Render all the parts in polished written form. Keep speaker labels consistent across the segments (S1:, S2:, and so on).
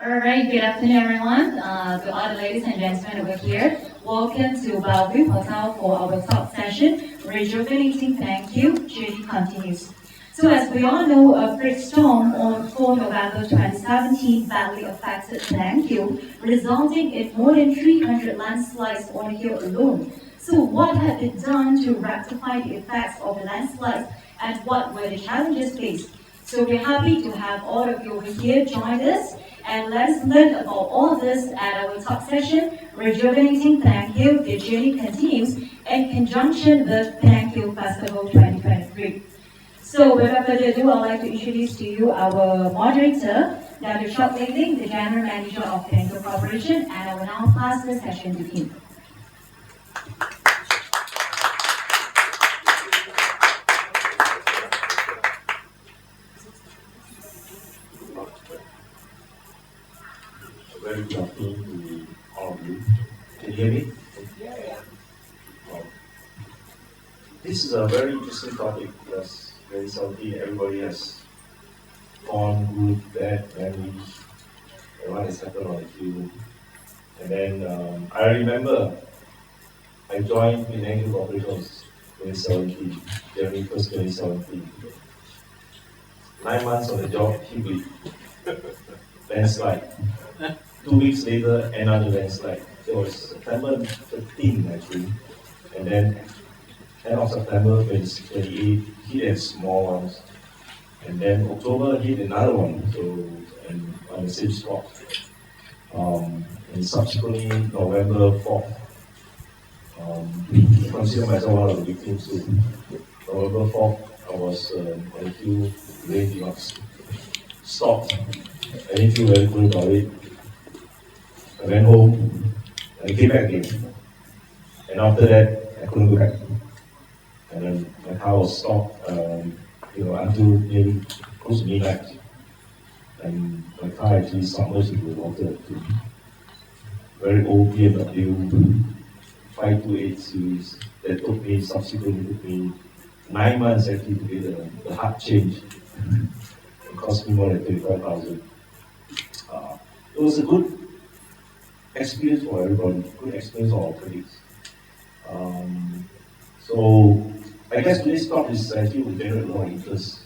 S1: Alright, good afternoon everyone. To all the ladies and gentlemen over here, welcome to Bellevue Hotel for our talk session, Rejuvenating Penang Hill, journey continues. So as we all know, a great storm on 4 November 2017 badly affected Penang Hill, resulting in more than 300 landslides on the hill alone. So what had been done to rectify the effects of the landslides and what were the challenges faced? So we're happy to have all of you over here join us and let us learn about all this at our talk session, Rejuvenating Penang Hill, the journey continues in conjunction with Penang Hill Festival 2023. So without further ado, I'd like to introduce to you our moderator, Dr. 𝐂𝐲𝐞𝐫𝐬, the General Manager of Penang Hill Corporation, and I will now pass the session to him.
S2: Very good afternoon to all of you. Can you hear me? Yeah. This is a very interesting topic because 2017 everybody has gone good, bad memories, and what has happened on the field. And then I remember I joined Penang Hill Corporation in 2017, January 1st, 2017. 9 months on the job, hugely. Landslide. 2 weeks later, another landslide. It was September 15 actually, and then end of September 28 hit a small ones, and then October hit another one. So and on the same spot. And subsequently November 4th, I consider myself one of the victims too. November 4th, I was on the field, rain did not stop. I didn't feel very good about it. I went home, and I came back again. And after that, I couldn't go back. And then my car was stopped, until nearly close to midnight. And my car actually submerged into the water. Very old BMW 528 series that subsequently took me 9 months actually to get the heart change. It cost me more than 35,000. It was a good experience for everybody, good experience for our colleagues. So I guess today's talk is actually will generate a lot of interest.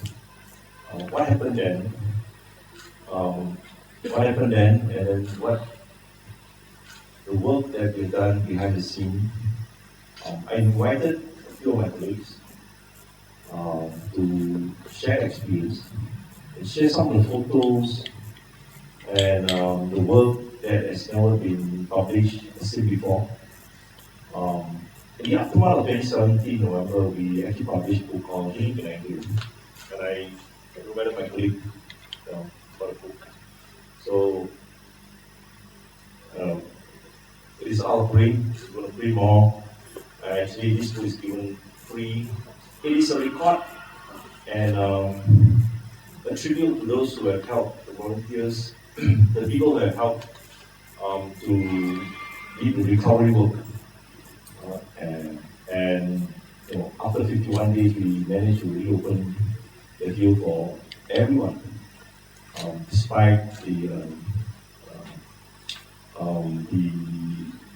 S2: What happened then? And then what the work that we've done behind the scene. I invited a few of my colleagues to share experience and share some of the photos and the work that has never been published seen before. In the aftermath of 2017 November, we actually published a book called 𝐒𝐲𝐞𝐿, and I recommended my colleague for the book. So it is out of print, it's going to print more. Actually, this book is given free. It is a record and a tribute to those who have helped, the volunteers, the people who have helped to lead the recovery work. And after 51 days, we managed to reopen the hill for everyone, despite the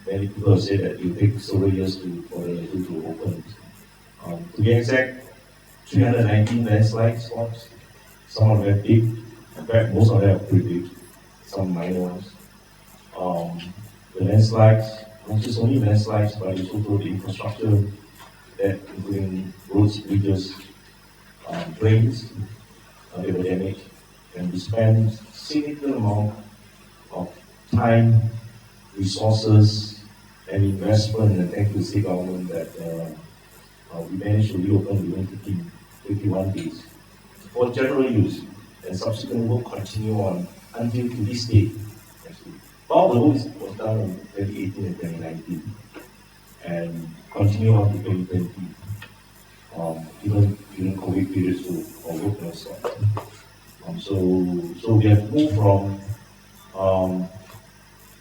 S2: many people have said that it will take several years for the hill to open. To be exact, 319 landslide spots. Some of them big. In fact, most of them are pretty big. Some minor ones. The landslides, not just only landslides, but it's also the infrastructure that, including roads, bridges, drains, they were damaged. And we spent significant amount of time, resources, and investment, and thank you to the state government that we managed to reopen within 51 days for general use, and subsequently will continue on until to this day. Actually, all the work was done in 2018 and 2019, and continue on to 2020. Even during COVID periods, so our work never stopped. So we have moved from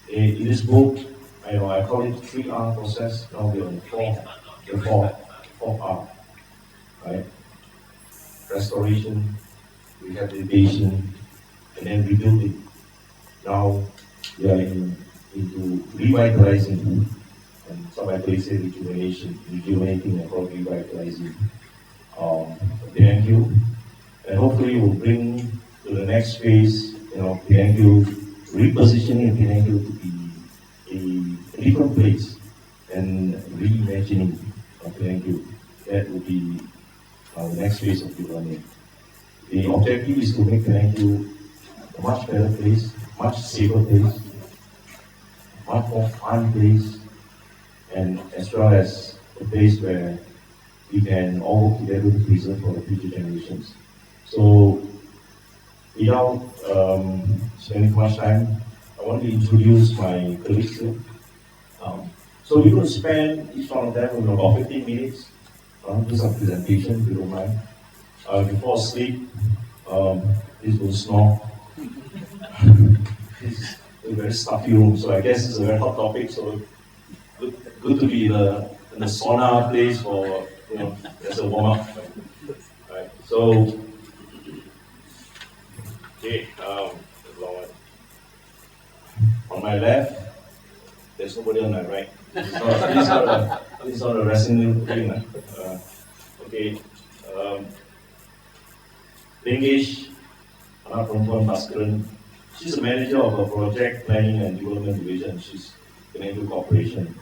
S2: in this book, I call it 3R process. Now we're on the fourth R, right? Restoration, rehabilitation, and then rebuilding. Now we are into revitalizing, and some might say rejuvenating and called revitalizing Penang Hill, and hopefully will bring to the next phase, Penang Hill, repositioning Penang Hill to be a different place and reimagining Penang Hill. That will be our next phase of development. The objective is to make Penang Hill a much better place, much safer place, much more fun place, and as well as a place where we can all work together to preserve for the future generations. So, without spending too much time, I want to introduce my colleagues here. So we're going to spend each one of them about 15 minutes do some presentation, if you don't mind. Before sleep, please don't snore. It's a very stuffy room, so I guess it's a very hot topic, so good to be in a sauna place for, as a warm-up. Right. So, okay, on my left, there's nobody on my right. It's not a wrestling thing. Okay, English, anak perempuan Bhaskaran. She's the manager of a project planning and development division. She's connected to corporation.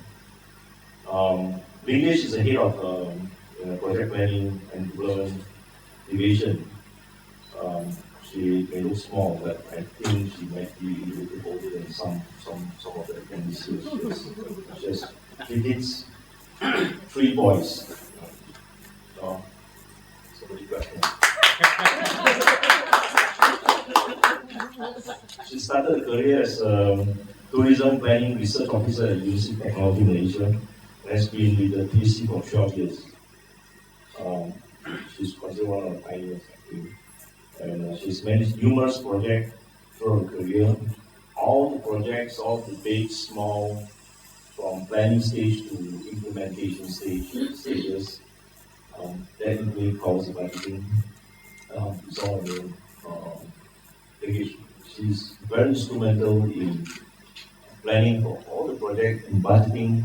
S2: English is the head of project planning and development division. She may look small, but I think she might be a little bit older than some of the apprentices. She did 3 boys. Somebody grab her. She started a career as a tourism planning research officer at University of Technology Malaysia and has been with the TC for 12 years. She's considered one of the pioneers, I think. And she's managed numerous projects throughout her career. All the projects, all the big, small, from planning stage to implementation stages. That includes policy budgeting. It's all in she's very instrumental in planning for all the projects and budgeting,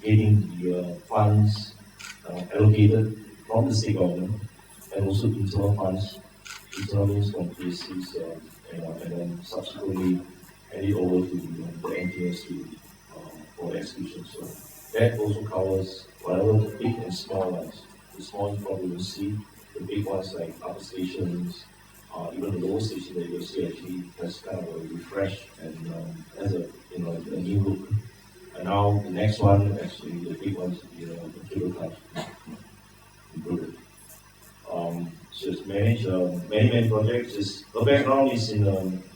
S2: getting the funds allocated from the state government, and also internal funds, internal means from PSCs, and then subsequently hand it over to the engineers for the execution. So that also covers whatever the big and small ones. The small you probably will see, the big ones like upper stations, even the lower station that you'll see actually has kind of a refresh and has a new look. And now the next one, actually the big ones, the cable car improved. She's managed many projects. Her background is in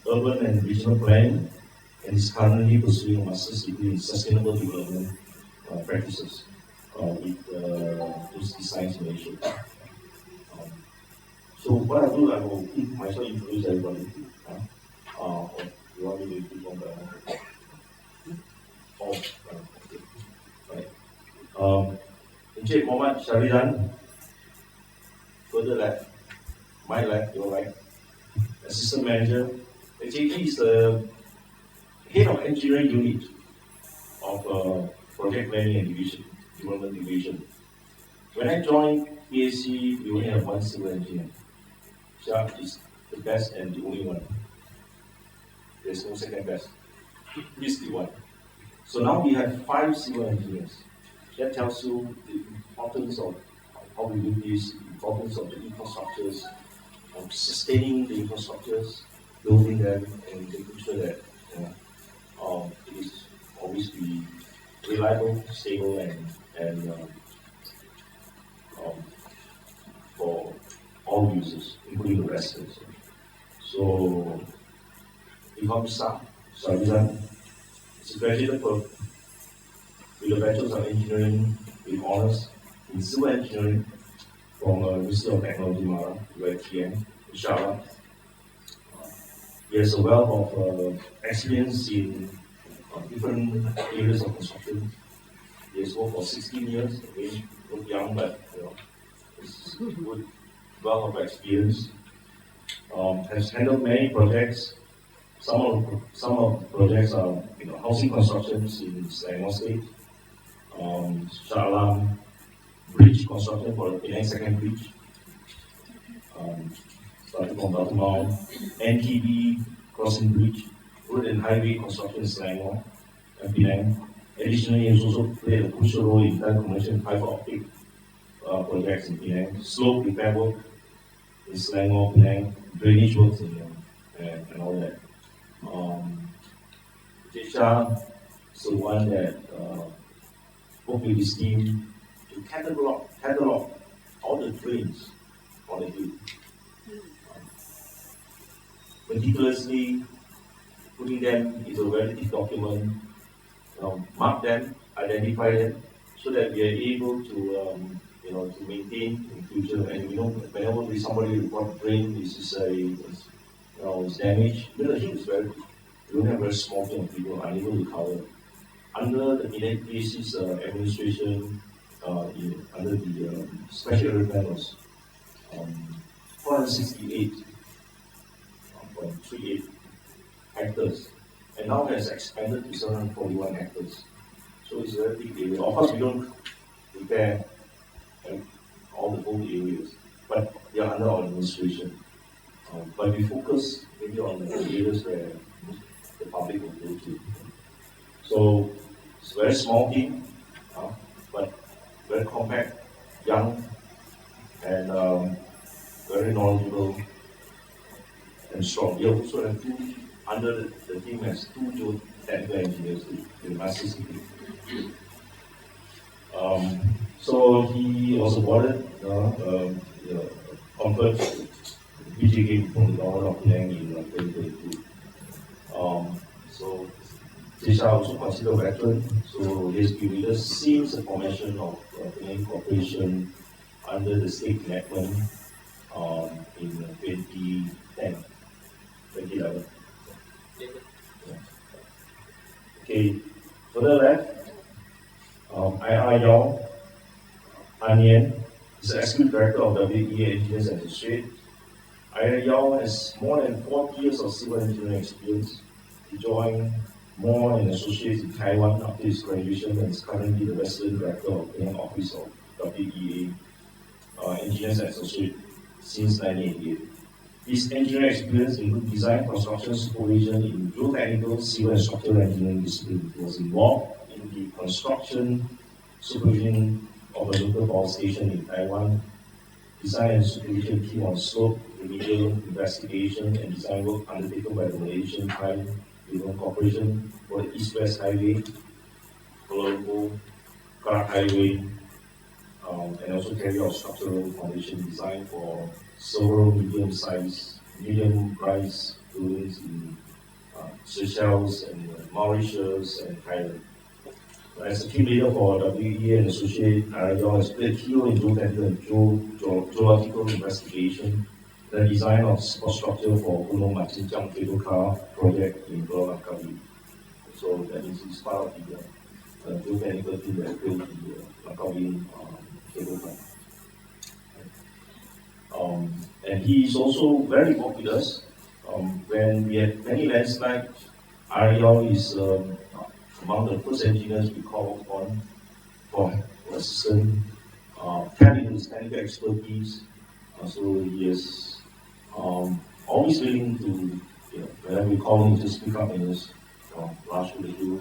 S2: urban and regional planning, and is currently pursuing a master's degree in sustainable development practices with 𝐂𝐳𝐠𝐞𝐬𝐿 in Malaysia. So what I do, I will myself introduce everybody. You want me to do one by one? Right. Encik Muhammad Syaridan, further left, my left, your right, assistant manager. Actually, he is the head of engineering unit of project planning and development division. When I joined PSC, we only have one civil engineer. Shah is the best and the only one. There's no second best. He's the one. So now we have 5 civil engineers. That tells you the importance of how we do this, the importance of the infrastructures, of sustaining the infrastructures, building them, and making sure that it is always be reliable, stable, and for all users, including the residents. So, 𝐒𝐤𝐞𝐚𝐤𝐿 Syaridan is a graduate with a Bachelor's of Engineering with honors in Civil Engineering from University of Technology Mara, 𝐿TM, inshallah. He has a wealth of experience in different areas of construction. He has worked for 16 years, again, look young, but it's a good wealth of experience. Has handled many projects Some of the projects are housing constructions in Selangor State, Shah Alam bridge construction for the Penang Second Bridge, starting from Baltimore, NTB crossing bridge, road and highway construction in Selangor and Penang. Additionally, it has also played a crucial role in telecommunication fiber optic projects in Penang, slope repair work in Selangor, Penang, drainage works and all that. Jisha is the one that worked with his team to catalog all the drains on the hill. Meticulously putting them into a relative document, mark them, identify them, so that we are able to to maintain in future. And whenever somebody report drain is damaged, the hill is very big. We don't have very small team of people unable to cover. Under the Penang Places administration, under the special area plan was 468.38 hectares, and now has expanded to 741 hectares. So it's a very big area. Of course, we don't repair all the old areas, but they are under our administration. But we focus maybe on the areas where the public will go to. So it's a very small team, but very compact, young, and very knowledgeable and strong. We also have under the team has two geotechnical engineers with a master's degree. So he was awarded conferred 𝐒𝐸𝐞𝐵 from the government of Penang in 2022. So Tisha also considered veteran, so he has been with us since the formation of Penang Corporation under the state enactment in 2010, 2011. Yeah. Okay, further left, 𝐼𝐸𝐻𝐿 is the Executive Director of WEA Engineers and Associates. 𝐼𝐸𝐻𝐿 has more than 40 years of civil engineering experience. He joined Moore and Associates in Taiwan after his graduation and is currently the Resident Director of the Penang Office of WEA Engineers and Associates since 1988. His engineering experience includes design, construction, supervision in geotechnical, civil and structural engineering discipline. He was involved in the construction, supervision of a nuclear power station in Taiwan, design and supervision team on slope, remedial investigation and design work undertaken by the Malaysian Thai Corporation for the East-West Highway, Colombo, Karak Highway, and also carry out structural foundation design for several medium-rise buildings in Seychelles and Mauritius and Thailand. As a team leader for WEA and Associate, 𝐼𝐸𝐿 has played a key role in geotechnical and geological investigation, the design of superstructure for 𝐂𝐵𝐺𝐻𝐿𝐵 project in Pulau Langkawi. So that is he's part of the geotechnical team that built the Langkawi cable car. And he is also very involved with us. When we had many landslides, 𝐼𝐸𝐿 is among the first engineers we called upon for assistance, tap into his technical expertise. So he is always willing to, whenever we call him to speak up in his rush to the hill,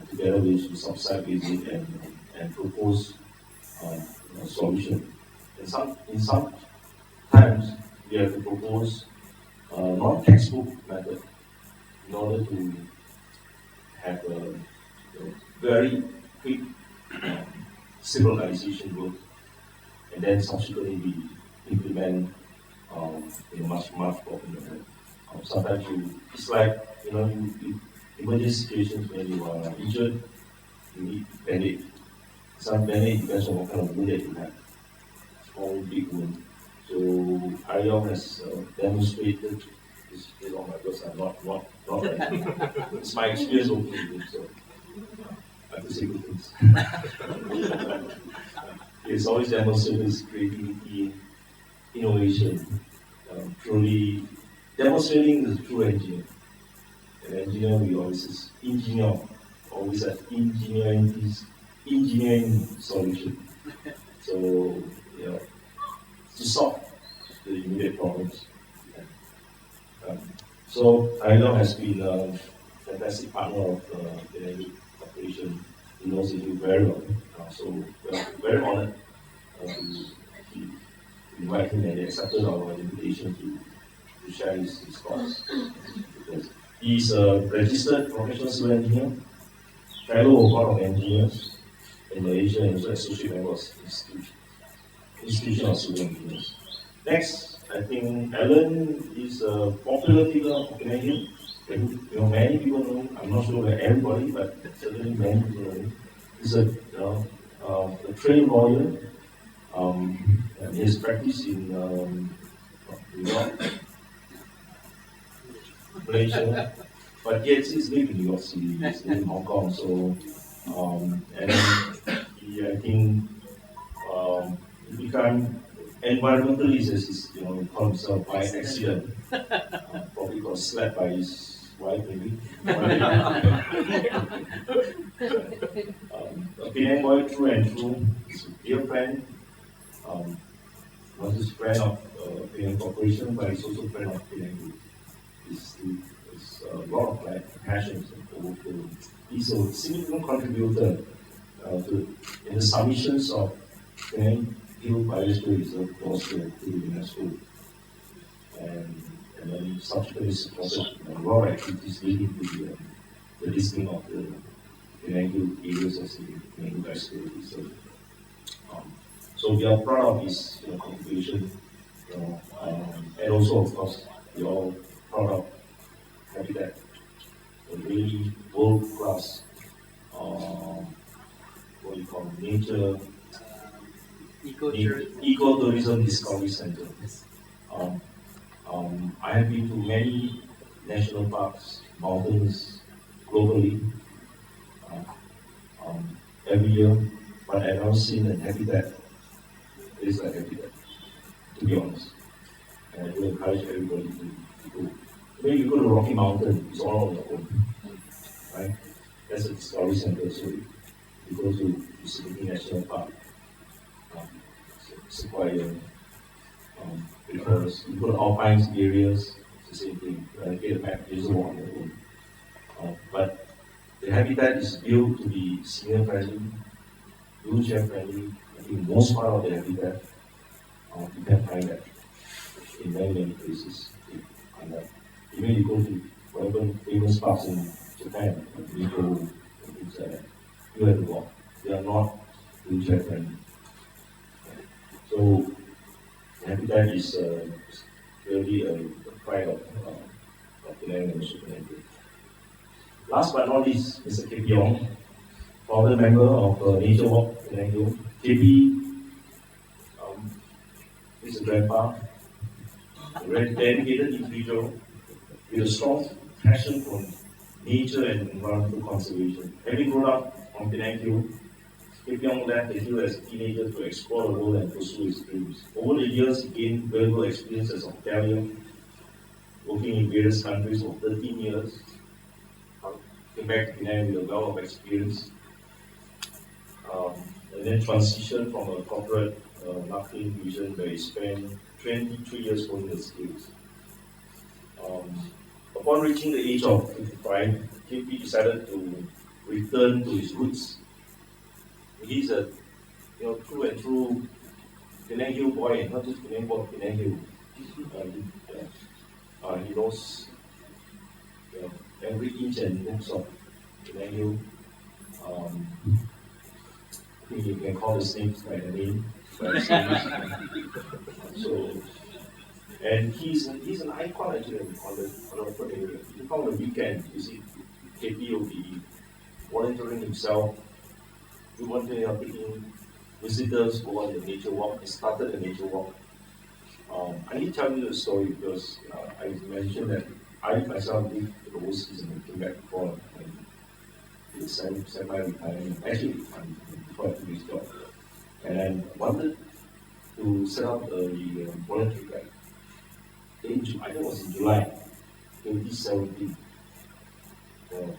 S2: together with subside visit and propose a solution. In some times, we have to propose non-textbook method in order to have a very quick civilization work, and then subsequently we implement in a much more method. Sometimes it's like in emergency situations when you are injured, you need bandage. Some bandage depends on what kind of wound that you have. Small, big wound. So 𝐼𝐸𝐿 has demonstrated. This is on my words. I'm not it's my experience working with him, so I have to say good things. It's always demonstrated his creativity, innovation, truly demonstrating the true engineer. an engineer, we always say engineer, always have engineering solution. So, to solve the immediate problems. So Thailand has been a fantastic partner of the Penang Corporation. He knows it very well. So we are very honored to invite him, and he accepted our invitation to share his thoughts. Because he's a registered professional civil engineer, fellow of Board of Engineers in Malaysia, and also associate member of Institution of Civil Engineers. Next, I think Alan is a popular figure of Penang Hill. Many people know him. I'm not sure about everybody, but certainly many people know him. He's a trained lawyer, and his practice in New York, Malaysia, but yet he's living in New York City, he's living in Hong Kong. So, and he, I think, he became environmentalist, as he's, he called himself by accident. Probably got slapped by his wife, maybe. A Penang boy through and through. He's a dear friend. Not just friend of Penang Corporation, but he's also friend of Penang Hill. He's a lot of passion and he's a significant contributor in the submissions of Penang Hill Biosphere Reserve to the UNESCO. And then subsequently supported a lot of activities leading to the listing of the Penang Hill areas as the Penang Hill Biosphere Reserve. So we are proud of his contribution, and also, of course, we are all proud of Habitat, a really world-class, what you call nature, ecotourism discovery center. I have been to many national parks, mountains, globally, every year, but I've never seen a habitat. It is like habitat, to be honest. And I do encourage everybody to go. When you go to Rocky Mountain, it's all on your own, right? That's a discovery center. So you go to Yosemite National Park, Sequoia, because you go to alpine areas, it's the same thing. Get a map, you just walk on your own. But the habitat is built to be senior friendly, wheelchair friendly. I think most part of the habitat, you can find that in many places. Even you go to whatever famous parks in Japan, like Nikko and things like that, you have to walk. They are not wheelchair friendly. So habitat is really a pride of Penang and also Penang Hill. Last but not least, Mr. 𝐾𝐫𝐬𝐤, founder member of Nature Walk Penang Hill. 𝐾𝐵 is a grandpa, a very dedicated individual with a strong passion for nature and environmental conservation. Having grown up on Penang Hill, 𝐾𝐵𝐬𝐤 left the hill as a teenager to explore the world and pursue his dreams. Over the years, he gained valuable experience as a hotelier, working in various countries for 13 years. Came back to Penang with a wealth of experience, and then transitioned from a corporate marketing division where he spent 23 years holding the skills. Upon reaching the age of 55, 𝐾𝐵 decided to return to his roots. He's a through and through Penang Hill boy, not just Penang boy, Penang Hill. He knows every inch and inch of Penang Hill. I think you can call the snakes by the name. So, and he's an icon actually on the open area. You come on the weekend, you see 𝐾𝐵 will be volunteering himself, volunteering helping visitors go on the nature walk. He started the nature walk. I need to tell you the story because I mentioned that I myself lived overseas and came back before semi-retirement. Actually, before I took this job, and I wanted to set up a voluntary guide. I think it was in July 2017.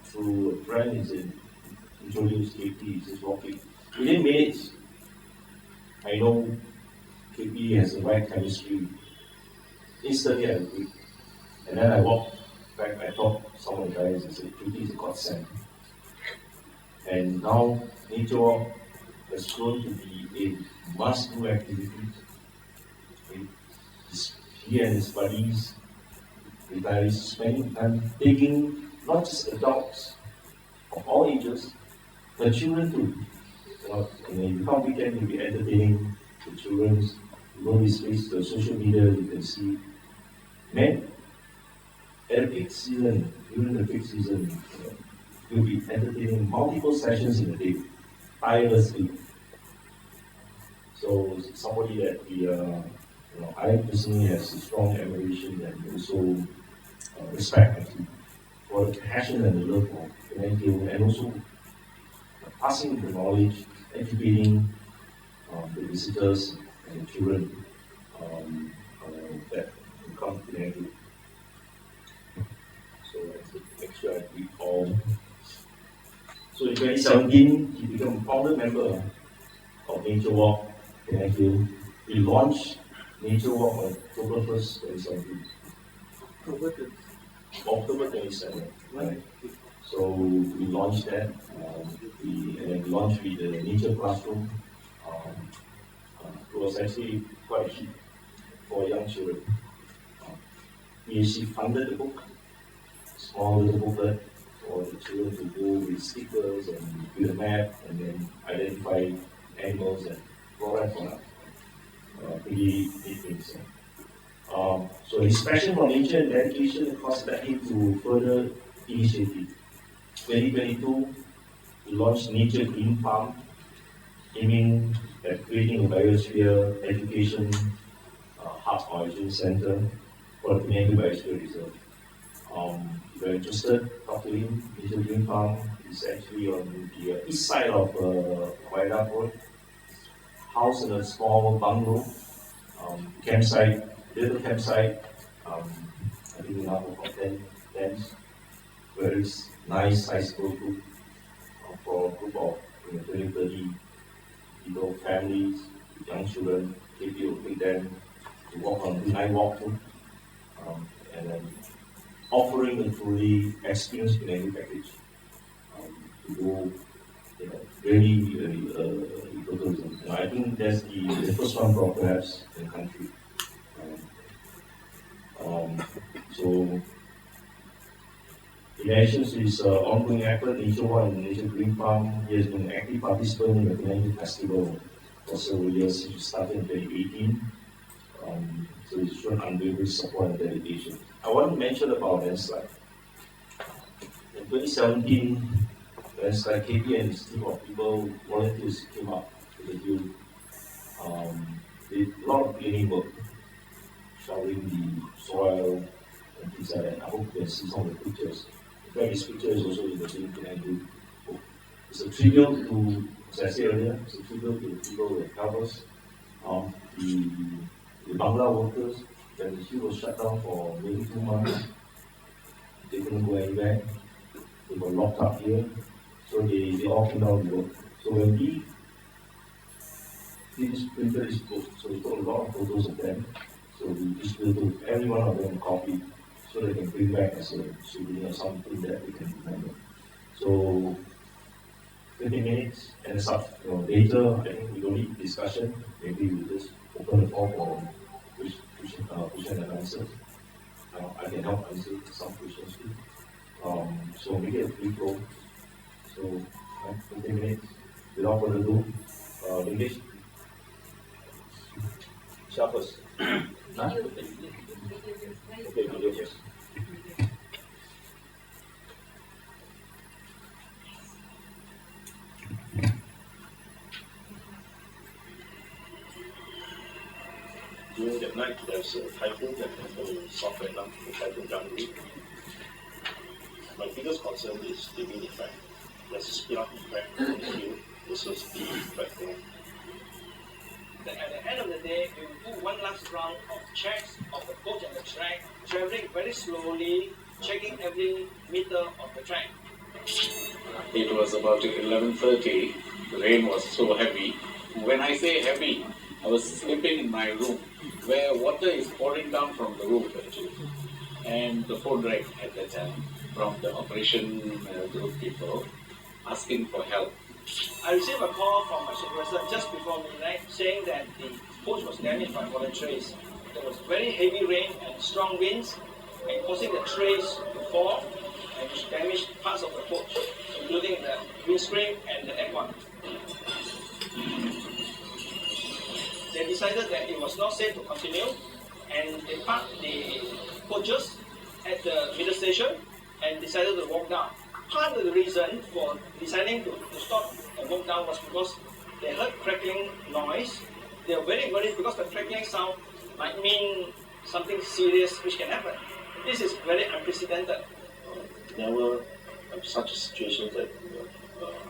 S2: through a friend, introduced KP, he says walking. Within minutes, I know KP has the right chemistry. Instantly I agreed. And then I walked back, I talked to some of the guys and said, KP is a godsend. And now nature walk has grown to be a must-do activity. He and his buddies, retirees, spending time taking not just adults of all ages, but children too. You become weekend, you'll be entertaining the children. You go this place, the social media, you can see. Men, at the peak season, during the peak season, you'll be entertaining multiple sessions in a day, tirelessly. So somebody that I personally have a strong admiration and also respect actually, for the passion and the love for Penang Hill, and also passing the knowledge, educating the visitors and the children that come to Penang Hill. So make sure I recall. So in 2017, he became a founder member of Nature Walk Penang Hill. We launched Nature Walk on October 1st, 2017. October 27th, right? So we launched that, and then launched with the nature classroom. It was actually quite a hit for young children. PHC funded the book, small little booklet for the children to go with stickers and build a map and then identify animals and flora and fauna. Pretty neat things. So his passion for nature and dedication caused him to further initiative. 2022, we launched Nature Green Farm, aiming at creating a biosphere education hub origin center for the Penang Hill Biosphere Reserve. If you're interested, talk to him. Nature Green Farm is actually on the east side of Waida Road. House in a small bungalow, campsite, little campsite, I think enough of 10 tents, very nice sizable group for a group of 20, 30 people, families, young children. KP will take them to walk on the night walk too, and then offering a truly experience Penang Hill package to go, really ecotourism. I think that's the first one for perhaps in the country. So in addition to his ongoing effort, Nature One and Nature Green Farm, he has been an active participant in the Penang Hill Festival for several years since it started in 2018. So he's shown unwavering support and dedication. I want to mention about landslide. In 2017, landslide, KP and his team of people, volunteers, came up to the hill. Did a lot of cleaning work, shoveling the soil and things like that. I hope you can see some of the pictures. In fact, this picture is also in the same Penang Hill book. It's a tribute to, as I said earlier, it's a tribute to the people that help us. The Bangla workers, when the hill was shut down for maybe 2 months, they couldn't go anywhere. They were locked up here, so they all came down to work. So when we printed this book, so we got a lot of photos of them. So we distributed to every one of them a copy, so they can bring back as a souvenir or something that they can remember. So 20 minutes and later, I think we don't need discussion. Maybe we just open the floor for question and answers. I can help answer some questions too. So we get a free flow. So 20 minutes. Without further ado, English. Sharpest. Okay, video, yes.
S3: During that night, there's a typhoon that happened South Vietnam, the typhoon Janui. My biggest concern is the wind effect. There's a spin-up effect on the hill versus the platform.
S4: At the end of the day, we will do one last round of checks of the coach and the track, traveling very slowly checking every meter of the track.
S5: It was about 11:30. The rain was so heavy. When I say heavy, I was sleeping in my room where water is pouring down from the roof actually. And the phone rang at that time from the operation group people asking for help.
S4: I received a call from my supervisor just before midnight saying that the coach was damaged by fallen trees. There was very heavy rain and strong winds and causing the trees to fall and which damaged parts of the coach, including the windscreen and the aircon. They decided that it was not safe to continue and they parked the coaches at the middle station and decided to walk down. Part of the reason for deciding to stop and walk down was because they heard crackling noise. They were very worried because the crackling sound might mean something serious which can happen. This is very unprecedented.
S3: Never have such situations that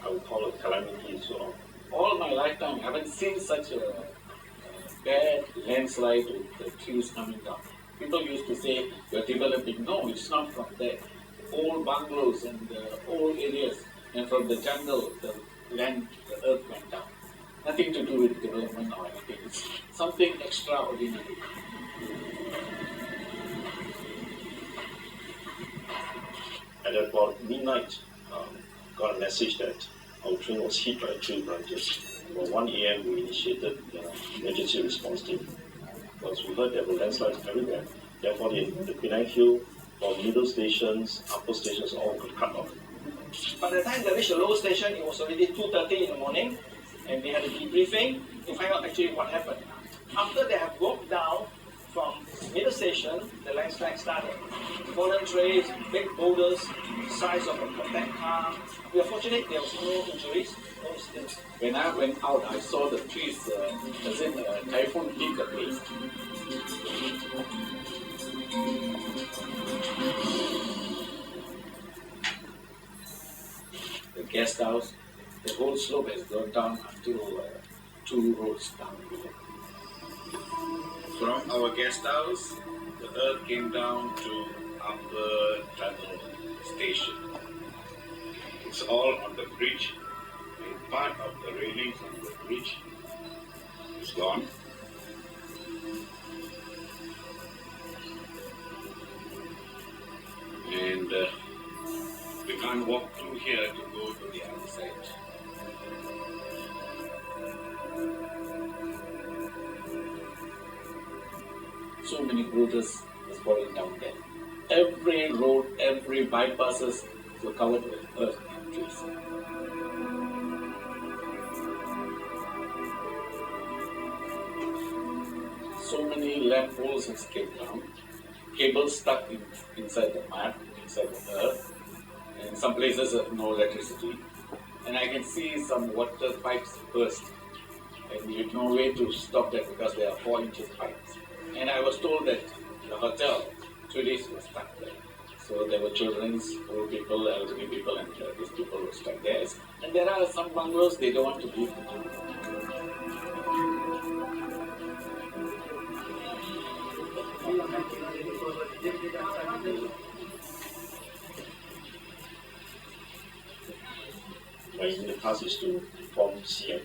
S3: I would call a calamity. So
S5: All my lifetime, I haven't seen such a bad landslide with the trees coming down. People used to say, we're developing. No, it's not from there. Old bungalows and old areas, and from the jungle, the earth went down. Nothing to do with development or anything. It's something extraordinary.
S3: at about midnight, got a message that our train was hit by tree branches. About 1 a.m. we initiated the emergency response team because we heard there were landslides everywhere. Therefore, the Penang Hill, or middle stations, upper stations, all got cut off.
S4: By the time they reached the lower station, it was already 2:30 in the morning, and they had a debriefing to find out actually what happened. After they have walked down from middle station, the landslide started. Fallen trees, big boulders, size of a compact car. We are fortunate there was no injuries, no incidents.
S5: When I went out, I saw the trees as in typhoon hit the place. The guest house, the whole slope has gone down until 2 roads down below. From our guest house, the earth came down to upper tunnel station. It's all on the bridge, and part of the railings on the bridge is gone. And we can't walk through here to go to the other side. So many boulders was falling down there. Every road, every bypasses were covered with earth and trees. So many lamp poles has came down. Cables stuck inside the mud, inside the earth. And some places have no electricity. And I can see some water pipes burst. And you have no way to stop that because there are 4-inch pipes. And I was told that the hotel, 3 days was stuck there. So there were children, old people, elderly people, and these people were stuck there. And there are some bungalows they don't want to leave.
S3: In the past is to form CM,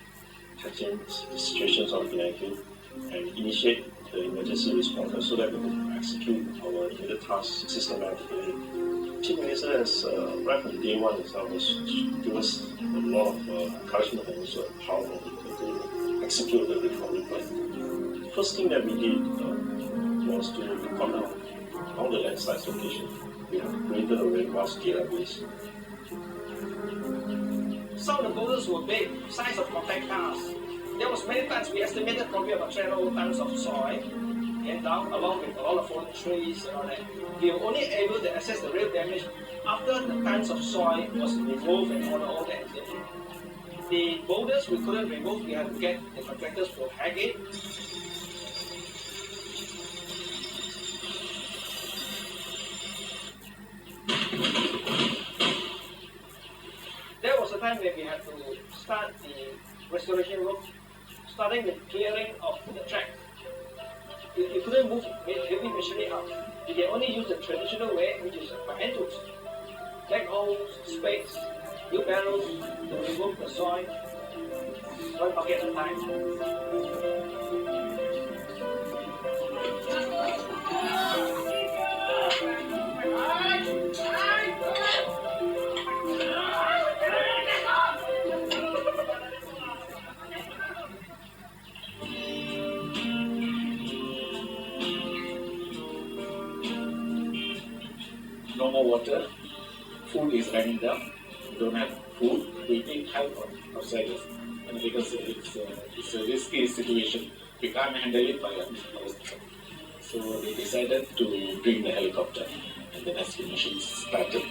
S3: catching situations on Penang Hill, and initiate the emergency response so that we can execute our immediate tasks systematically. Chief Minister has, right from day one itself, has given us a lot of encouragement and also empowerment to execute the recovery plan. First thing that we did was to record down all the landslides locations. We have created a very vast database.
S4: Some of the boulders were big, size of compact cars. There was many tons, we estimated probably about 300 tons of soil came down along with a lot of fallen trees and all that. We were only able to assess the real damage after the tons of soil was removed and all that. The boulders we couldn't remove, we had to get the contractors to hang it. There was a time when we had to start the restoration work, starting with clearing of the track. You couldn't move heavy machinery out. You can only use the traditional way, which is by hand tools. Backhoes, spades, wheelbarrows to remove the soil, one bucket at a time.
S5: No more water, food is running down, we don't have food, we need help from outsiders. And because it's a risky situation, we can't handle it by ourselves. So they decided to bring the helicopter, and the rescue mission started.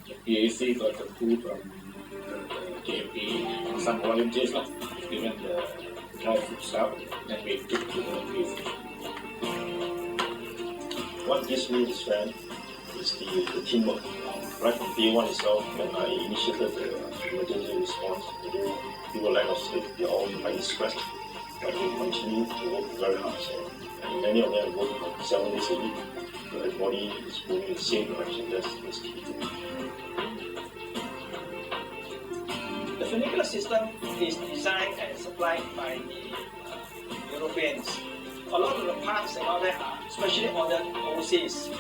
S5: The PAC got the food from KMP, some volunteers given the dry food stuff, and we took to the PAC.
S3: What gives me the strength is the teamwork. Right from day one itself, when I initiated the emergency response, people lack of sleep, they're all highly stressed, but they continue to work very hard. So, and many of them work like 7 days a week, so everybody is moving in the same direction. That's key.
S4: The funicular system is designed and supplied by the Europeans. A lot of the parts and all that are specially ordered overseas.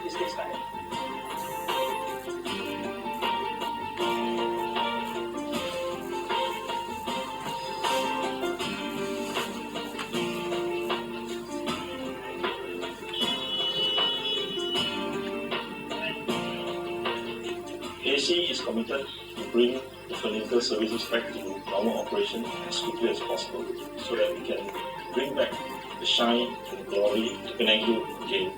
S4: Is this right?
S3: PAC is committed to bring the funicular services back to normal operation as quickly as possible, so that we can bring back the shine and the glory to Penang Hill again.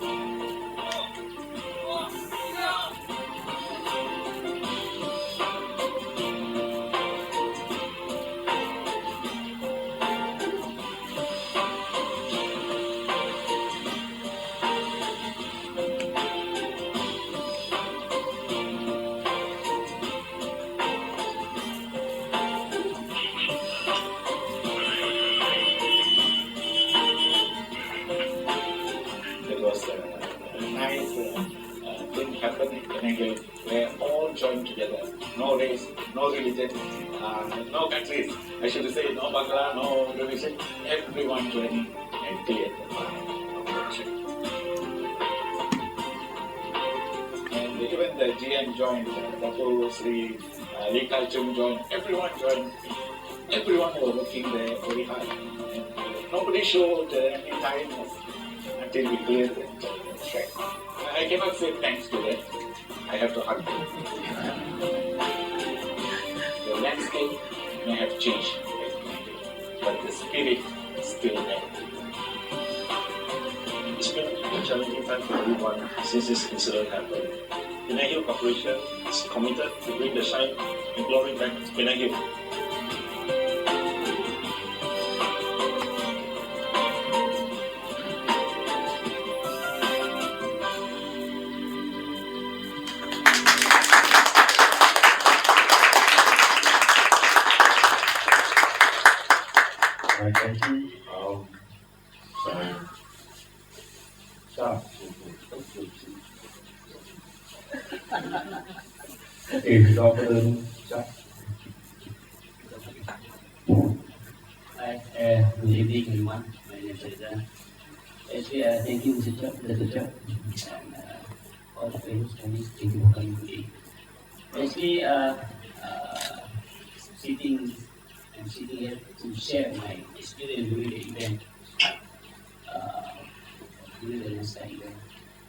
S5: Where all joined together, no race, no religion, no countries. I should say no Bangla, no religion. Everyone joining and cleared the operation. And even the GM joined, Dr. Sri 𝐒𝐲𝐞𝐚𝐤𝐿 joined. Everyone joined. Everyone was working there very hard. And nobody showed any kindness until we cleared the track. I cannot say thanks to them. I have to hug them. The landscape may have changed, but the spirit is still there.
S3: It's been a challenging time for everyone since this incident happened. Penang Hill Corporation is committed to bring the shine and glory back to Penang Hill.
S2: Thank you. Start. Okay, good afternoon.
S6: Hi, good evening everyone. My name is Reza. Actually, thank you Mr. Chuck, Dr. Chuck, and all the famous Chinese, thank you for coming today. Actually, sitting here to share my experience during the event, during the landslide event.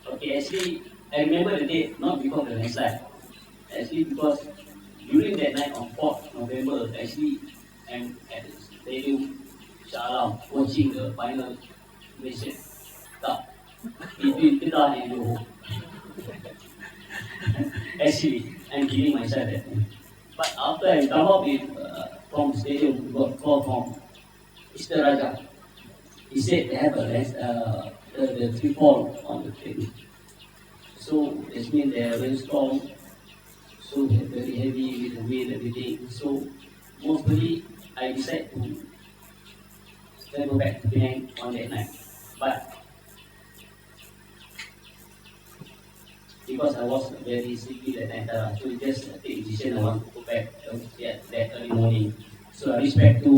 S6: Okay, actually, I remember the date, not because of the landslide. Actually, because during that night on 4th November, actually, I'm at the stadium, Shalam, watching the final Malaysian Cup between Penang and Johor. Actually, I'm kidding myself that time. But after I come up with from the stadium, got call from Mr. Raja. He said they have the tree fall on the stadium. So it means they are very strong so very heavy with the wind and everything. So mostly I decided to go back to Penang on that night. But because I was very sleepy that night, so just take decision I want to go back that early morning. So I reached back to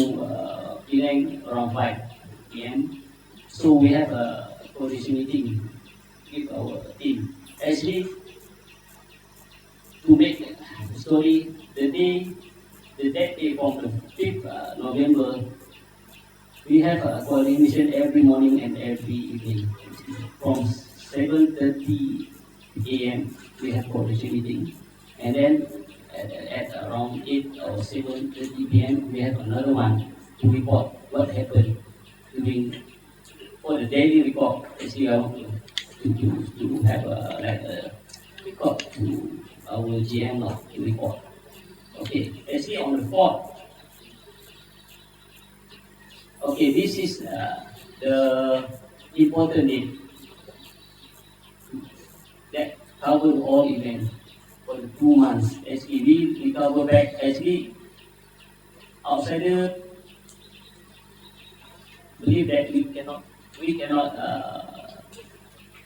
S6: Penang around 5 p.m. So we have a coordination meeting with our team. Actually, to make the story, that day from the 5th November, we have a coordination every morning and every evening. From 7:30 a.m. we have coordination meeting, and then at around 8 or 7:30 p.m. we have another one to report what happened during for the daily report. Actually, I want to have a report to our GM to report. Okay, actually on the 4th. Okay, this is the important date that cover all events for the 2 months. Actually, we cover back. Actually, outsider believe that we cannot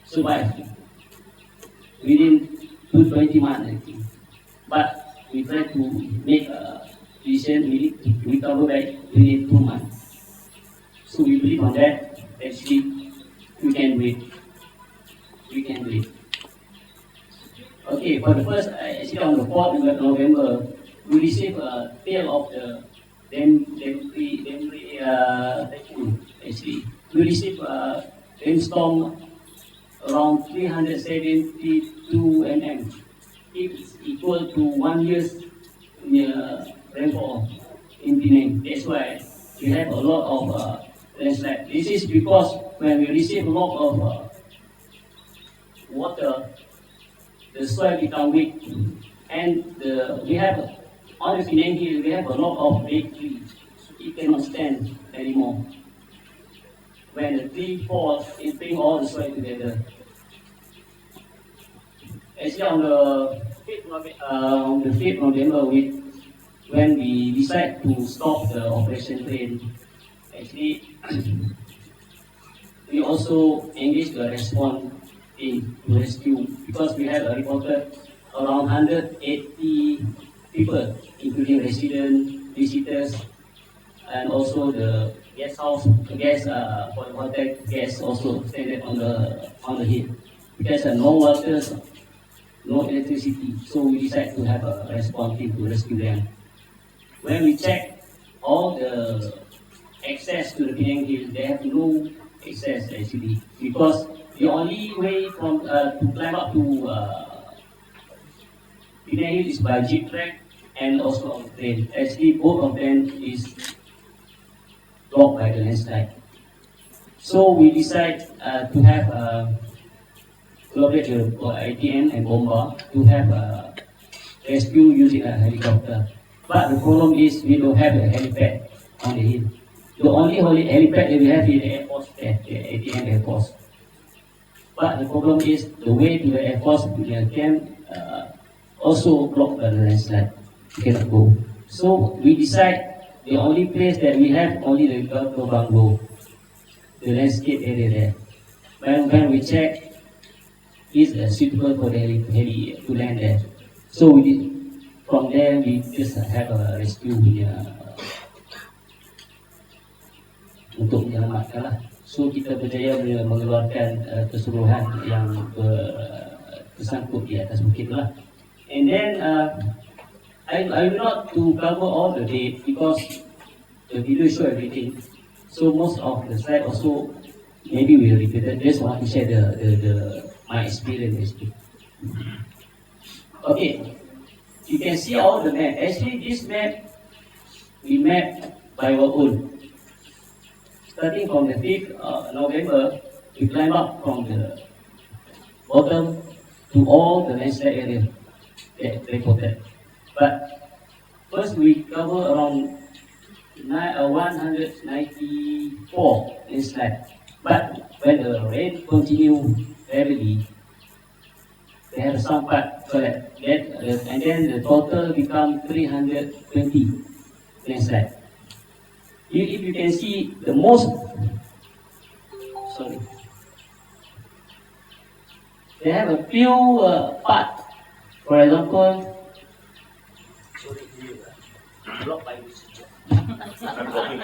S6: survive within 20 months, I think. But we try to make a decision. We need to recover back within 2 months. So we believe on that. Actually, we can do it. We can do it. Okay, for the first, actually on the 4th of November, we received a tale of the typhoon. Actually, we received a rainstorm around 372 mm. It's equal to 1 year's rainfall in Penang. That's why we have a lot of landslide. This is because when we receive a lot of water, the soil become weak, and we have on the Penang Hill we have a lot of big trees. It cannot stand anymore. When the tree falls, it brings all the soil together. Actually, on the 5th November, when we decide to stop the operation train, actually we also engage the response team to rescue, because we have reported around 180 people, including residents, visitors, and also the guest house, guests for the hotel guests also stranded on the hill. Because no water, no electricity, so we decide to have a response team to rescue them. When we check all the access to the Penang Hill, they have no access actually, because the only way from to climb up to Penang Hill is by jeep track and also on train. Actually, both of them is blocked by the landslide. So we decide to have collaborator for ITN and Bomba to have rescue using a helicopter. But the problem is we don't have a helipad on the hill. The only helipad that we have is the Air Force, the ATN Air Force. But the problem is the way to the Air Force can also block the landslide. We cannot go. So we decide the only place that we have only the 𝐶𝐞𝐫𝐬, the landscape area there. When we check, is suitable for the heli to land there. So from there we just have a rescue untuk menyelamatkan lah. So kita berjaya mengeluarkan keseluruhan yang tersangkut di atas bukit lah. And then I will not to cover all the date because the video show everything. So most of the slide also maybe we repeated. Just want to share the my experience. Okay, you can see all the map. Actually, this map we map by our own. Starting from the 5th November, we climb up from the bottom to all the landslide area that reported. But first we cover around 194 landslide. But when the rain continues heavily, they have some part, so and then the total become 320 landslide. If you can see the most, sorry, they have a few part. For example, sorry, block by this.
S3: I'm blocking.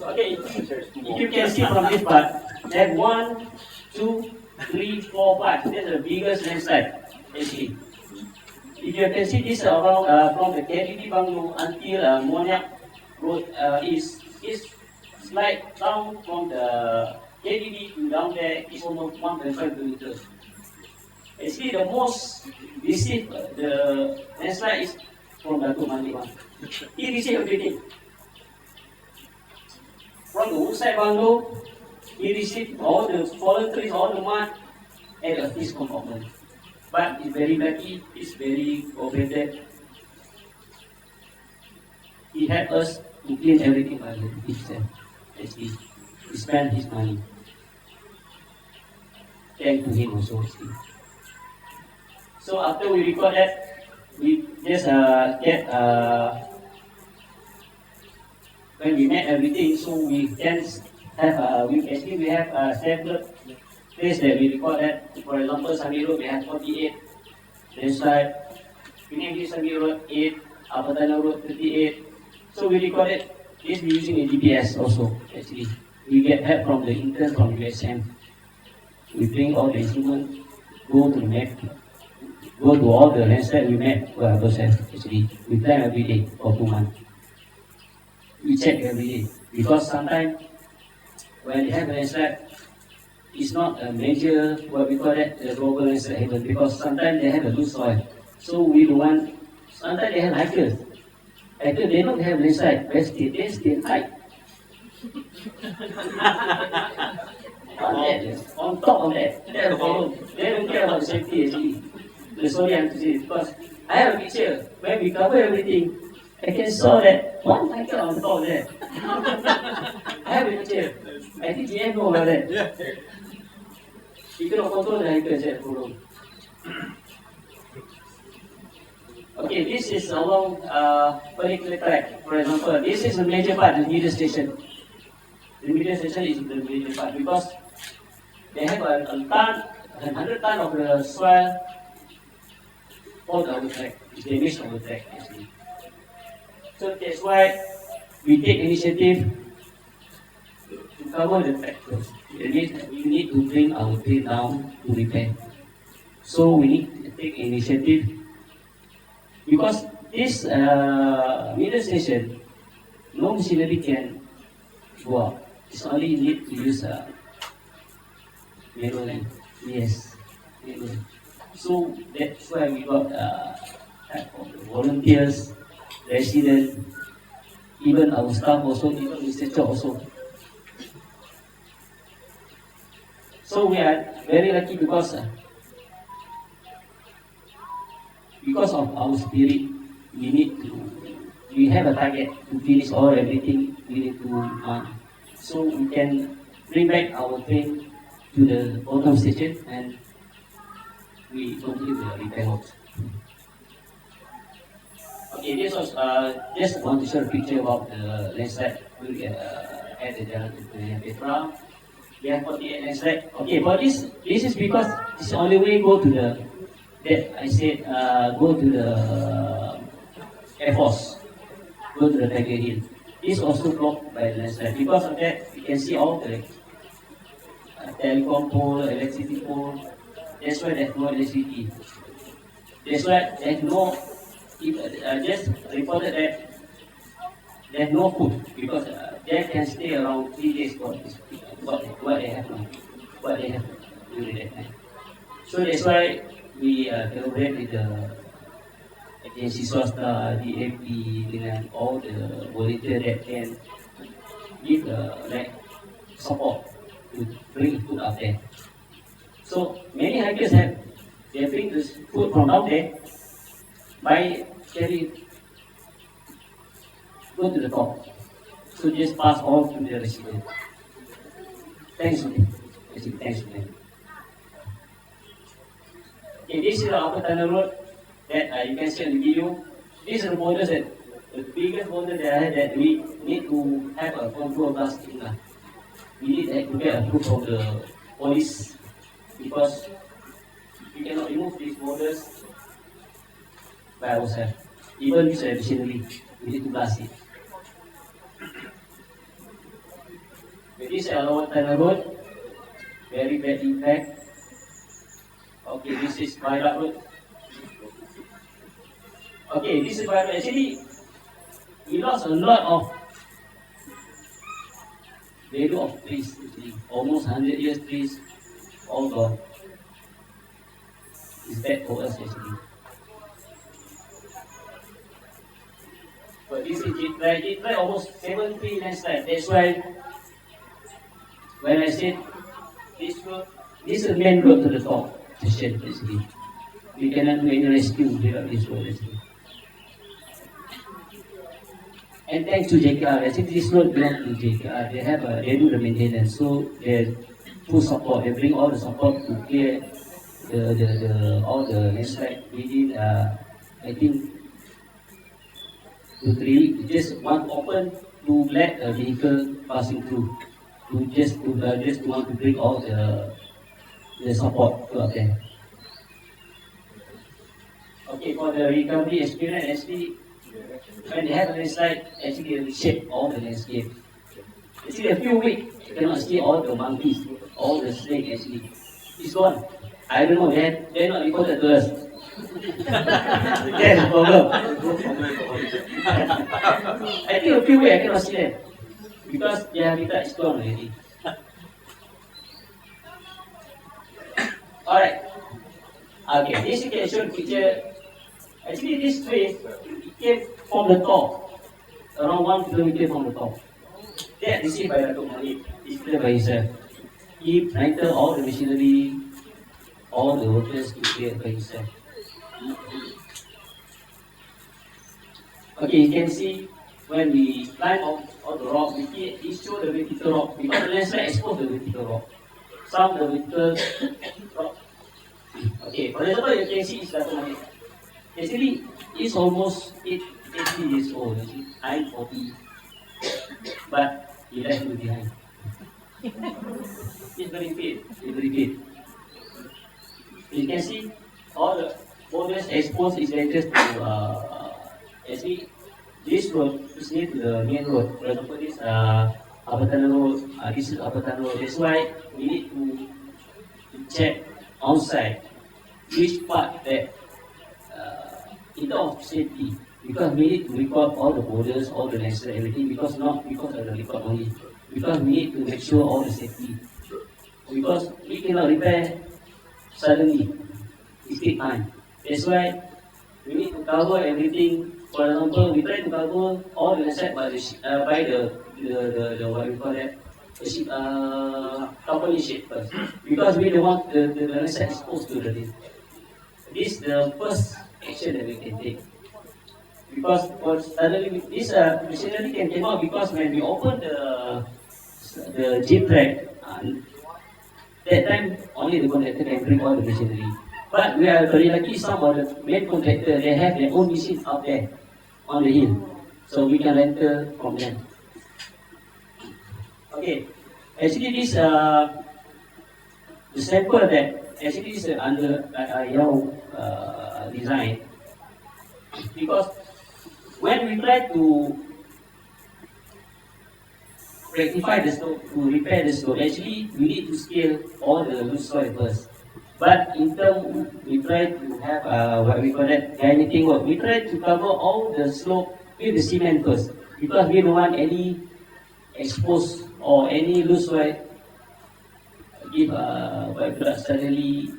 S6: Okay, if you can see from this part, that 1, 2, 3, 4 parts. That's the biggest landslide. Actually, if you can see this around from the 𝐾𝐬𝐬𝐤𝐚𝐵𝐻 until Moniak Road is slide down from the 𝐾𝐬𝐬𝐬 to down there is almost 1.5 kilometers. Actually, the most received the landslide is from Datuk Malik one. He received everything. From the Woodside bungalow, he received all the fallen trees, all the mud, and a fish compartment. But he's very lucky, he's very cooperated. He helped us to clean everything by himself. Actually, he spent his money. Thank to him also. So after we record that, we just get when we met everything, so we can have we have several place that we record that. For example, Sami Road we have 48, landslide. Penang Hill Sami Road 8, Abatana Road 38. So we recorded this using a GPS also. Actually, we get help from the intern from USM. We bring all the instruments, go to the map, go to all the landslide we met ourselves. Actually, we plan every day for 2 months. We check every day because sometimes when they have a landslide, it's not a major what we call that the global landslide haven because sometimes they have a loose soil. So we don't want. Sometimes they have hikers. Hikers they don't have landslide, but they still hike. On top of that, they don't care about the safety actually. The story I have to say because I have a picture when we cover everything. I can saw that one hiker on top of that. I have a picture. I think GM know about that. Yeah. You cannot control the hikers at Purong. Okay, this is along funicular track. For example, this is a major part, the middle station. The middle station is the major part because they have a ton, 100 ton of the soil on our track. It's damaged on the track actually. So that's why we take initiative to cover the track first. We need to bring our train down to repair. So we need to take initiative because this middle station, no machinery can go up. It's only need to use manual land. Yes, manual. So that's why we got volunteers, residents, even our staff also, even Mr. Cho also. So we are very lucky because of our spirit, we have a target to finish everything within 2 months. So we can bring back our train to the bottom station and we complete the repair works. Okay, this was just want to show a picture about the landslide at the Jalan Petra. We have 48 landslide. Okay, for this is because it's the only way go to the go to the Air Force, go to the Penang Hill. This also blocked by the landslide. Because of that, you can see all the telecom pole, electricity pole. That's why there's no electricity. That's why there's no. Just reported that there's no food because they can stay around 3 days for this, what they have now, what they have during that time. So that's why we collaborate with the agency swasta, DAP, dengan all the volunteers that can give support to bring food up there. So many hikers they bring this food from down there by carry go to the top. So just pass on to the resident. Thanks to them. Actually, thanks to them. Okay, this is the upper tunnel road that you can see in the video. These are the boulders that the biggest boulder that I had that we need to have a control blasting. We need to get approval from the police because we cannot remove these boulders by ourselves. Even with the machinery, we need to blast it. This is a lower tunnel road, very bad impact. Okay, this is Viaduct road. Okay, this is Viaduct. Actually, we lost a lot of value of trees, actually. Almost 100 years trees, all gone. It's bad for us actually. But this is 𝐿𝐻𝐿 almost 70 landslides. That's why when I said this road, this is the main road to the top station basically. We cannot do any rescue without this road actually. And thanks to 𝐁𝐾R, actually this road belongs to 𝐁𝐾R. They do the maintenance, so they full support. They bring all the support to clear all the landslide within I think 2-3. Just one open to let a vehicle passing through. To just want to bring all the support to up there. Okay, for the recovery experience, actually, when they have a landslide, actually they reshape all the landscape. Actually, a few weeks, you cannot see all the monkeys, all the snakes actually. It's gone. I don't know, they're not reported to us. That's the problem. I think a few weeks I cannot see them. Because their habitat is gone already. Alright. Okay, this you can show the picture. Actually, this tree came from the top, around 1 kilometer from the top. That received by Datuk Malik, is cleared by himself. He rented all the machinery, all the workers to clear by himself. Okay, you can see when we climb on the rock, we show the vertical rock because the landslide exposed the vertical rock. Some of the vertical rock. Okay, for example, you can see it's Datuk Malik. Actually, it's almost 80 years old. Actually, I'm 40, but he left me behind. He's very fit. He's very fit. You can see all the boulders exposed is dangerous to. Actually, this road is near to the main road. For example, this upper tunnel road. This is upper tunnel road. That's why we need to check outside which part that. In terms of safety, because we need to record all the boulders, all the landslide, everything, because not because of the record only, because we need to make sure all the safety. Because we cannot repair suddenly, it takes time. That's why we need to cover everything. For example, we try to cover all the landslide by the what we call that, company shape first, because we don't want the landslide exposed to the thing. This is the first action that we can take. Because suddenly this machinery can come out because when we open the jeep track, that time only the contractor can bring all the machinery. But we are very lucky, some of the main contractor, they have their own machines out there on the hill. So we can rent from them. Okay, actually this the sample that actually is under your design, because when we try to rectify the slope, to repair the slope, actually we need to scale all the loose soil first. But in terms, we try to have what we call that graniting work. We try to cover all the slope with the cement first, because we don't want any exposed or any loose soil give suddenly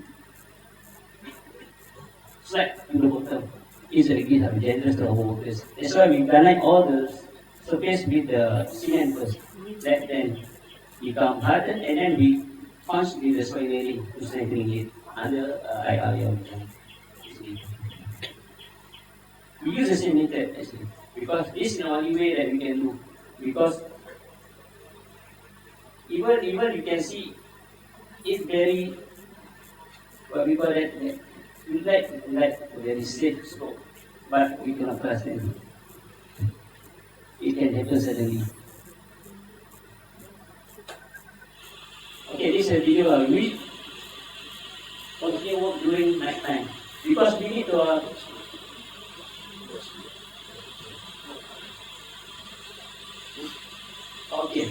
S6: slide to the bottom. Easily give a dangerous to our workers. That's why we connect all the surface with the cement first. Let them become hardened, and then we punch with the soil bearing to strengthen it under IRL. We use the same method actually, because this is the only way that we can do. Because even you can see it's very, what we call that, like very safe slope, but we cannot trust them. It can happen suddenly. Okay, this is a video. We continue work during night time because we need to. Okay.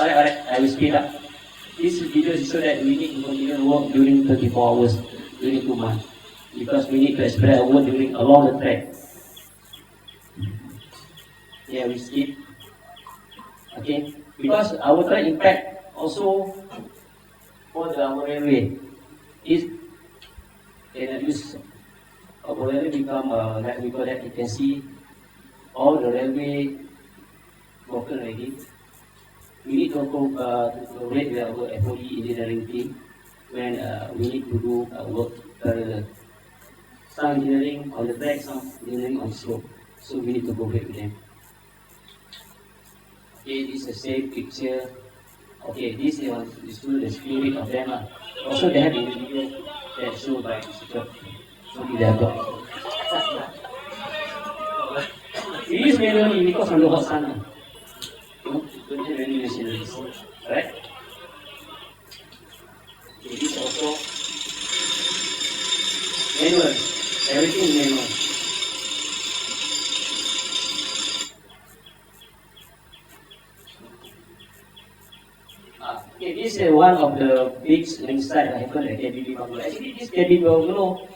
S6: Alright, I will speed up. This video is so that we need to continue to work during 24 hours, during 2 months, because we need to spread our work along the track. Yeah, we skip. Okay, because our track impact also for our railway is can use our railway become like we call that. You can see all the railway broken already. We need to collaborate with our FOD engineering team when we need to do work parallel. Some engineering on the track, some engineering on slope. So we need to cooperate with them. Okay, this is the same picture. Okay, this is to the spirit of them. Also, they have in the video that shown by this job. So they have got. We use manually because on the hot sun. Don't have any machineries, right? Okay, this also manual. Everything manual. Okay, this is one of the big landslide that happened at 𝐾𝐵 bungalow. Actually, this 𝐾𝐵 bungalow,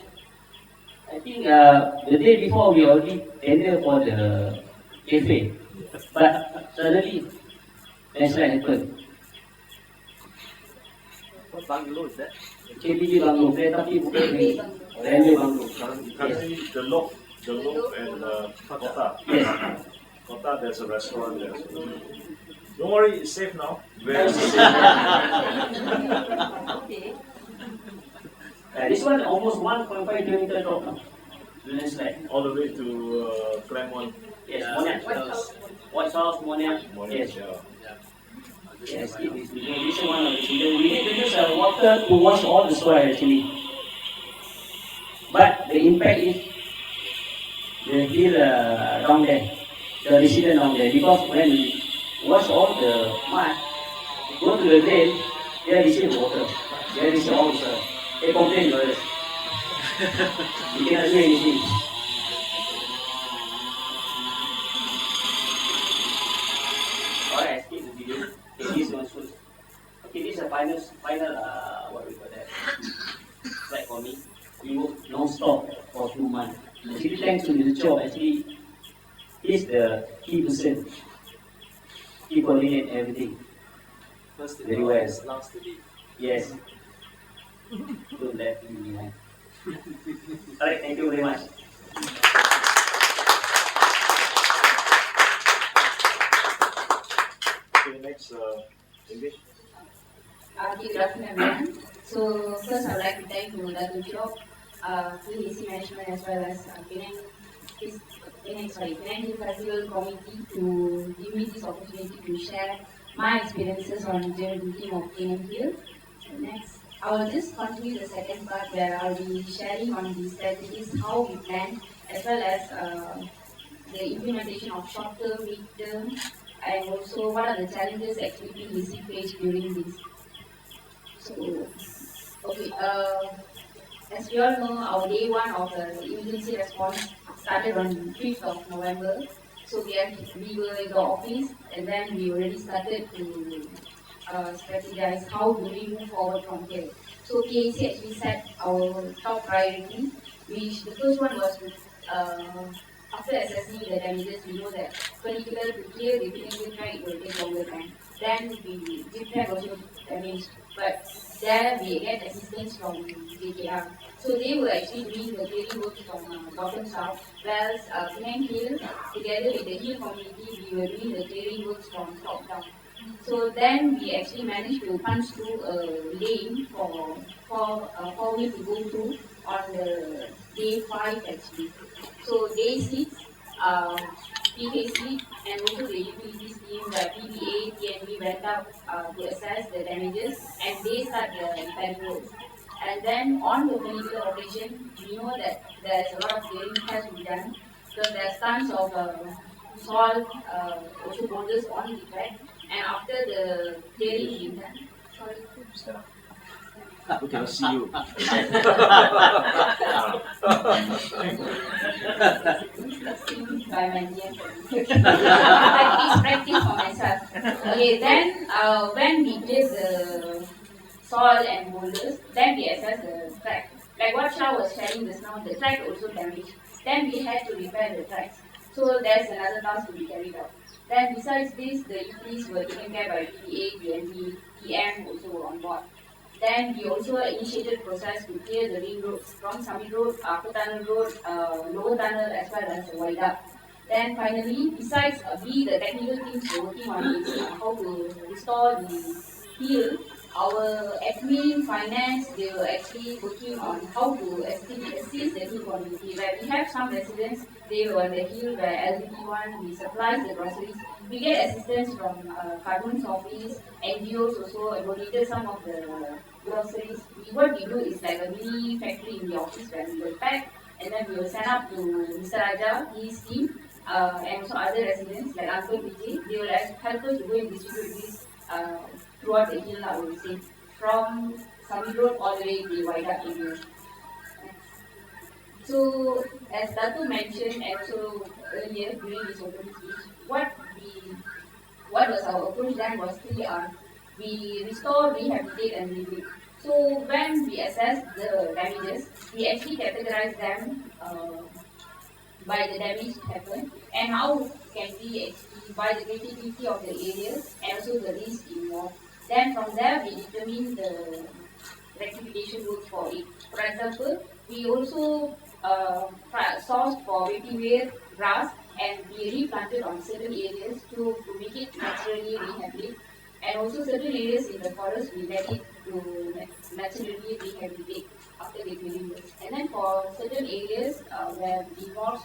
S6: I think the day before we already tendered for the cafe, but suddenly landslide happened.
S7: What bungalow is that?
S6: 𝐾𝐵 bungalow, tapi bukan railway bungalow.
S3: Currently, the loaf and Kota.
S6: Yes.
S3: Kota, there's a restaurant there. Don't worry, it's safe now. Very safe.
S1: Okay.
S6: This one almost 1.5 kilometer drop now. Landslide.
S3: All the way to Claremont.
S6: Yes, Moniak. White House, Moniak. Yes.
S3: Yeah.
S6: Yes, it is. This is one of the children. We need to use water to wash all the soil actually. But the impact is the hill down there, the resident down there. Because when we wash all the mud, go to the drain, there is the water. There is all the soil. They complain about it. You cannot do anything. Alright, skip the video. This one should. Okay, this is a final what we call that. Like for me, we work non-stop for 2 months. Actually, thanks to the job, actually, he's the key person. He coordinate everything.
S7: First
S6: Very well.
S7: last day.
S6: Yes. Don't let me behind. Alright, thank you very much.
S3: Okay, next, English.
S8: Good afternoon, everyone. So first, I'd like to thank Dato' Job, PHC Management, as well as Penang Hill Festival Committee to give me this opportunity to share my experiences on the journey of Penang Hill. So next, I will just continue the second part where I'll be sharing on the strategies, how we plan, as well as the implementation of short-term, mid-term, and also what are the challenges actually we face during this. So, okay, as you all know, our day one of the emergency response started on 5th of November. So we were in the office and then we already started to strategize how do we move forward from here. So KAC actually set our top priority, which the first one was to, after assessing the damages, we know that funicular to clear the Penang track will take longer time. Then the zip track also damaged, but there we get assistance from JKR. So they were actually doing the clearing work from bottom south, whereas Penang Hill, together with the hill community, we were doing the clearing works from top down. So then we actually managed to punch through a lane for wheel to go through on the day 5 actually. So day 6, PHC and also the utilities team, the PBA, TNB went up to assess the damages and they start the repairing works. And then on the funicular operation, we know that there's a lot of clearing has to be done because there are tons of salt, also boulders on the track. And after the clearing is been done, sorry.
S7: We cannot see you.
S8: By my dear practice for myself. Okay, then when we place the soil and boulders, then we assess the track. Like what Shah was sharing just now, the track also damaged. Then we had to repair the tracks. So there's another task to be carried out. Then besides this, the utilities were taken care by PA, PNB, TM also were on board. Then we also initiated process to clear the ring roads from Summit Road, Upper Tunnel Road, Lower Tunnel as well as the Wideout. Then finally, besides we, the technical teams were working on this, how to restore the hill, our admin, finance, they were actually working on how to assist the hill community. Where we have some residents, they were on the hill where LDP1, we supply the groceries. We get assistance from Carbon's office, NGOs also donated some of the groceries. What we do is like a mini factory in the office where we will pack and then we will send up to Mr. Raja, his team, and also other residents like Uncle Vijay. They will help us to go and distribute this throughout the hill, I would say, from Summit Road all the way to the Wideout area. So, as Datu mentioned and also earlier during his opening speech, what was our approach then was 3R. We restore, rehabilitate and rebuild. So when we assess the damages, we actually categorize them by the damage happened and how can we actually, by the criticality of the area and also the risk involved. Then from there we determine the rectification route for it. For example, we also sourced for vetiver grass and we replanted on certain areas to make it naturally rehabilitate. And also certain areas in the forest we let it to naturally rehabilitate after the clearing works. And then for certain areas where it involves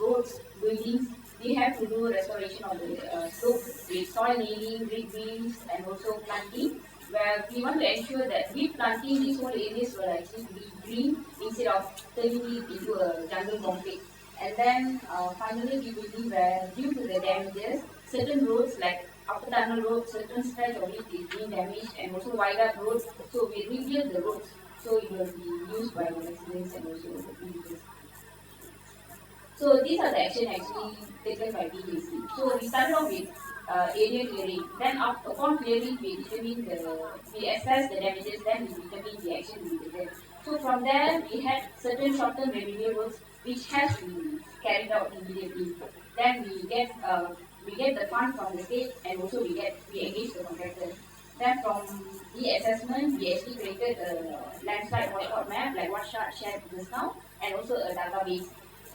S8: roads, buildings, we have to do restoration of the slope with soil nailing, grid beams and also planting, where we want to ensure that with planting these whole areas will actually be green instead of turning it into a jungle conflict. And then finally we believe that due to the damages, certain roads like Upper Tunnel Road, certain stretch of it is being damaged and also Wideout Road, so we rebuild the roads so it will be used by the residents and also the visitors. So these are the actions actually taken by PHC. So we started off with area clearing. Then upon clearing, we assess the damages. Then we determine the action we taken. So from there, we had certain short-term remedial works which has to be carried out immediately. Then we get the fund from the state and also we engage the contractor. Then from the assessment, we actually created a landslide whiteboard map like what Shah shared just now and also a database.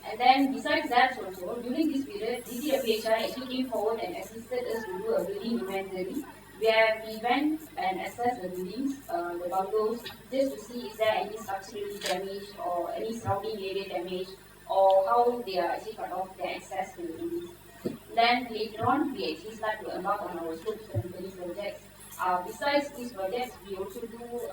S8: And then besides that also, during this period, DCWHI actually came forward and assisted us to do a building inventory where we went and assessed the buildings, the bungalows, just to see is there any structurally damaged or any surrounding area damaged or how they are actually cut off their access to the buildings. Then later on, we actually start to embark on our slope strengthening projects. Besides these projects, we also do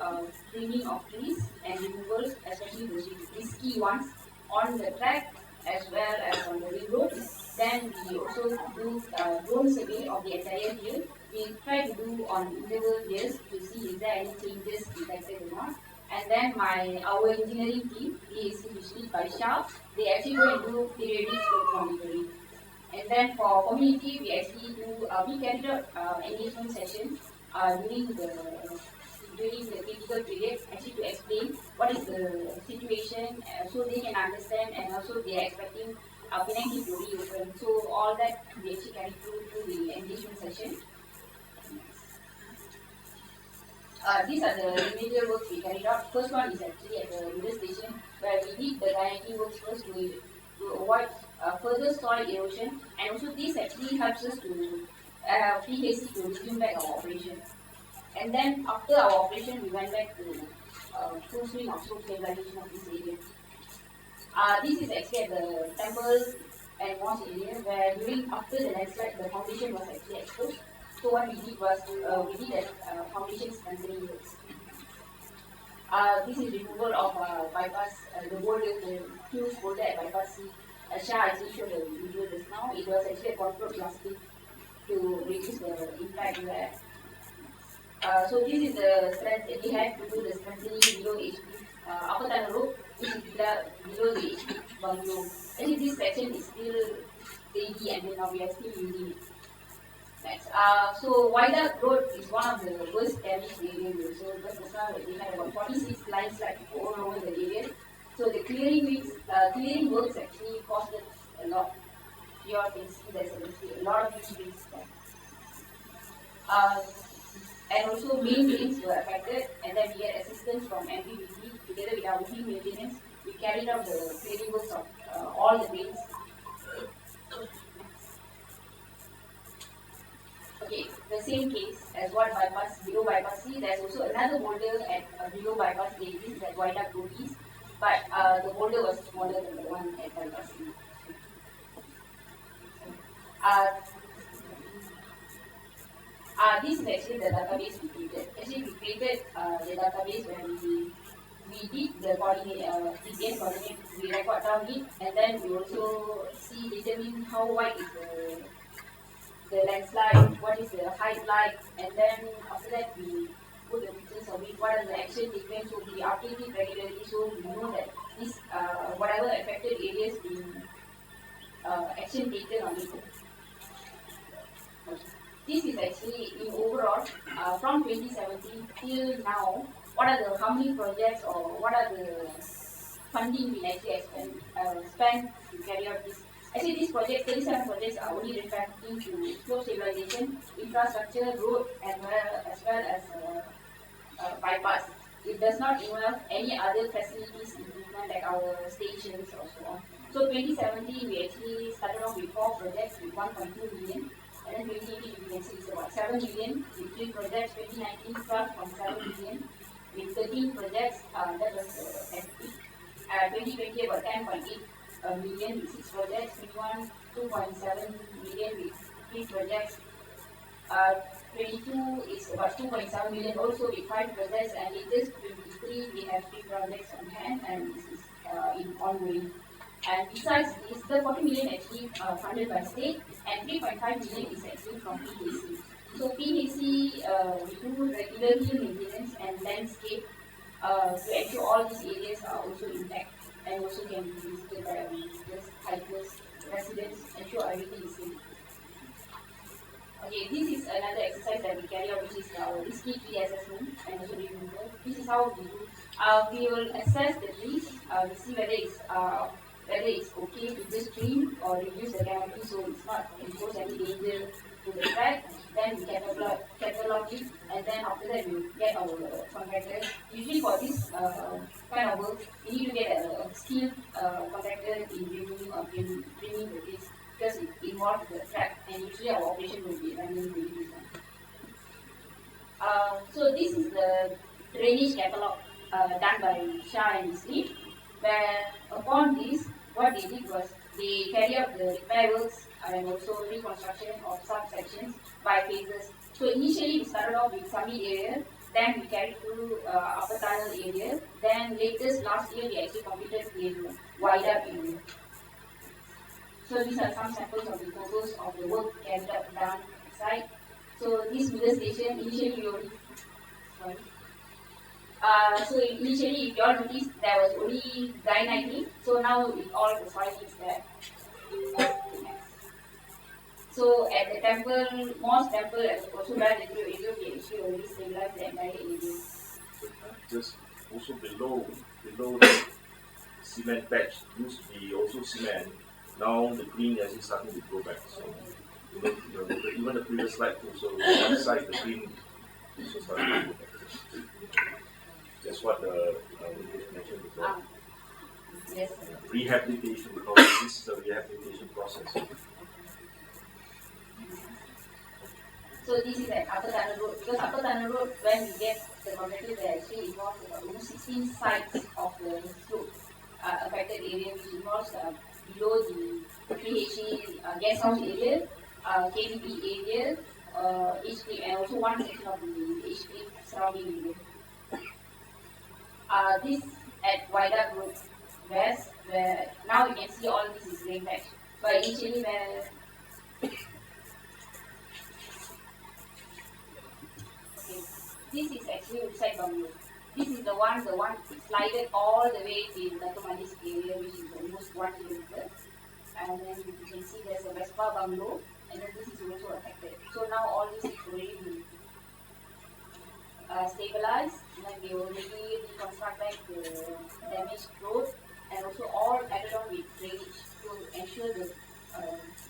S8: trimming of trees and removals, especially those risky ones, on the track as well as on the ring road. Then we also do drone survey of the entire hill. We try to do on interval years to see if there are any changes detected or not. And then our engineering team is usually by Shah. They actually go and do periodic slope monitoring. And then for community, we actually do we carried out engagement sessions during the critical period, actually to explain what is the situation, so they can understand, and also they are expecting Penang Hill to reopen. So all that we actually carried through the engagement session. These are the remedial works we carried out. First one is actually at the middle station where we did the grinding works first to avoid further soil erosion, and also this actually helps us to PHC to resume back our operation. And then after our operation, we went back to full swing of slope stabilization of this area. This is actually at the temple and moss area where after the landslide the foundation was actually exposed. So what we did was we did a foundation strengthening works. This is removal of bypass, the boulder, the huge boulder at bypass C. Shah actually showed the video just now. It was actually a concrete plastic to reduce the impact there. So this is the strength we had to do the strengthening below HP upper tunnel rope, which is below the HP bungalow. Actually, this section is still ready, and then now we are still using it. Next, so Viaduct Road is one of the worst damaged areas. So just now we had about 46 landslides all over the area. So the clearing works actually costed a lot. Here you can see there's a lot of huge trees there. And also main drains were affected, and then we had assistance from MPBC together with our team maintenance. We carried out the clearing works of all the drains. Okay, the same case as what below bypass C. There's also another boulder at below bypass A. This is at Viaduct Road East, but the boulder was smaller than the one at bypass C. This is actually the database we created. Actually, we created the database where we did the GPS coordinate, we record down it, and then we also determine how wide is the landslide, what is the height like, and then after that we put the pictures of it, what are the action taken, so we update it regularly so we know that this whatever affected areas being action taken on it. This is actually in overall from 2017 till now, how many projects or what are the funding we actually spent to carry out this. Actually, these projects, 37 projects are only referring to slope stabilization, infrastructure, road, as well as bypass. It does not involve any other facilities improvement like our stations or so on. So 2017, we actually started off with 4 projects with 1.2 million. And then 2018, you can see it's about 7 million with 3 projects. 2019, 12.7 million with 13 projects. That was at peak. 2020, about 10.8 million with 6 projects. 21, 2.7 million with 3 projects. 22 is about 2.7 million also with 5 projects. And in this 23, we have 3 projects on hand, and this is in ongoing. And besides this, the 40 million actually funded by state, and 3.5 million is actually from PHC. So PHC, we do regular hill maintenance and landscape to ensure all these areas are also intact and also can be visited by visitors, hikers, residents, ensure everything is safe. Okay, this is another exercise that we carry out, which is our risky tree assessment and also removal. This is how we do. We will assess the trees, we see whether it's okay to just trim or reduce the canopy so it's not impose any danger to the track. Then we catalog it, and then after that we get our contractors. Usually for this kind of work, we need to get a skilled contractor in removing or trimming the trees because it involves the track, and usually our operation will be running really this one. So this is the drainage catalog done by Shah and his team, where upon this, what they did was they carry out the repair works and also reconstruction of subsections by phases. So initially we started off with summit area, then we carried through upper tunnel area, then last year we actually completed in Viaduct area. So these are some samples of the photos of the work carried out done site. So this middle station, initially we only, so initially, if you all noticed, there was only dry nighting. So now with all the soil is there. So at the temple, Moss temple, as also done the area, we actually already stabilized the entire area.
S3: Just also below the cement patch used to be also cement. Now the green is starting to grow back. So even the previous slide also one side the green also starting to grow back. That's what the mentioned before.
S8: Yes.
S3: Rehabilitation, because this is a rehabilitation process.
S8: So this is at Upper Tunnel Road. Because Upper Tunnel Road, when we get the contractors, they actually involve almost 16 sites of the slope affected area, which involves below the PHC guest house area, KBP area, HP, and also one section of the HP surrounding area. This at Wider Road West, where now you can see all this is green patch. But initially where this is actually outside bungalow. This is the one slided all the way to Dato' Manis area, which is almost 1 kilometer. And then you can see there's a Vespa bungalow, and then this is also affected. So now all this is already been stabilized, and then we already reconstructed the damaged road, and also all added on with drainage to ensure that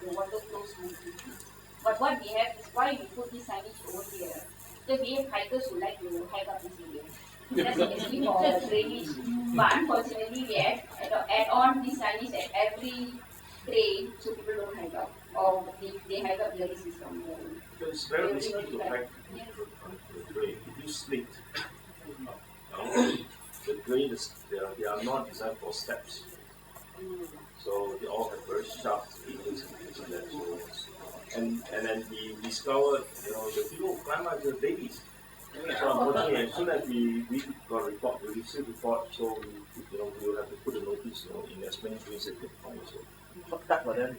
S8: the water flows smoothly. But what we have is why we put this signage over here. So we have hikers who like to hike up this area. That's actually for drainage. But unfortunately, we add on this signage at every train so people don't hike up. Or they hike up the system.
S3: So it's very risky to hike the drain. If you slip, the drain they are not designed for steps. So they all have very sharp angles and things like that. So, and then we discovered, the people who climb up the babies. So unfortunately, as soon as we got a report, we received a report, so we will have to put a notice, in as many ways as we can find. So.
S7: Shortcut for them,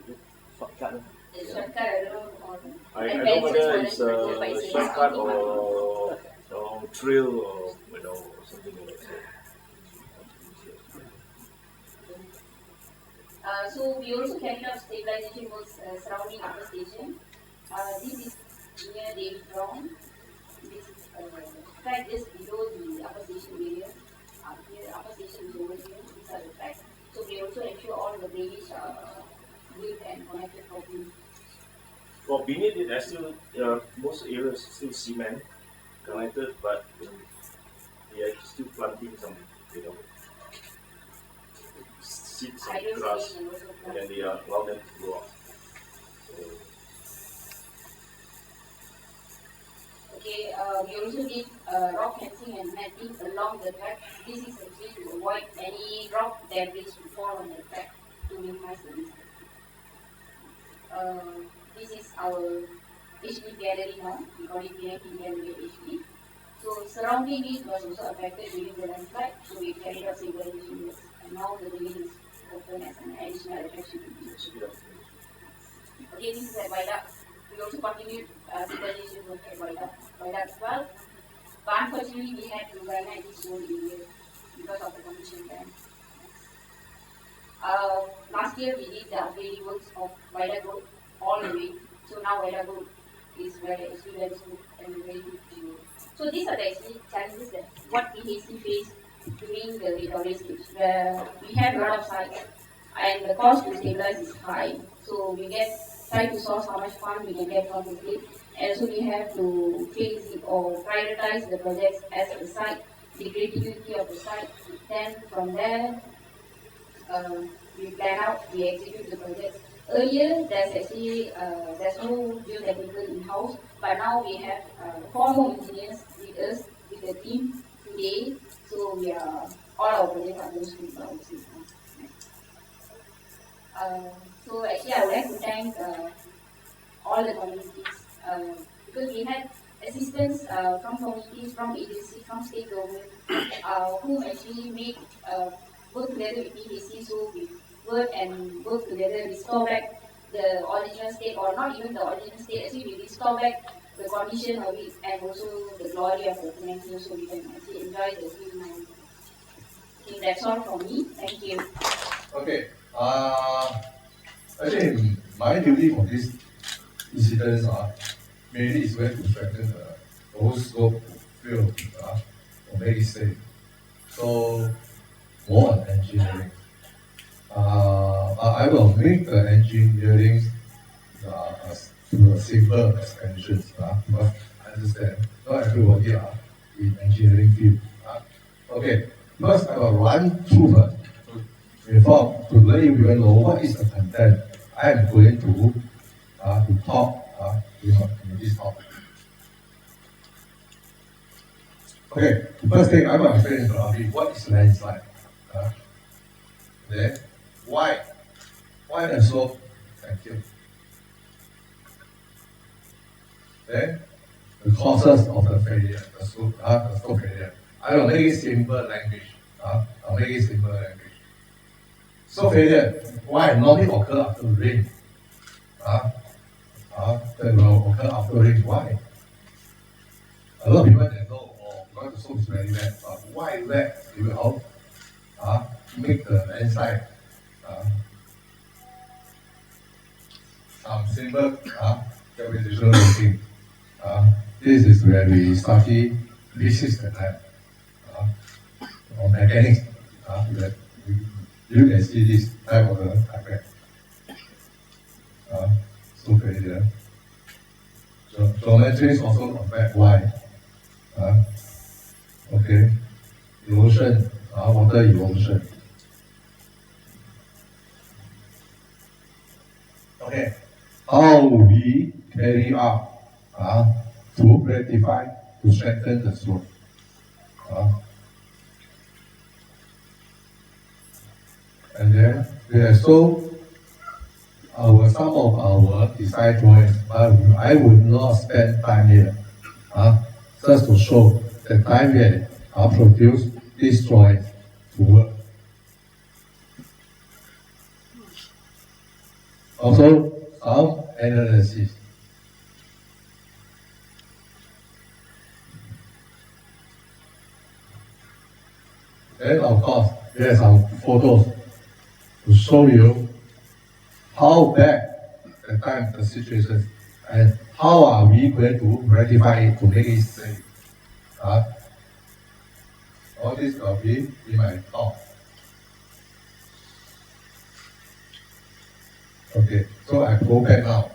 S7: shortcut.
S3: I don't know whether it's a shortcut or trail or something like that.
S8: So we also carried out stabilization works surrounding upper station. This is near David Brown. This track just below the upper station area. Here, upper station is over here. These are the tracks. So we also ensure all the drainage are built and connected properly.
S3: For beneath it, still most areas still cement connected, but we are still planting some, seeds and grass, and then they allow them to grow up.
S8: Okay, we also did rock fencing and netting along the track. This is actually to avoid any rock debris to fall on the track to minimize the risk. This is our HD gallery now. We call it Rejuvenating Penang Hill HD. So surrounding it was also affected during the landslide, so we carried out stabilization works. And now the building is open as an additional attraction. Okay, this is at Waidak. We also continued stabilization work at Waidak as well. But unfortunately, we had to granite this whole area because of the condition then. Last year, we did the upgrading works of Waidak Road all the way. So now Waidak Road is very smooth and very good to use. So these are the actually challenges that what PHC faced during the recovery stage, where we had a lot of sites and the cost to stabilize is high. So we try to source how much fund we can get from the state, and so we have to phase it or prioritize the projects as the site, the creativity of the site. Then from there, we plan out, we execute the projects. Earlier, there's no geotechnical in-house, but now we have 4 more engineers with us, with the team today. So we are, all our projects are going to our system. So actually, I would like to thank all the communities because we had assistance from communities, from agencies, from state government, who actually made work together with PHC. So we work together, restore back the original state, or not even the original state. Actually, we restore back the condition of it and also the glory of the Penang Hill, so we can actually enjoy the film. I think that's all from me. Thank you.
S9: Okay. I think my duty for this incidents mainly is going to strengthen the whole scope field or make it safe. So more on engineering. I will make the engineering to a simple extensions because I understand not everybody are in engineering field. Okay, first I will run through to let you know what is the content I am going to talk in this talk. Okay, first thing I want to explain what is landslide. Then why the slope then the causes of the failure, the slope failure. I will make it simple language. I'll make it simple language. Slope failure, why normally occur after rain? That will occur after rain. Why? A lot of people they know, because the slope is very wet. But why wet? It will help make the landslide some simple gravitational working. This is where we study physics and time, or mechanics. You can see this type of diagram. So failure. Geometry is also not bad. Why? Okay. Erosion, water erosion. Okay. How we carry out to rectify, to strengthen the slope. And then we have shown some of our design drawings, but I would not spend time here just to show the time here produce these drawings to work. Also, some analysis. Then, of course, there are some photos to show you how bad the situation and how are we going to rectify it to make it safe. All this will be in my talk. Okay, so I go back now.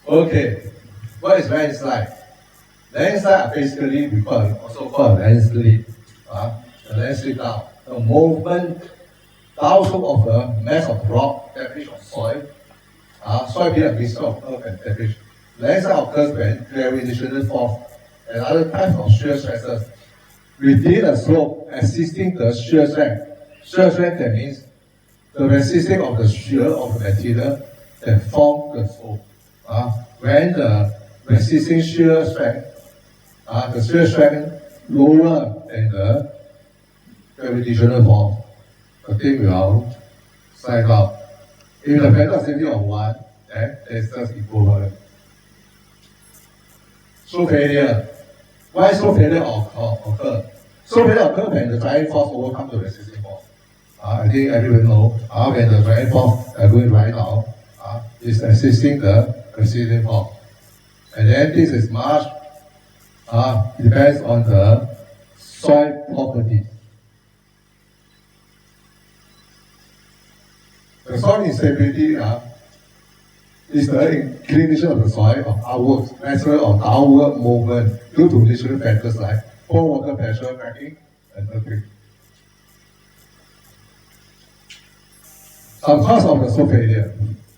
S9: Okay, what is landslide? Landslide are basically also called landslide. The landslide down. The movement downslope of a mass of rock, debris of soil, soil being a mixture of earth and debris. Landslide occurs when gravitational force and other types of shear stresses within a slope existing the shear strength. Shear strength, that means the resisting of the shear of the material that form the slope. When the resisting shear strength, the shear strength lower than the gravitational force, the thing will slide out. If the vector density of 1, then it's just equivalent. Slope failure. Why slope failure occur? Slope failure occurs when the driving force overcomes the resisting force. I think everyone knows when the driving force are going right now is resisting the resisting force. And then this is much depends on the soil properties. The soil instability is the inclination of the soil of outwards, natural or downward movement due to natural factors like pore water pressure, cracking, and earthquake. Some cause of the slope failure.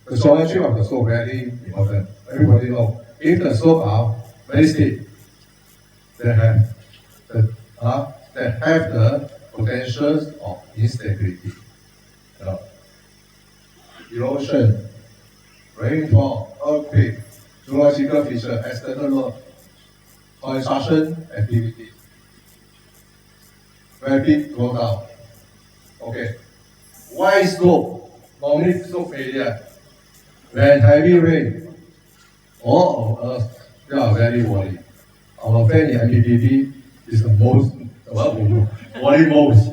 S9: The geometry of the slope very important. Everybody knows. If the slope are very steep, they have the potentials of instability. Erosion, rainfall, earthquake, geological feature, external load, construction activity, rapid drawdown. Okay. Why slope? Normally slope failure. When heavy rain, all of us are very worried. Our friend in MPPP is the most, worry most,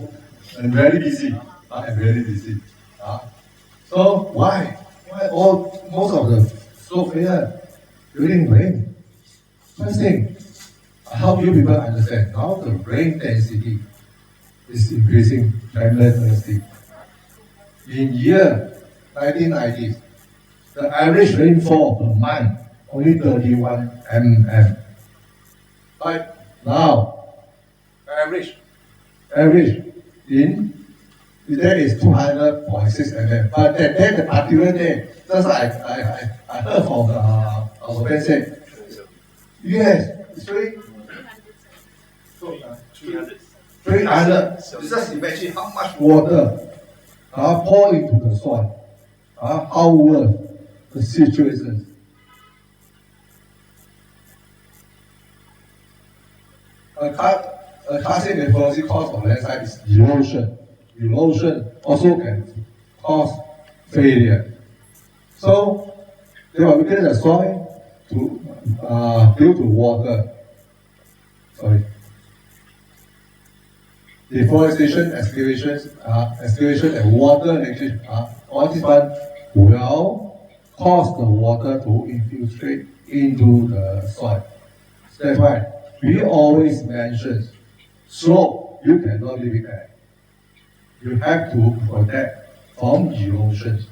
S9: and very busy. So why? Most of the slope failure during rain? First thing, I help you people understand now the rain density is increasing tremendously. In year 1990s, the average rainfall per month only 31 mm. But now, average in that is 200.6 mm. But that particular day, just I heard from our friend say, yes, it's 300. Just imagine how much water pour into the soil. How worse the situation. A classic methodology cause of landslide is erosion. Erosion also can cause failure. So they will weaken the soil due to water. Deforestation, excavation, and water leakage. All this one will cause the water to infiltrate into the soil. So that's why we always mention slope, you cannot leave it there. You have to protect from erosion.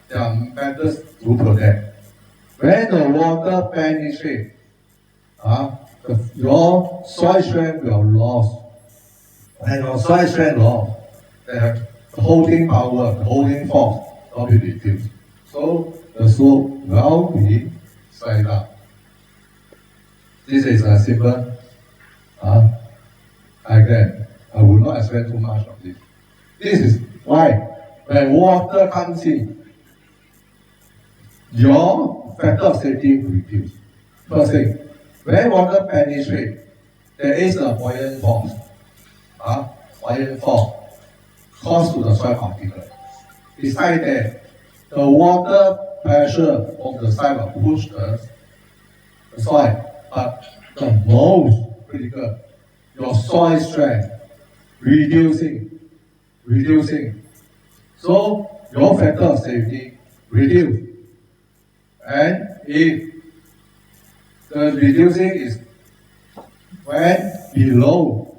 S9: There are methods to protect. When the water penetrates, your soil strength will lose. And your soil strength loss, the holding power, the holding force will be reduced. So the slope will be slide up. This is a simple diagram. I will not explain too much of this. This is why when water comes in, your factor of safety will reduce. First thing, when water penetrates, there is a buoyant force. Buoyant force caused to the soil particle. Besides that, the water pressure from the side will push the soil. But the most critical, your soil strength reducing. So your factor of safety reduce. And if the reducing is when below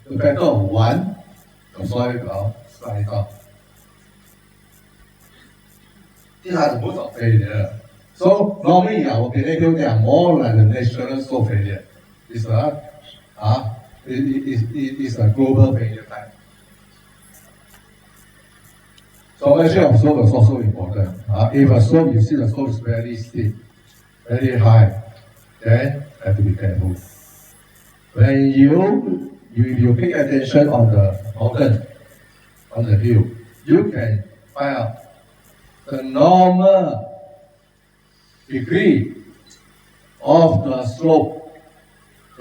S9: the factor of 1, the soil will slide down. These are the modes of failure. So normally in our Penang Hill, they are more like the natural slope failure. It's a global failure type. So actually our slope is also important. If a slope, you see the slope is very steep, very high, then have to be careful. When you pay attention on the mountain, on the hill, you can find out the normal degree of the slope.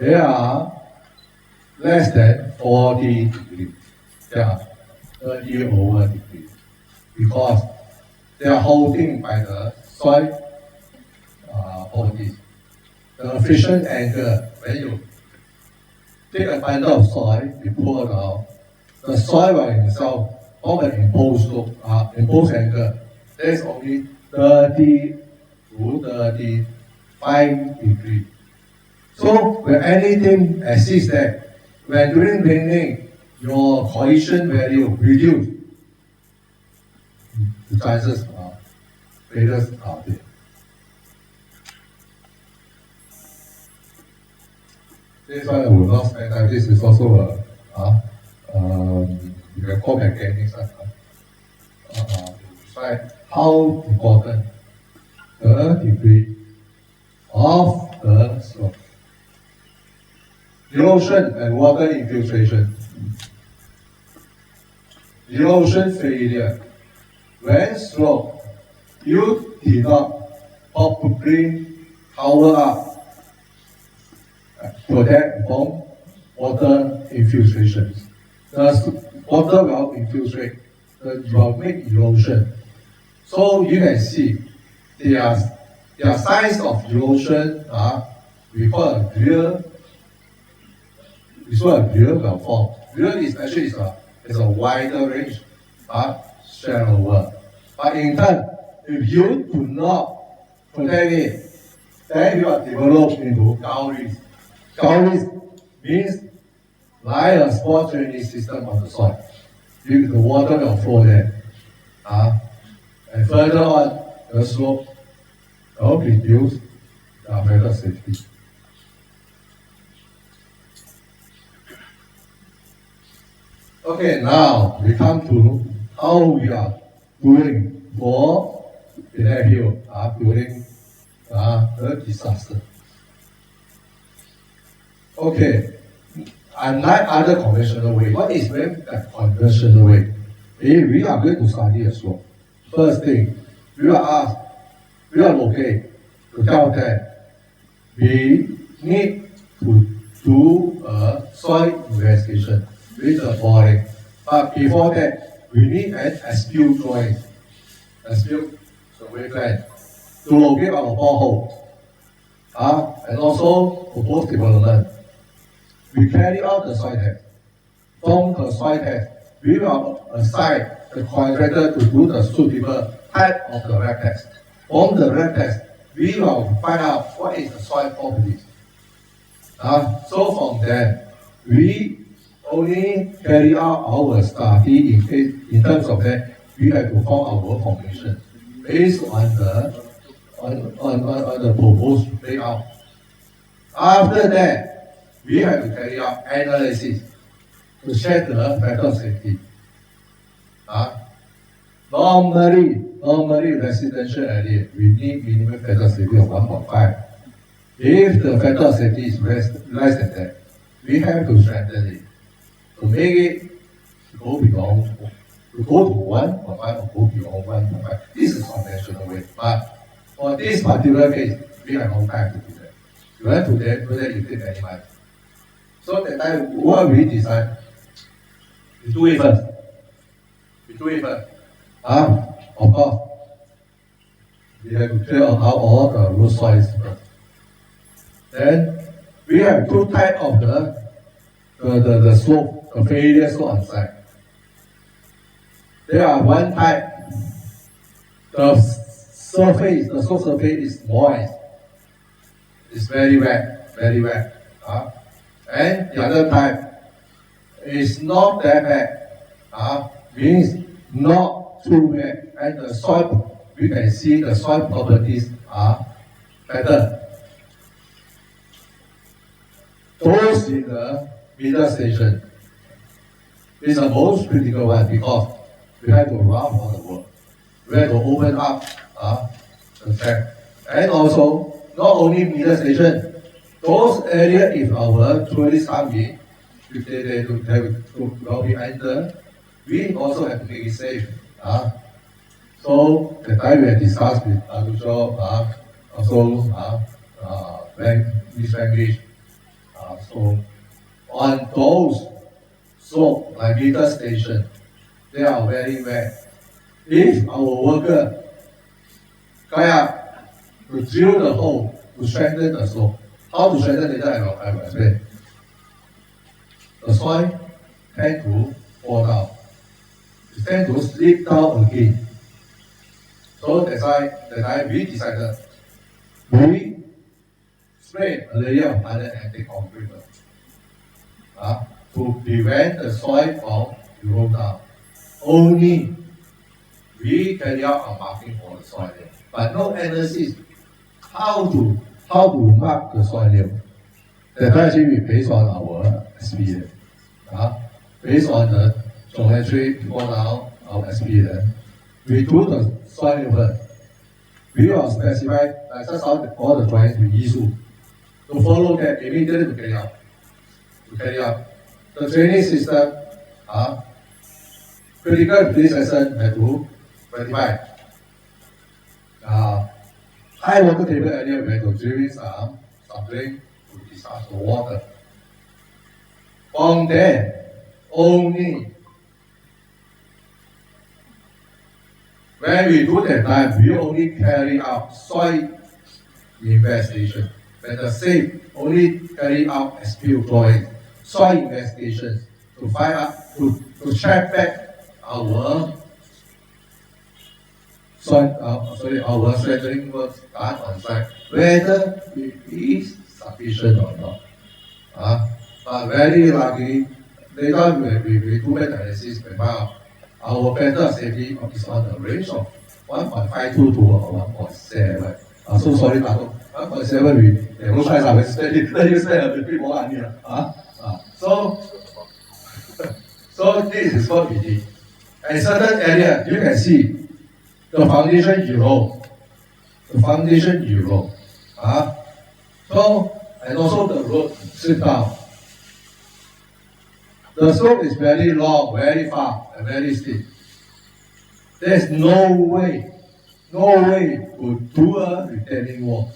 S9: They are less than 40 degrees. They are 30 over degrees because they are holding by the soil properties. The friction angle, when you take a bundle of soil, you pull it out, the soil will itself form an imposed angle. There is only 30 to 35 degrees. So when anything exceeds that, when during raining, your cohesion value reduce, the chances of failures are there. This one I will not spend time. This is also you can call mechanics. Describe how important the degree of the slope. Erosion and water infiltration. Erosion failure. When slope, you did not properly cover up, protect from water infiltrations. The water will infiltrate, will make erosion. So you can see their signs of erosion we call a real. This one real will form. Real is actually is a wider range, but shallower. But in turn, if you do not protect it, then you are developed into 𝐾𝐬𝐬𝐢. 𝐾𝐬𝐬𝐢 means like a small drainage system on the soil. The water will flow there. And further on, the slope will reduce the better safety. Okay, now we come to how we are doing for Penang Hill during the disaster. Okay, unlike other conventional way, what is very conventional way? We are going to study as well. First thing, we are located to tell that we need to do a soil investigation with the boring. But before that, we need an as-built drawing, as-built survey plan to locate our borehole, and also proposed development. We carry out the soil test. From the soil test, we will assign the contractor to do the suitable type of the rep test. From the rep test, we will find out what is the soil properties. So from there, we only carry out our study in terms of that we have to form our formation based on the proposed layout. After that, we have to carry out analysis to check the factor of safety. Normally residential area, we need minimum factor of safety of 1.5. If the factor of safety is less than that, we have to strengthen it to make it go beyond, to go to 1.5 or go beyond 1.5. This is conventional way, but for this particular case, we have no time to do that. You have to do that, you take any money. So that time, what we decide, we do it first. Of course, we have to clear out all the root soils first. Then we have two types of the slope, the failure slope on site. There are one type, the slope surface is moist. It's very wet. And the other type is not that bad. Means not too wet, and the soil, we can see the soil properties are better. Those in the middle station is the most critical one because we have to rough all the work. We have to open up the track. And also, not only middle station, those areas if our tourists come in, if they will be enter, we also have to make it safe. So the time we have discussed with 𝐂𝐸𝐤𝐞𝐫, also Miss English. So on those slope like middle station, they are very wet. If our worker kayak to drill the hole to strengthen the slope, how to strengthen later I will explain. The soil tend to fall down. It tend to slip down again. So that's why we decided we spray a layer of anti concrete to prevent the soil from roll down. Only we carry out a marking for the soil layer, but no analysis how to mark the soil layer. That's actually we based on our experience. Based on the geometry before now, our experience, we do the soil layer. We will specify just all the drawings we issue to follow that immediately to carry out. The training system, critical police lesson have to rectify. High water table area we have to drill some drain to discharge the water. From there, only when we do that time, we only carry out soil investigation. When the safe only carry out as-built drawing, soil investigations to find out to check back our our strengthening works done on site, whether it is sufficient or not. But very lucky, later we do an analysis, we found our better safety is on the range of 1.52 to 1.7. So sorry, Dato. 1.7 we have no choice. Let you spend a bit more money. So this is what we did. And certain area, you can see the foundation erosion. The foundation erosion. So, and also the road slip down. The slope is very long, very far, and very steep. There's no way to do a retaining wall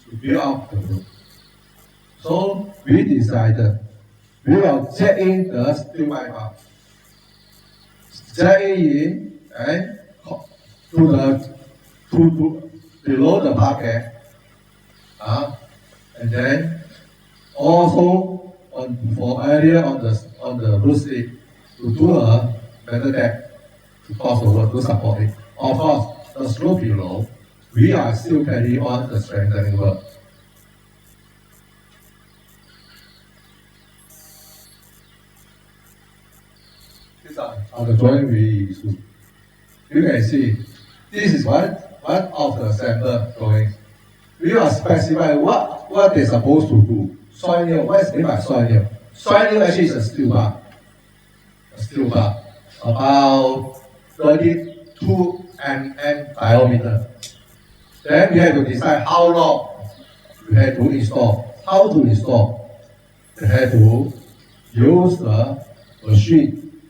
S9: to build up the road. So we decided we will jack in the steel pipe, jack in and to below the parquet, and then also for area on the roof stick to do a metal deck to cross over to support it. Of course, the slope below, we are still carrying on the strengthening work. These are the drawing we use. You can see, this is one of the sample drawings. We will specify what they're supposed to do. Soil nail, what is meant by soil nail? Soil nail actually is a steel bar. A steel bar. About 32 mm diameter. Then we have to decide how long we have to install. How to install? We have to use the machine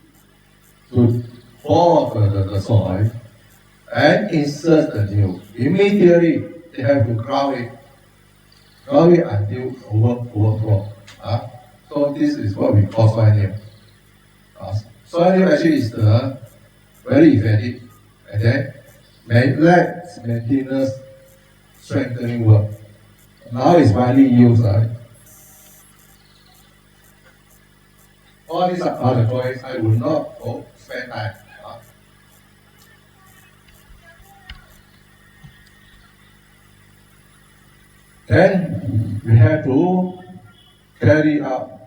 S9: to pour the soil and insert the nail. Immediately they have to ground it until overflow. So this is what we call soil nail. Soil nail actually is the very effective and then less maintenance strengthening work. Now it's widely used. All these are the drawings. I will not spend time. Then we have to carry out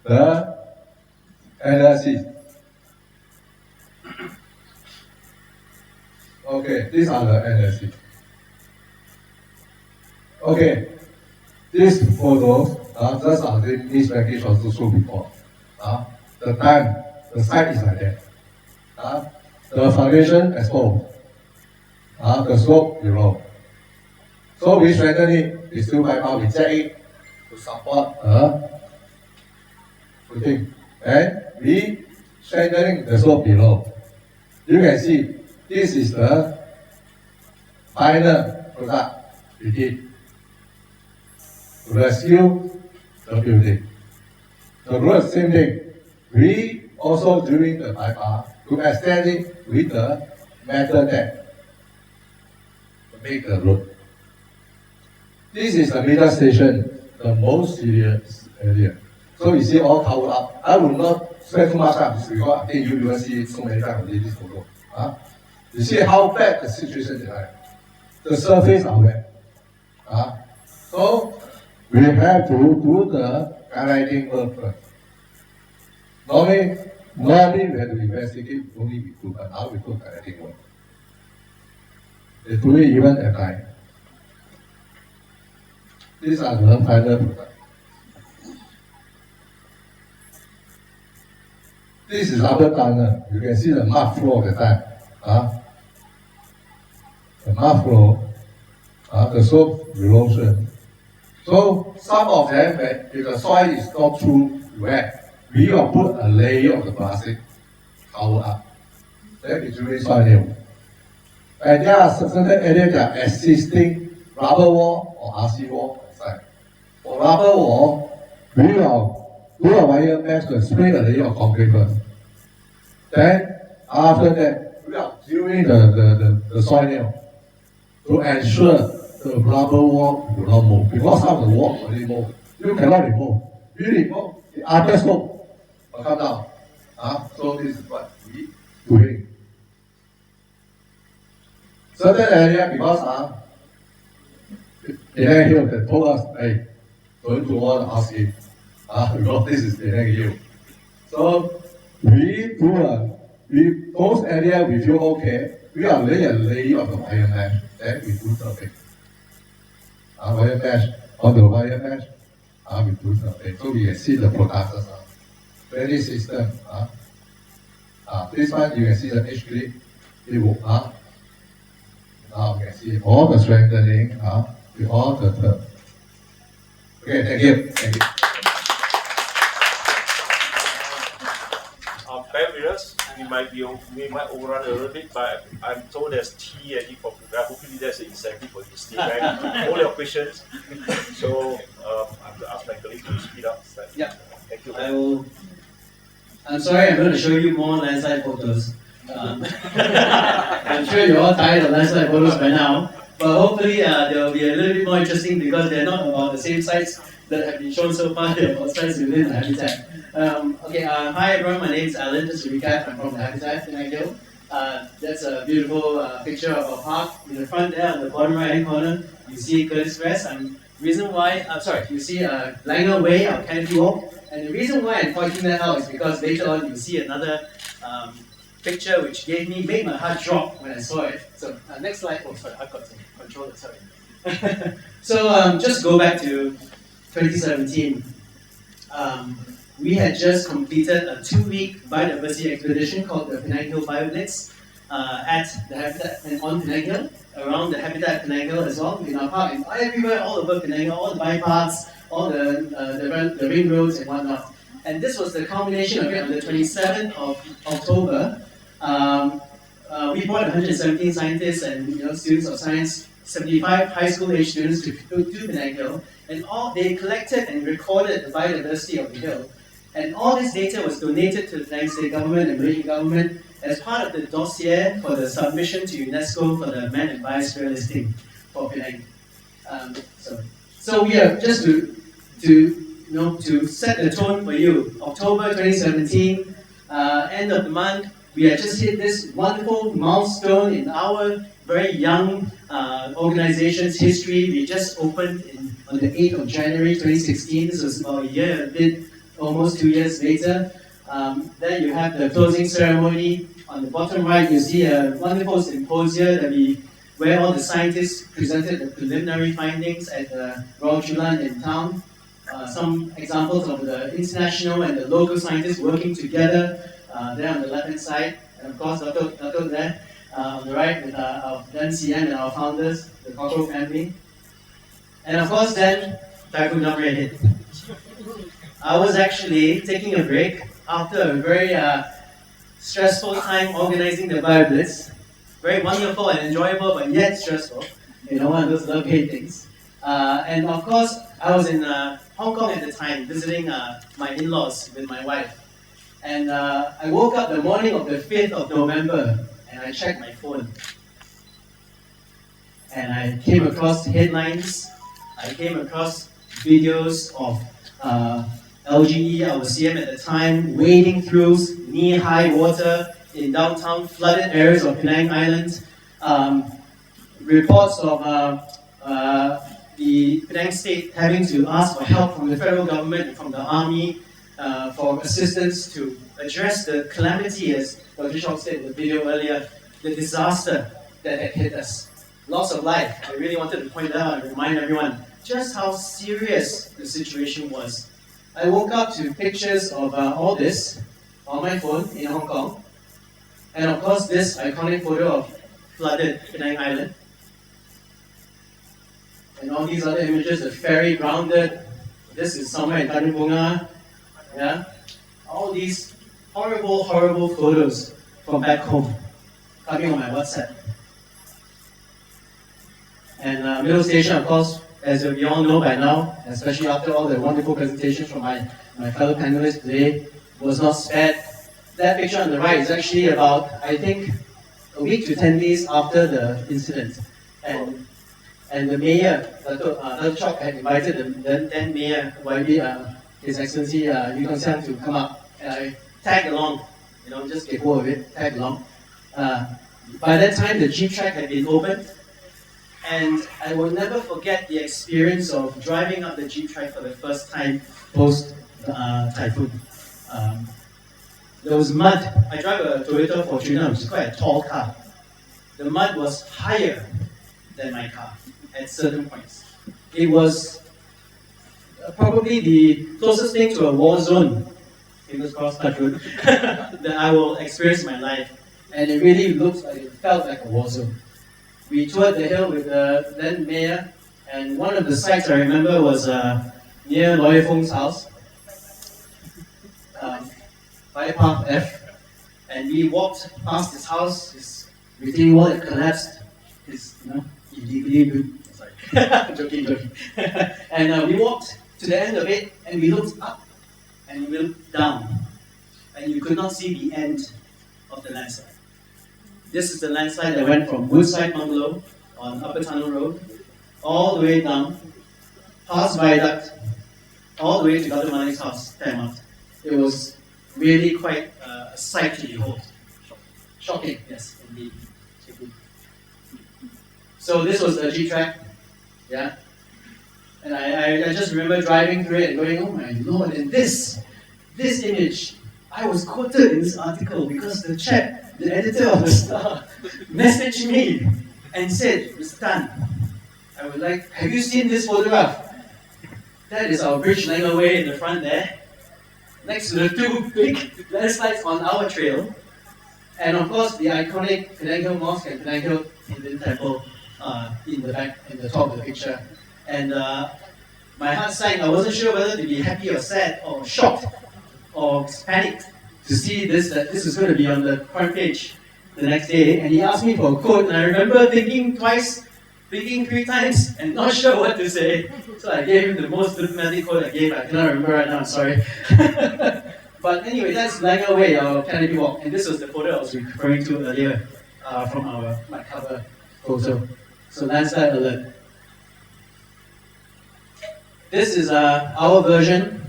S9: the analysis. Okay, these are the analysis. Okay, these photos, just as this package also showed before. The site is like that. The foundation exposed. The slope below. So we strengthen it, we still pipe out, we jack it to support footing. And we strengthening the slope below. You can see this is the final product we did to rescue the building. The road same thing. We also doing the bypass to extend it with the metal deck to make the road. This is the middle station, the most serious area. So you see all covered up. I will not spend too much time on this because I think you will see it so many times in this photo. You see how bad the situation is like. The surface are wet. So we have to do the guiding work first. Normally we have to investigate only we do, but now we do guiding work. They do it even at night. These are the final products. This is upper tunnel. You can see the mud flow at the time. The mud flow, the slope erosion. So some of them, if the soil is not too wet, we will put a layer of the plastic cover up. That is really soil nail. And there are certain areas that are existing rubber wall or RC wall outside. For rubber wall, we will do a wire mesh to spray a layer of concrete first. Then after that, we are doing the soil nail to ensure the rubber wall will not move. Because some of the wall already move. You cannot remove. You remove, the upper slope will come down. So this is what we doing. Certain area because Penang Hill that told us, hey, don't do all the housekeeping. Because this is Penang Hill. So we do those areas we feel okay, we are lay a layer of the wire mesh, then we do survey. Wire mesh, on the wire mesh, we do survey. So we can see the products, very system. This one you can see the 𝐒𝐻𝐞𝐬𝐻𝐿𝐻𝐿. Now you can see all the strengthening with all the terms. Okay, thank you. Thank you.
S3: Bear with us. We might overrun a little bit, but I'm told there's tea and for people. Hopefully there's an incentive for you to stay back. All your questions. So I'm going to ask my colleague to speed up.
S10: Yeah.
S3: Thank you.
S10: I'm sorry, I'm going to show you more landslide photos. I'm sure you're all tired of landslide photos by now, but hopefully they'll be a little bit more interesting because they're not about the same sites that have been shown so far. They're about sites within the habitat. Hi everyone, my name is Alan. Just to recap, I'm from the habitat Penang Hill. That's a beautiful picture of our park. In the front there, on the bottom right hand corner, you see Curtis Crest. You see Langer Way, our canopy walk. And the reason why I'm pointing that out is because later on you'll see another picture which made my heart drop when I saw it. So next slide. Oh, sorry, I've got some controller. Sorry. So just go back to 2017. We had just completed a 2-week biodiversity expedition called the Penang Hill Fire Blitz at the habitat and on Penang Hill, around the habitat Penang Hill as well, in our park, and everywhere, all over Penang Hill, all the bypaths, all the ring roads and whatnot. And this was the culmination of it on the 27th of October. We brought 117 scientists and students of science, 75 high school age students to Penang Hill, and they collected and recorded the biodiversity of the hill. And all this data was donated to the Penang State Government and Malaysian Government as part of the dossier for the submission to UNESCO for the Man and Biosphere listing for Penang. So we are just to set the tone for you. October 2017, end of the month, we had just hit this wonderful milestone in our very young organization's history. We just opened on the 8th of January 2016. This was about a year and a bit, almost 2 years later. Then you have the closing ceremony. On the bottom right, you see a wonderful symposium where all the scientists presented the preliminary findings at the Royal Chulan in town. Some examples of the international and the local scientists working together there on the left-hand side. And of course, Dr. there on the right with our then CM and our founders, the 𝐒𝐻𝐿 family. And of course, then Typhoon Damri hit. I was actually taking a break after a very stressful time organizing the Bio Blitz. Very wonderful and enjoyable, but yet stressful. One of those love-hate things. And of course, I was in Hong Kong at the time, visiting my in-laws with my wife. And I woke up the morning of the 5th of November, and I checked my phone. And I came across headlines, I came across videos of LGE, our CM at the time, wading through knee-high water in downtown flooded areas of Penang Island. Reports of the Penang State having to ask for help from the federal government and from the army for assistance to address the calamity, as Dr. Shaw said in the video earlier, the disaster that had hit us. Loss of life. I really wanted to point that out and remind everyone just how serious the situation was. I woke up to pictures of all this on my phone in Hong Kong. And of course, this iconic photo of flooded Penang Island. And all these other images, the ferry grounded. This is somewhere in Tanjung Bunga. Yeah? All these horrible, horrible photos from back home coming on my WhatsApp. And Middle Station, of course, as we all know by now, especially after all the wonderful presentations from my fellow panelists today, was not spared. That picture on the right is actually about, I think, a week to 10 days after the incident. And the mayor, Dr. Chok, had invited the then mayor, His Excellency 𝐒𝐻𝐿𝐻 to come up. And I tagged along, just get hold of it, tag along. By that time, the Jeep track had been opened. And I will never forget the experience of driving up the Jeep track for the first time post-typhoon. There was mud. I drive a Toyota Fortuner, which is quite a tall car. The mud was higher than my car at certain points. It was probably the closest thing to a war zone, fingers crossed, touch wood, that I will experience my life. And it really looks like, it felt like a war zone. We toured the hill with the then mayor, and one of the sites I remember was near Lawyer Fong's house, by Path F. And we walked past his house, his retaining wall had collapsed, his, illegally built, sorry, joking. And we walked to the end of it, and we looked up, and we looked down, and you could not see the end of the landslide. This is the landslide that went from Woodside Bungalow on Upper Tunnel Road, all the way down, past Viaduct, all the way to Dr. Malik's house, Fairmount. It was really quite a sight to behold. Shocking, yes, indeed. So this was the G-track, yeah? And I just remember driving through it and going, oh my lord, and this image, I was quoted in this article because the chap, the editor of the Star, messaged me and said, Mr. Tan, I would like, have you seen this photograph? That is our bridge lying away in the front there, next to the two big landslides on our trail. And of course, the iconic Penang Hill Mosque and Penang Hill Indian Temple in the back, in the top of the picture. And my heart sank. I wasn't sure whether to be happy or sad or shocked or panicked to see this, that this is going to be on the front page the next day. And he asked me for a quote, and I remember thinking twice, thinking 3 times, and not sure what to say. So I gave him the most diplomatic quote I gave. I cannot remember right now, I'm sorry. But anyway, that's lying away, our canopy walk. And this was the photo I was referring to earlier from my cover photo. So landslide alert. This is our version.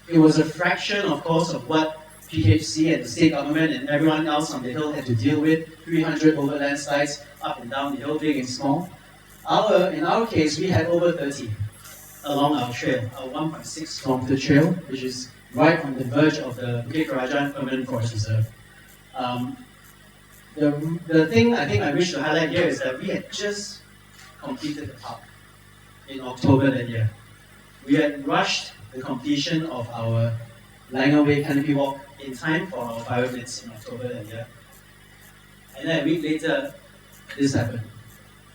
S10: It was a fraction, of course, of what PHC and the state government and everyone else on the hill had to deal with. 300 over landslides up and down the hill, big and small. In our case, we had over 30 along our trail, our 1.6 kilometer trail, which is right on the verge of the Bukit Kerajaan Permanent Forest Reserve. The thing I think I wish to highlight here is that we had just completed the park in October that year. We had rushed the completion of our Langan Way Canopy Walk in time for our fire blitz in October that year. And then a week later, this happened.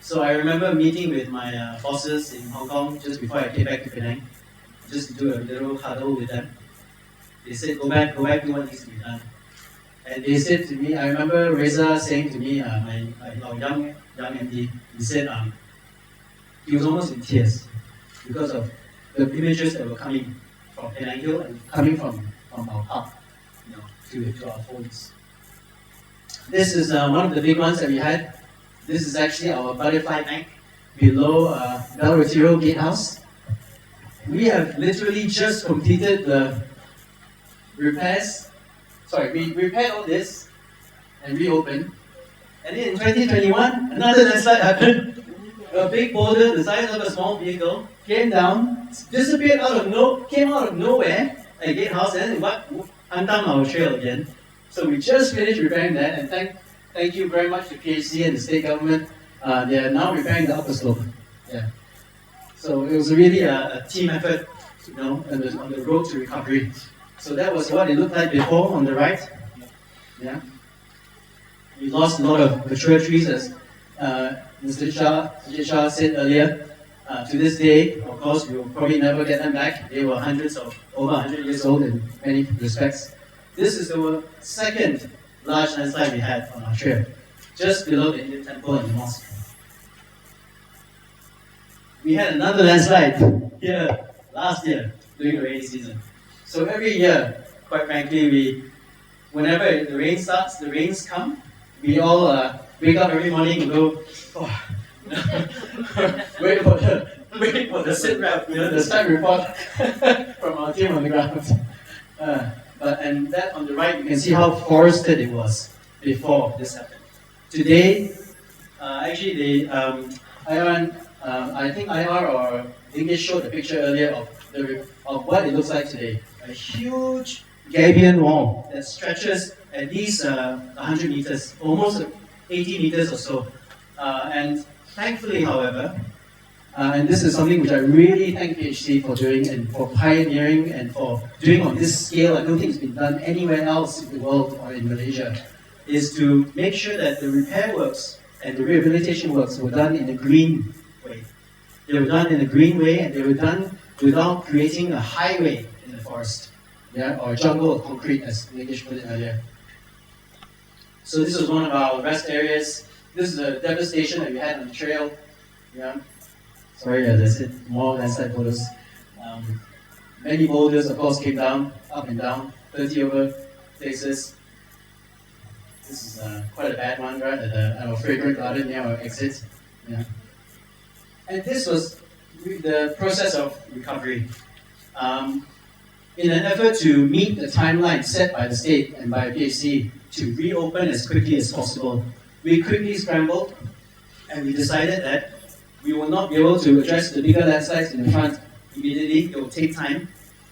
S10: So I remember meeting with my bosses in Hong Kong just before I came back to Penang, just to do a little huddle with them. They said, go back, do what needs to be done. And they said to me, I remember Reza saying to me, our young MD, he said he was almost in tears because of the images that were coming from Penang Hill and coming from our park, to our phones. This is one of the big ones that we had. This is actually our butterfly bank below Bel Retiro Gatehouse. We have literally just completed the repairs. Sorry, we repaired all this and reopened. And then in 2021, another landslide happened. A big boulder the size of a small vehicle came down, disappeared came out of nowhere at Gatehouse, and undone our trail again. So we just finished repairing that, and thank you very much to PHC and the state government. They are now repairing the upper slope. Yeah. So it was really a team effort, on the road to recovery. So that was what it looked like before on the right. Yeah. We lost a lot of mature trees, as Mr. Shah said earlier. To this day, of course, we will probably never get them back. They were over 100 years old in many respects. This is the second large landslide we had on our trail, just below the Indian Temple and the mosque. We had another landslide here last year during the rainy season. So every year, quite frankly, whenever the rain starts, the rains come, we all wake up every morning and go, wait for the sit rep, the start report from our team on the ground. And that on the right, you can see how forested it was before this happened. Today, actually, I think IR or English showed a picture earlier of what it looks like today. A huge gabion wall that stretches at least 100 meters, almost 80 meters or so. And thankfully, however, And this is something which I really thank PHC for doing and for pioneering and for doing on this scale. I don't think it's been done anywhere else in the world or in Malaysia, is to make sure that the repair works and the rehabilitation works were done in a green way. They were done in a green way, and they were done without creating a highway in the forest, yeah, or a jungle of concrete, as Nikish put it earlier. So this was one of our rest areas. This is the devastation that we had on the trail. Yeah. Sorry, that's it. More landslide photos. Many boulders, of course, came down, up and down, 30 over places. This is quite a bad one, right? At our fragrant garden near our exit. Yeah. And this was the process of recovery. In an effort to meet the timeline set by the state and by PHC to reopen as quickly as possible, we quickly scrambled and we decided that we will not be able to address the bigger landslides in the front immediately. It will take time.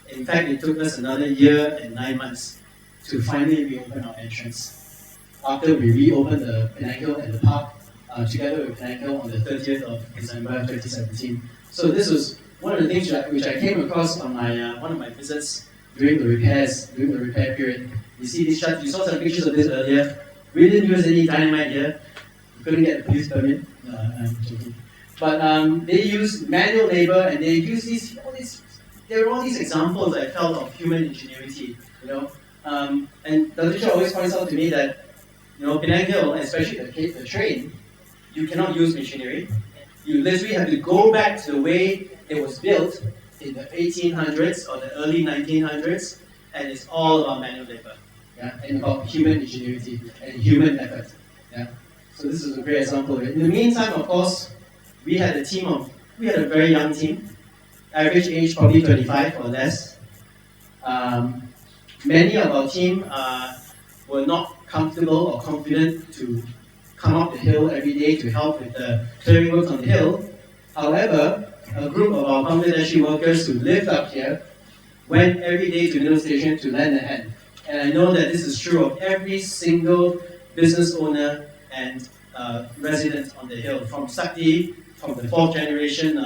S10: In fact, it took us another year and 9 months to finally reopen our entrance. After we reopened the Penang Hill and the park together with Penang Hill on the 30th of December 2017. So this was one of the things which I came across on my one of my visits during the repairs, during the repair period. You see these shots, you saw some pictures of this earlier. We didn't use any dynamite here. We couldn't get a police permit. I'm joking. But they used manual labor, and they used there were all these examples I felt of human ingenuity, you know. And the teacher always points out to me that, you know, Penang Hill, especially the train, you cannot use machinery. You literally have to go back to the way it was built in the 1800s or the early 1900s, and it's all about manual labor, yeah, and about human ingenuity and human effort, yeah. So this is a great example of it. In the meantime, of course, we had a very young team, average age probably 25 or less. Many of our team were not comfortable or confident to come up the hill every day to help with the clearing work on the hill. However, a group of our Bangladeshi workers who lived up here went every day to the middle station to lend a hand. And I know that this is true of every single business owner and resident on the hill, from Sakti, from the 4th generation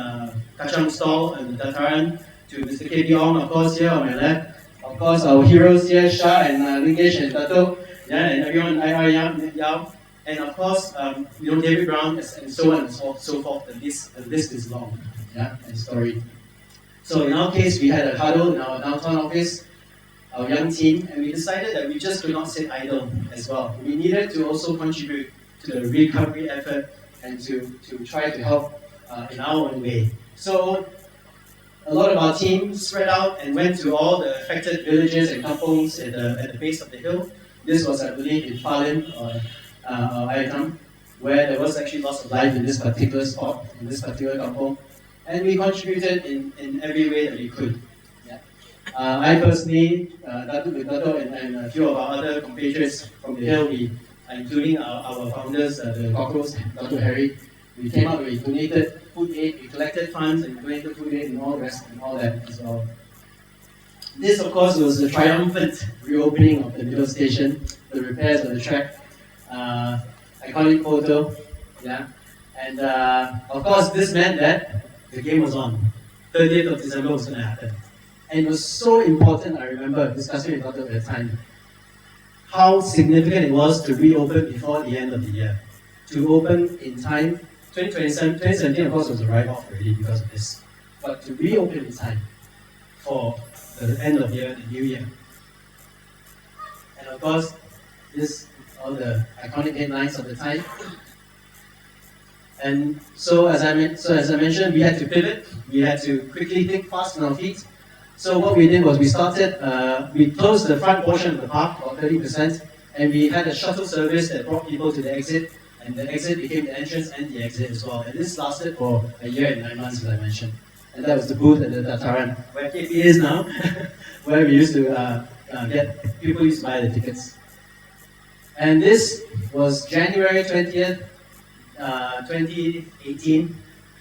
S10: kacang stall and the Dataran, to Mr. K.P. Ong, of course, here on my left. Of course, our heroes here, Shah and Lingesh and Dato, yeah, and everyone, IR Yao. And of course, you know, David Brown, and so on and so forth. The list is long, yeah, and storied. So in our case, we had a huddle in our downtown office, our young team, and we decided that we just could not sit idle as well. We needed to also contribute to the recovery effort and to try to help in our own way. So a lot of our team spread out and went to all the affected villages and kampongs at the base of the hill. This was, I believe, in Falin or Ayatam, where there was actually loss of life in this particular spot, in this particular kampong. And we contributed in every way that we could. Yeah. I personally, Dato and a few of our other compatriots from the hill, including our founders, the Cockles, Dr. Harry, we came up, we donated food aid, we collected funds and donated food aid and all the rest and all that as well. This, of course, was the triumphant reopening of the middle station, the repairs of the track, iconic photo, yeah. And of course, this meant that the game was on. 30th of December was going to happen. And it was so important, I remember discussing with Dr. at the time, how significant it was to reopen before the end of the year. To open in time, 2017 of course was a write-off already because of this. But to reopen in time for the end of the year, the new year. And of course, all the iconic headlines of the time. And so as I mentioned, we had to pivot. We had to quickly think fast on our feet. So what we did was we closed the front portion of the park, about 30%, and we had a shuttle service that brought people to the exit, and the exit became the entrance and the exit as well. And this lasted for a year and 9 months, as I mentioned. And that was the booth at the Dataran, where KP is now, where we used to people used to buy the tickets. And this was January 20th, 2018,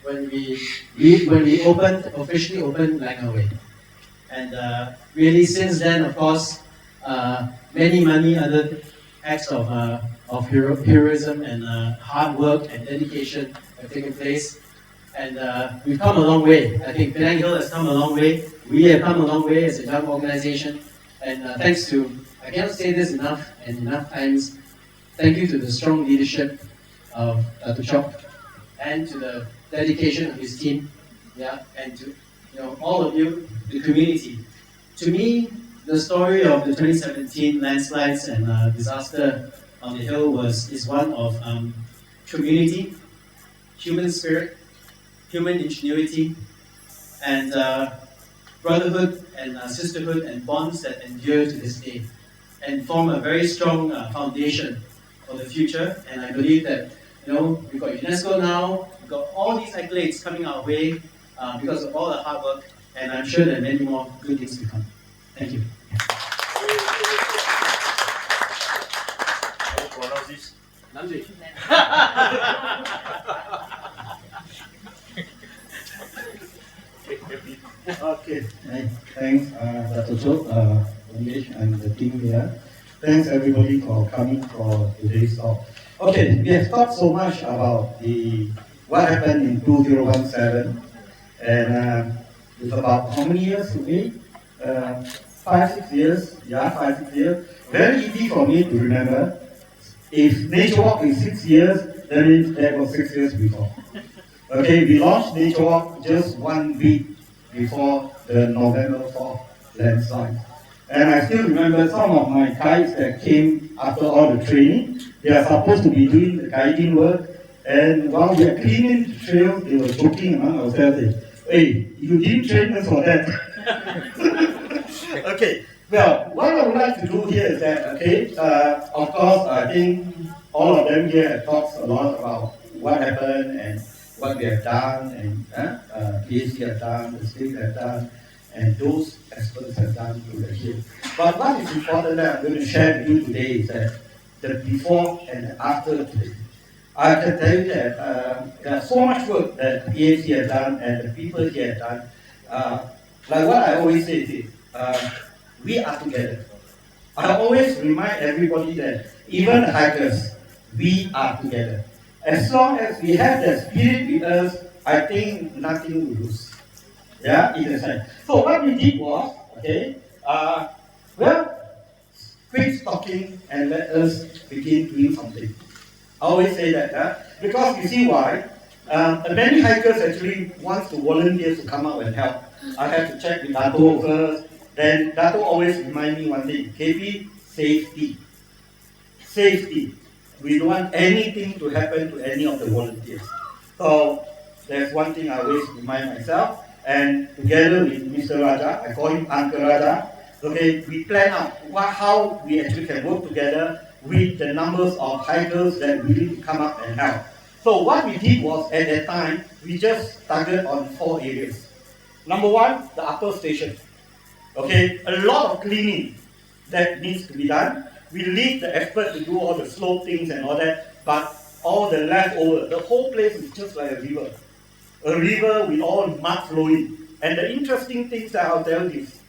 S10: when we officially opened Langaway. And really since then, of course, many other acts of heroism and hard work and dedication have taken place. And we've come a long way. I think Penang Hill has come a long way. We have come a long way as a young organization. And thanks to, I cannot say this enough and enough times, thank you to the strong leadership of Dr. Chok and to the dedication of his team, and to all of you, the community. To me, the story of the 2017 landslides and disaster on the hill is one of community, human spirit, human ingenuity, and brotherhood and sisterhood and bonds that endure to this day and form a very strong foundation for the future. And I believe that we've got UNESCO now, we've got all these accolades coming our way because of all the hard work, and I'm sure there are many more good things to come. Thank you.
S3: How to pronounce this?
S10: Nandri.
S11: Okay, thanks Dr. Chok, English and the team here. Thanks everybody for coming for today's talk. Okay, we have talked so much about what happened in 2017, and it's about how many years today? 5-6 years. Yeah, 5-6 years. Very easy for me to remember. If Nature Walk is 6 years, that means that was 6 years before. Okay, we launched Nature Walk just 1 week before the November 4th landslide. And I still remember some of my guides that came after all the training. They are supposed to be doing the guiding work, and while we are cleaning the trail, they were joking among ourselves, hey, you didn't train us for that. Okay, well, what I would like to do here is that, of course, I think all of them here have talked a lot about what happened and what we have done, and PhD have done, the state have done, and those experts have done to the hill. But what is important that I'm going to share with you today is that the before and the after today. I can tell you that there's so much work that PhD has done and the people here have done. Like what I always say is, we are together. I always remind everybody that even the hikers, we are together. As long as we have that spirit with us, I think nothing will lose. Yeah, in a sense. So what we did was, quit talking and let us begin doing something. I always say that, because you see why? Many hikers actually want to volunteer to come out and help. I have to check with Dato first. Then Dato always remind me one thing, KP, safety. Safety. We don't want anything to happen to any of the volunteers. So that's one thing I always remind myself. And together with Mr. Raja, I call him Uncle Raja, we plan out how we actually can work together with the numbers of hikers that we need to come up and help. So what we did was, at that time, we just targeted on 4 areas. Number 1, the upper station. A lot of cleaning that needs to be done. We leave the expert to do all the slow things and all that, but all the leftover, the whole place is just like a river. A river with all mud flowing. And the interesting things that I'll tell you is,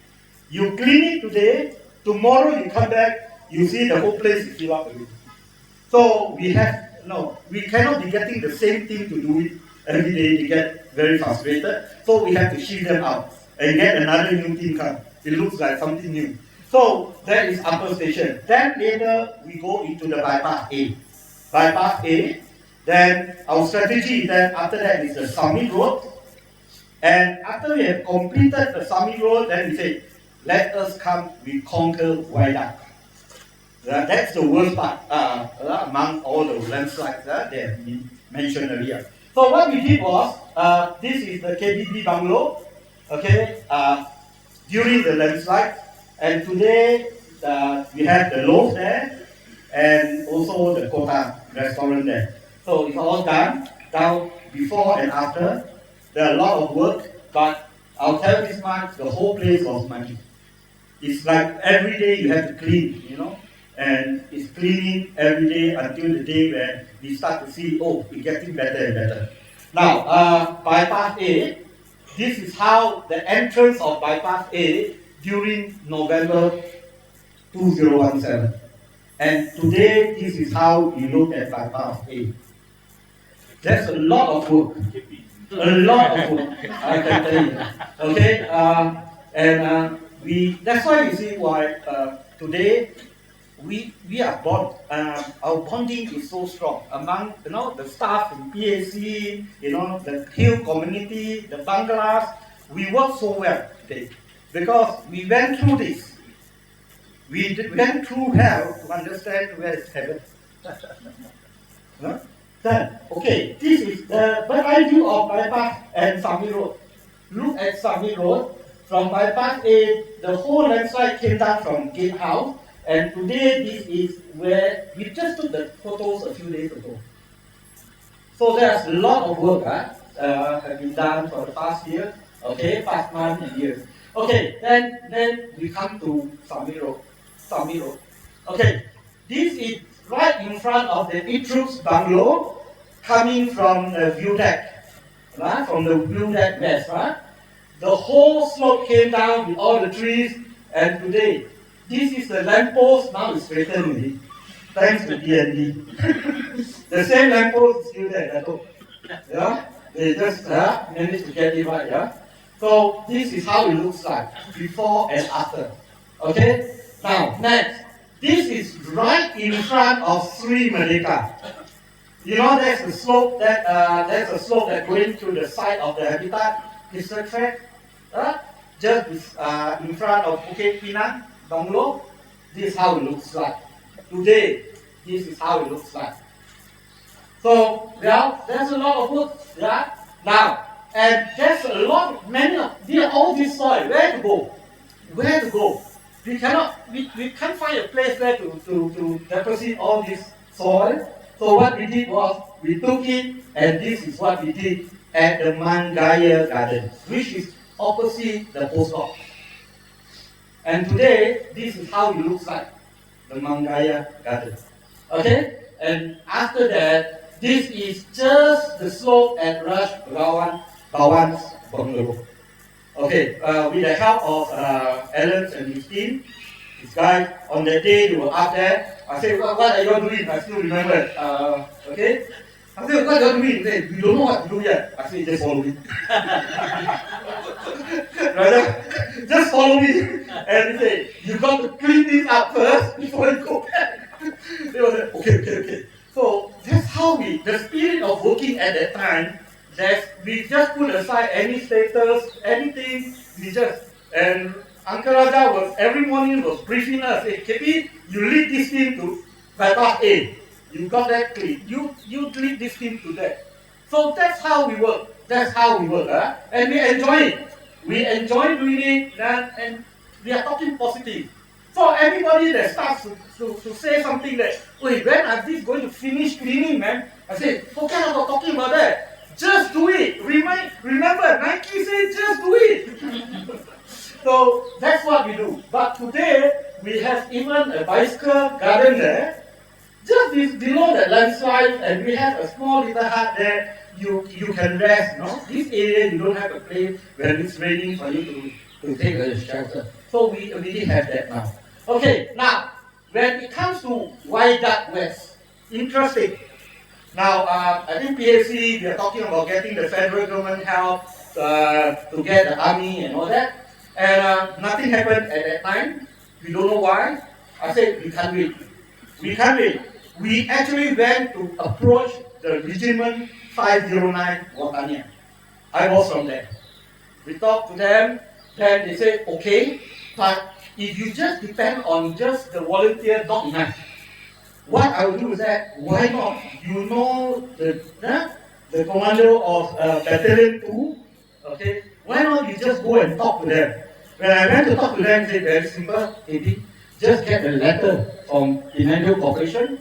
S11: you clean it today, tomorrow you come back, you see the whole place is filled up again. So we cannot be getting the same thing to do it every day. They get very frustrated. So we have to shift them out and get another new team come. It looks like something new. So that is upper station. Then later we go into the bypass A. Bypass A. Then our strategy is that after that is the summit road. And after we have completed the summit road, then we say, let us come, we conquer Viaduct. That's the worst part among all the landslides that have been mentioned earlier. So what we did was, this is the KBB bungalow, during the landslide. And today we have the loaf there, and also the Kota restaurant there. So it's all done, down before and after. There are a lot of work, but I'll tell you this much, the whole place was muddy. It's like every day you have to clean, and it's cleaning every day until the day when we start to see, it's getting better and better. Now, bypass A, this is how the entrance of bypass A during November 2017. And today, this is how you look at bypass A. There's a lot of work. A lot of work, I can tell you. Okay, that's why you see why today we are bond. Our bonding is so strong among the staff in PAC, the Hill community, the Banglas. We work so well today because we went through this. We went through hell to understand where is heaven. Huh? Then, okay, this is the bird's view of bypass and Sami Road. Look at Sami Road. From bypass A, the whole landslide came down from Gate House. And today, this is where we just took the photos a few days ago. So there's a lot of work have been done for the past year, okay, past month and years. Okay, then we come to Sami Road. Okay, this is right in front of the Troops bungalow, coming from the view deck, right? From the view deck west, right? The whole slope came down with all the trees, and today, this is the lamppost, now it's straightened already, thanks to DND. The same lamppost is still there, yeah? They just managed to get it right, yeah? So, this is how it looks like, before and after, okay? Now, next, this is right in front of Sri Merdeka. There's a slope that going to the side of the habitat district track, just in front of Bukit Pinang bungalow. This is how it looks like. Today, this is how it looks like. So, there's a lot of wood, yeah? Now, and there's a lot, all this soil, where to go? Where to go? We can't find a place where to deposit all this soil. So what we did was, we took it, and this is what we did at the 𝐒𝐬𝐤𝐴 garden, which is opposite the post office. And today, this is how it looks like, the 𝐒𝐬𝐴 garden. Okay? And after that, this is just the slope at Raj Bhawan's bungalow. Okay, with the help of Alan and his team, this guy, on that day, they were up there. I said, what are you doing? I still remember. Okay? I said, what are you doing? They said, we don't know what to do yet. I said, just follow me. Right? Just follow me. And they said, you got to clean this up first before you go back. They were like, okay. So that's how the spirit of working at that time, we just put aside any status, anything, and Uncle Raja every morning was briefing us, hey, KP, you lead this team to bypass A. You got that clean. You lead this team to that. So that's how we work. And we enjoy it. We enjoy doing it, and we are talking positive. So everybody that starts to say something that, wait, when are these going to finish cleaning, man? I say, forget about talking about that. Just do it. Remember, Nike said just do it. So that's what we do. But today, we have even a bicycle garden there. Just below the landslide, and we have a small little hut there. You can rest, no? This area, you don't have a place when it's raining for you to take a shelter. So we already have that now. Okay, now, when it comes to Viaduct West, interesting. Now, I think PAC, we are talking about getting the federal government help to get the army and all that. And nothing happened at that time. We don't know why. I said, we can't wait. We actually went to approach the Regiment 509 Watania. I was from there. We talked to them, then they said, okay, but if you just depend on just the volunteer, not enough. What I will do is that, why not? You know the commander of Battalion 2, okay? Why not you just go and talk to them? When I went to talk to them, they said, very simple, maybe just get a letter from Penang Hill Corporation.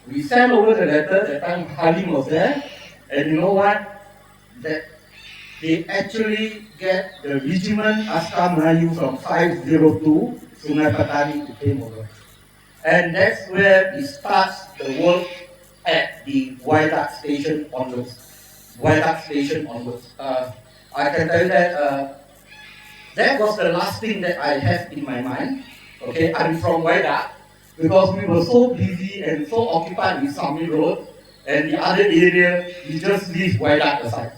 S11: We sent over the letter, that time Halim was there, and you know what? That they actually get the Regiment Askar Melayu from 502, Sungai Petani, to came over. And that's where it starts the work at the Viaduct Station onwards. I can tell you that that was the last thing that I have in my mind. Okay, I'm from Viaduct because we were so busy and so occupied with Sami Road and the other area, we just leave Viaduct aside.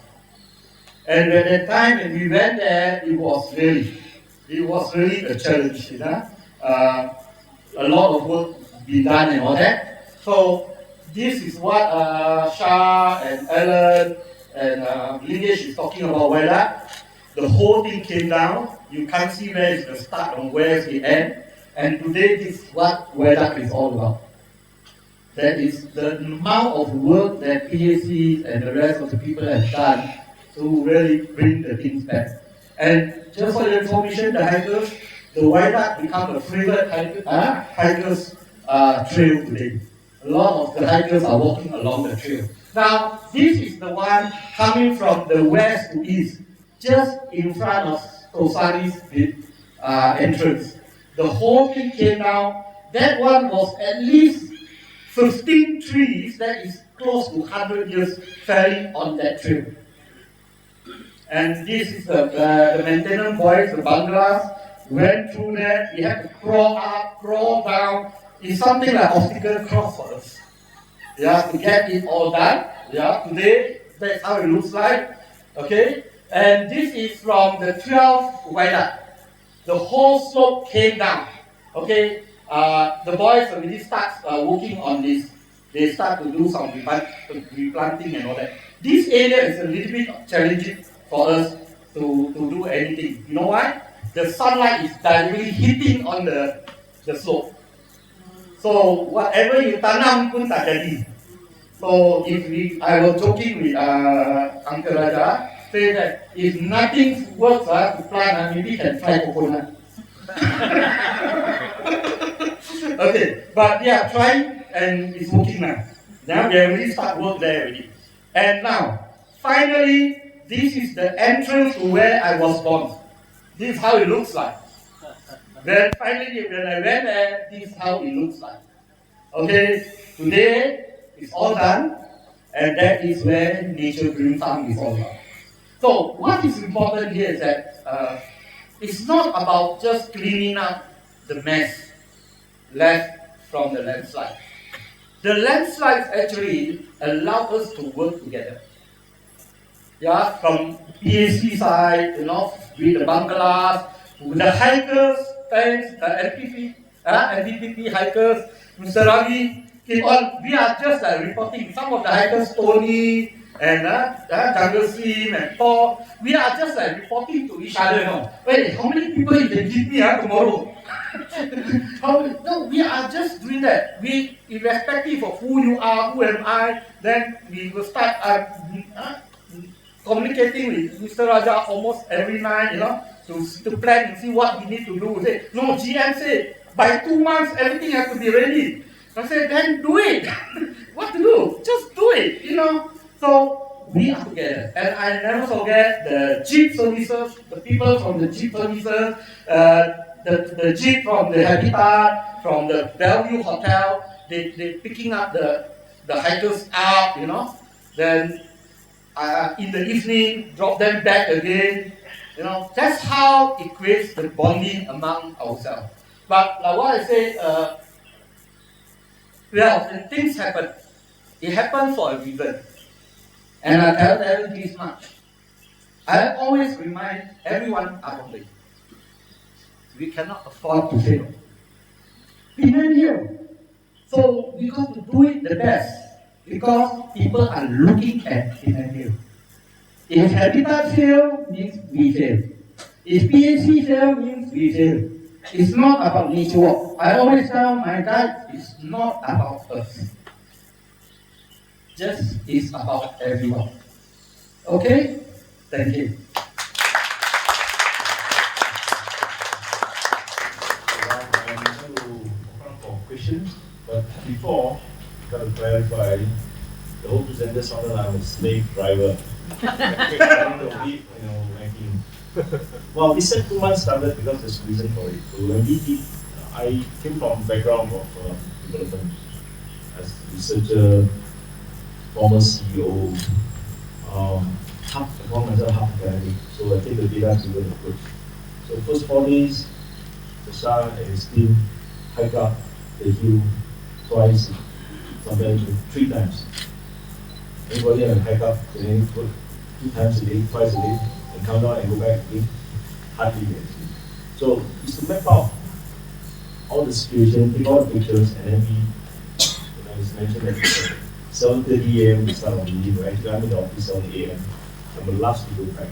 S11: And at that time when we went there, it was really a challenge, you know. A lot of work be done and all that. So this is what Shah and Alan and Lineage is talking about Veda. The whole thing came down. You can't see where is the start and where is the end. And today this is what Veda is all about. That is the amount of work that PACs and the rest of the people have done to really bring the things back. And just for your information, the hikers, the Veda become a favorite hikers trail today. A lot of the hikers are walking along the trail. Now, this is the one coming from the west to east, just in front of Tosari's entrance. The whole thing came down. That one was at least 15 trees that is close to 100 years felling on that trail. And this is the maintenance boys, the bungalows, went through that. We had to crawl up, crawl down. It's something like obstacle course for us. Yeah, to get it all done. Yeah, today that's how it looks like. Okay, and this is from the 12th Veda. The whole slope came down. Okay, the boys already start working on this. They start to do some replanting and all that. This area is a little bit challenging for us to do anything. You know why? The sunlight is directly hitting on the slope. So whatever you tanam pun tak jadi. So I was joking with Uncle Raja, say that if nothing works to plant, maybe can try coconut. Okay, but yeah, trying and it's working now. Now they already start work there already. And now, finally, this is the entrance to where I was born. This is how it looks like. Then finally, when I went there, this is how it looks like. Okay, today it's all done, and that is where Nature Green Farm is all about. So what is important here is that it's not about just cleaning up the mess left from the landslide. The landslides actually allow us to work together. Yeah, from PAC side, you know, with the bungalows, with the hikers, thanks, the NPPP hikers, Mr. Ravi, keep on. We are just reporting. Some of the hikers, Tony and Jungle Sim and Paul, we are just reporting to each other. No? Wait, how many people you can give me tomorrow? No, we are just doing that. We, irrespective of who you are, who am I, then we will start communicating with Mr. Raja almost every night, you know, to plan and see what we need to do. Say, no, GM said, by 2 months, everything has to be ready. I said, then do it. What to do? Just do it, you know. So we are together. And I never forget the Jeep services, the people from the Jeep services, the Jeep from the Habitat, from the Bellevue Hotel, they picking up the hikers up, you know. Then in the evening, drop them back again. You know, that's how it creates the bonding among ourselves. But like what I say, when things happen, it happens for a reason. And I tell them this much. I always remind everyone out there, we cannot afford to fail. Penang Hill. So we got to do it the best. Because people are looking at Penang Hill. If Habitat fail, means we fail. If PAC fail, means we fail. It's not about nature walk. I always tell my guys, it's not about us. Just it's about everyone. Okay? Thank you.
S2: I'm going to open for questions, but before, I've got to clarify, the whole presenter sounded like I'm a slave driver. Well, this 2 months started because there's a reason for it. So when we did, I came from background of development as researcher, former CEO, half academic. So I take the data-driven approach. So the first 4 days, Shah and his team hike up the hill twice, sometimes 3 times. Anybody can hike up to any foot 2 times a day, twice a day, and come down and go back again. Hardly actually. So it's to map out all the situation, take all the pictures, and then we, it's mentioned that 7:30 a.m. we start on leave, right? I'm in the office 7 a.m. I'm the last to go back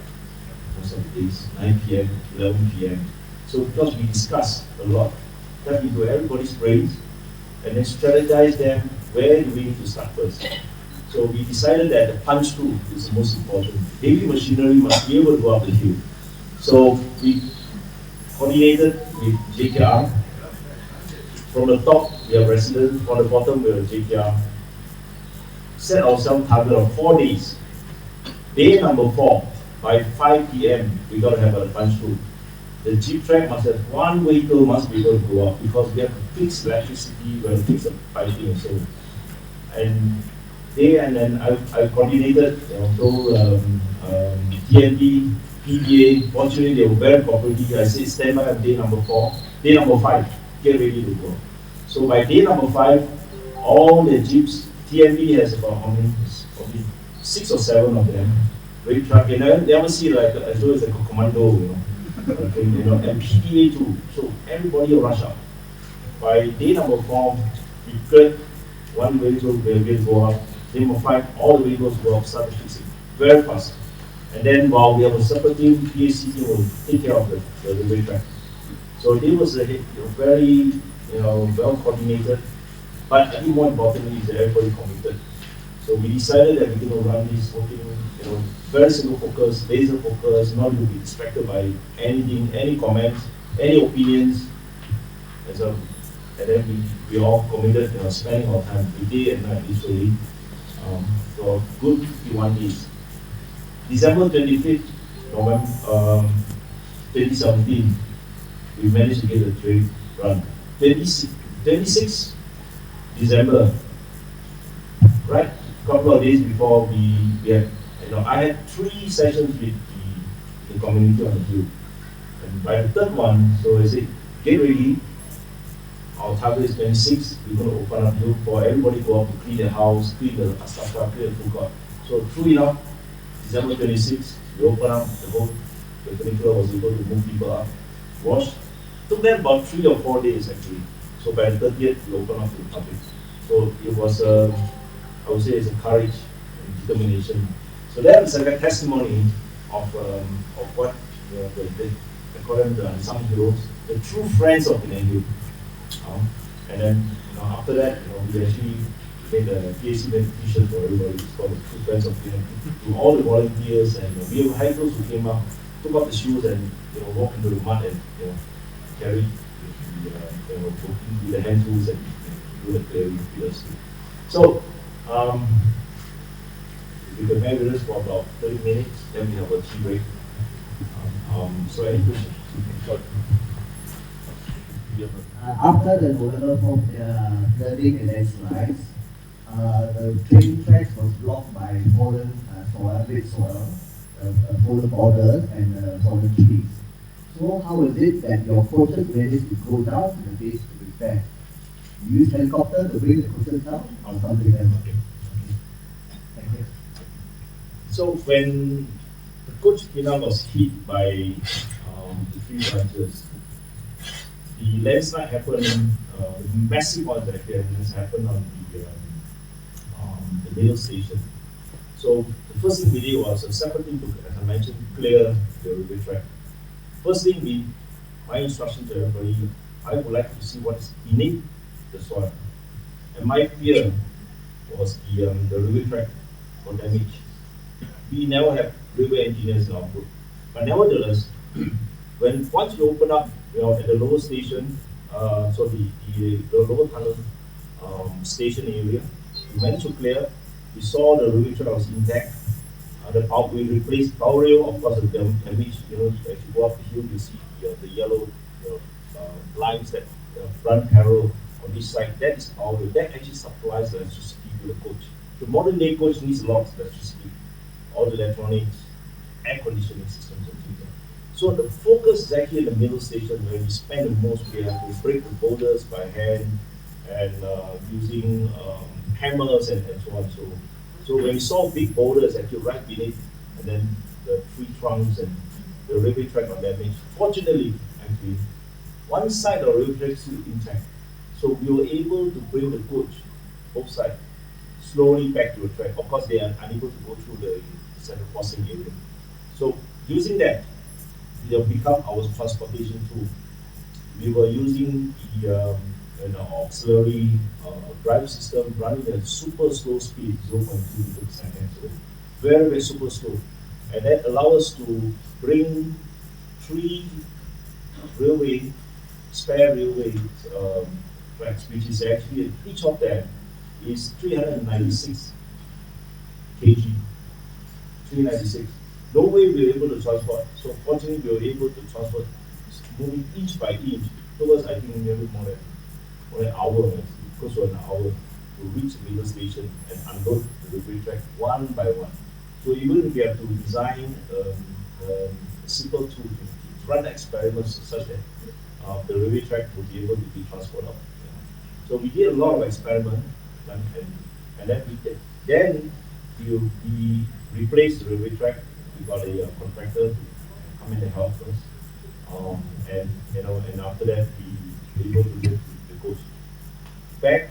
S2: most of the days, 9 p.m., 11 p.m. So because we discuss a lot, tap into everybody's brains, and then strategize them, where do we need to start first? So we decided that the punch through is the most important. Heavy machinery must be able to go up the hill. So we coordinated with JKR. From the top, we have residents. From the bottom, we have JKR. Set ourselves target of 4 days. Day number 4, by 5 p.m., we got to have a punch through. The jeep track must have one vehicle must be able to go up because we have to fix electricity, we have to fix the piping and so on. And then I coordinated, told TNB, PBA, fortunately they were very cooperative. I said stand by on day number 4, day number 5, get ready to go. So by day number 5, all the jeeps, TNB has about how many? Probably 6 or 7 of them. Very truck, they never see like as though it's like a commando, and PDA too. So everybody will rush up. By day number 4, we cleared one vehicle will go up. Day number 5, all the vehicles go up, start fixing very fast. And then while we have a separate team, PAC team will take care of the railway track. So it was a very well coordinated, but I think more importantly is that everybody committed. So we decided that we're going to run this working, very single focus, laser focus, not to be distracted by anything, any comments, any opinions. And then we all committed, spending our time day and night literally for a good 51 days. December 25th, November 2017, we managed to get the trail run. 26th December, right? A couple of days before we had, I had 3 sessions with the community on the hill. And by the 3rd one, so I said, get ready. Our target is 26. We're going to open up the hill for everybody to go up to clean their house, clean the astaka, clean the food court. So true enough, December 26th, we opened up the funicular was able to move people up, wash. Took them about 3 or 4 days actually. So by the 30th, we opened up to the public. So it was, I would say, it's a courage and determination. So that is like a testimony of what I call them the unsung heroes, the true friends of Penang Hill. And then after that, we actually made a PAC made a t-shirt for everybody. It's called the True Friends of Penang Hill. To all the volunteers, and we have hikers who came up, took off the shoes and walked into the mud and carried with the hand tools and do the clearing with us. So we can bear with us for about 30 minutes, then we have a tea break. So any questions?
S12: After the development of learning and landslides, the training tracks was blocked by fallen soil, red soil, fallen boulders and fallen trees. So how is it that your coaches managed to go down to the base to repair? You use helicopter to bring the coaches down or something else?
S2: Okay. Thank you. So when the coach Penang was hit by the 3 branches, the landslide happened, the massive one that has happened on the middle station. So the first thing we did was a separate thing to, as I mentioned, clear the railway track. First thing, my instruction to everybody, I would like to see what is beneath the soil. And my fear was the railway track for damage. We never have railway engineers in our group. But nevertheless, once you open up at the lower station, so the lower tunnel station area, we managed to clear. We saw the railway track was intact. We replaced power rail, of course, the damage. As you go up the hill, you see the yellow lines that run parallel on this side. That is power rail. That actually supplies the electricity to the coach. The modern day coach needs a lot of electricity, all the electronics, air conditioning systems, and things like that. So the focus is actually in the middle station where we spend the most. We have to break the boulders by hand and using hammers and so on. So when we saw big boulders actually right beneath and then the tree trunks and the railway track got damaged. Fortunately, actually, one side of the railway track is still intact. So we were able to bring the coach, both sides, slowly back to the track. Of course, they are unable to go through the center crossing area. So using that, it will become our transportation tool. We were using the auxiliary drive system running at super slow speed, 0.2 meters per second. So very, very super slow. And that allows us to bring 3 spare railway tracks, which is actually, each of them is 396 kg. 396. No way we were able to transport. So fortunately, we were able to transport, moving inch by inch. It was, I think, nearly more than an hour, close to an hour, to reach the middle station and unload the railway track one by one. So even if we have to design a simple tool to run experiments such that the railway track will be able to be transported. So we did a lot of experiments, and then we replaced the railway track. We got a contractor to come in and help us, and after that we were able to get the coach back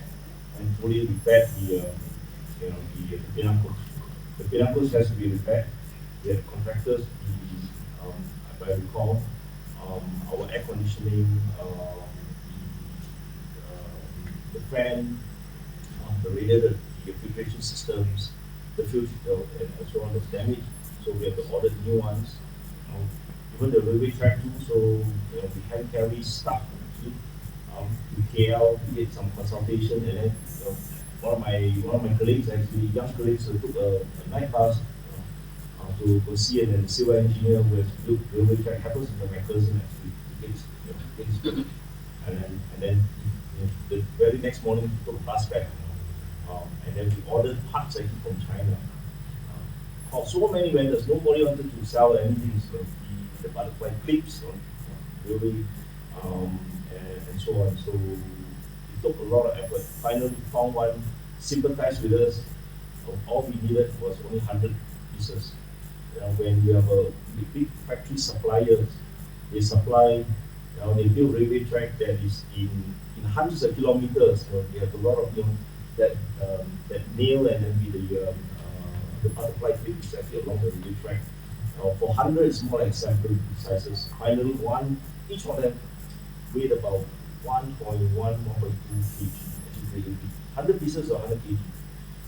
S2: and fully repaired the Penang coach. The Penang coach has to be repaired. We had contractors. If I recall, our air conditioning, the fan, the radiator, the filtration systems, the filter, and so on was damaged. So we have to order new ones. Even the railway track too. So we hand carry stuff to KL to get some consultation, and then one of my colleagues, actually young colleagues, took a night bus to go see a civil engineer who has built railway track. Happens to be my cousin actually. And then the very next morning we took a bus back, and then we ordered parts actually from China. So many vendors, nobody wanted to sell anything. So the butterfly clips, railway, and so on. So it took a lot of effort. Finally, found one, sympathized with us. All we needed was only 100 pieces. When you have a big factory suppliers, they supply, they build railway track that is in hundreds of kilometers. They have a lot of that nail and then the butterfly clip is actually along the railway track. For 100, it's more like sample sizes. Finally, each of them weighed about 1.1, 1.2 kg. 100 pieces or 100 kg.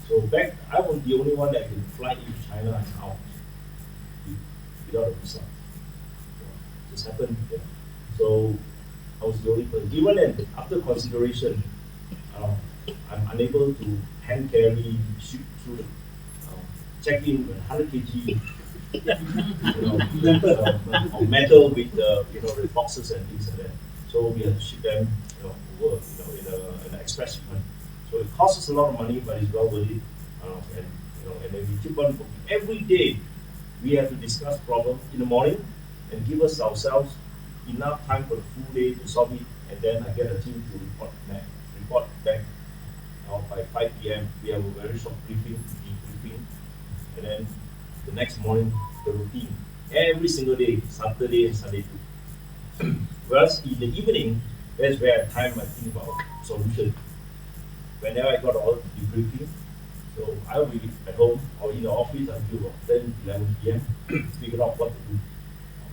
S2: So back, I was the only one that can fly into China and out without a visa. This happened. Yeah. So I was the only person. Even then, after consideration, I'm unable to hand carry, ship through the check in 100 kg of metal with the boxes and things like that. So we have to ship them over in an express shipment. So it costs us a lot of money, but it's well worth it. And then we keep on every day. We have to discuss problem in the morning and give ourselves enough time for the full day to solve it, and then I get a team to report back. By 5 p.m. we have a very short briefing, and then the next morning the routine. Every single day, Saturday and Sunday too. Whereas in the evening, that's where I time I think about solution. Whenever I got all the briefing, so I will be at home or in the office until 10, 11 p.m. figure out what to do.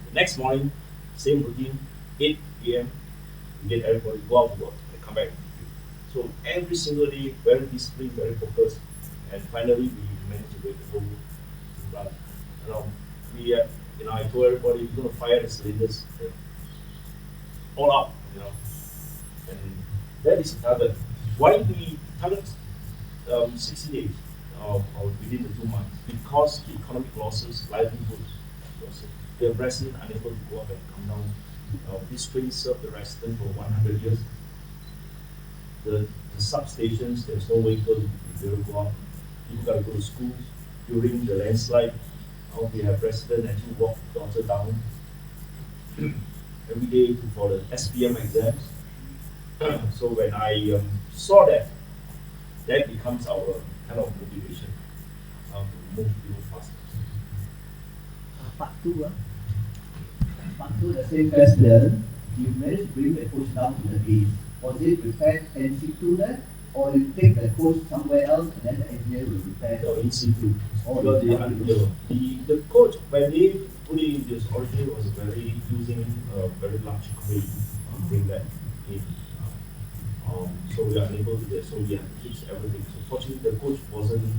S2: The next morning, same routine, 8 p.m. we get everybody go out to work and come back. So every single day, very disciplined, very focused, and finally we managed to make the whole run. I told everybody we're going to fire the cylinders all out, and that is the target. Why do we target 60 days or within the 2 months? Because the economic losses, livelihood losses, the residents unable to go up and come down. This train served the residents for 100 years. The substations, there's no vehicle to be able to go up. People got to go to schools. During the landslide, we have residents actually walk daughter down every day for the SPM exams. So when I saw that becomes our kind of motivation to move faster.
S12: part 2, part 2, the same question, you managed to bring the coach down to the base. Was it prepared in situ there, or you take the coach somewhere else and then the engineer will prepare?
S2: No, in situ.
S12: Oh,
S2: Because
S12: in
S2: the coach, when they put it in this originally was using a very large crane to bring that in. So we are unable to do that, so we have to fix everything. So fortunately the coach wasn't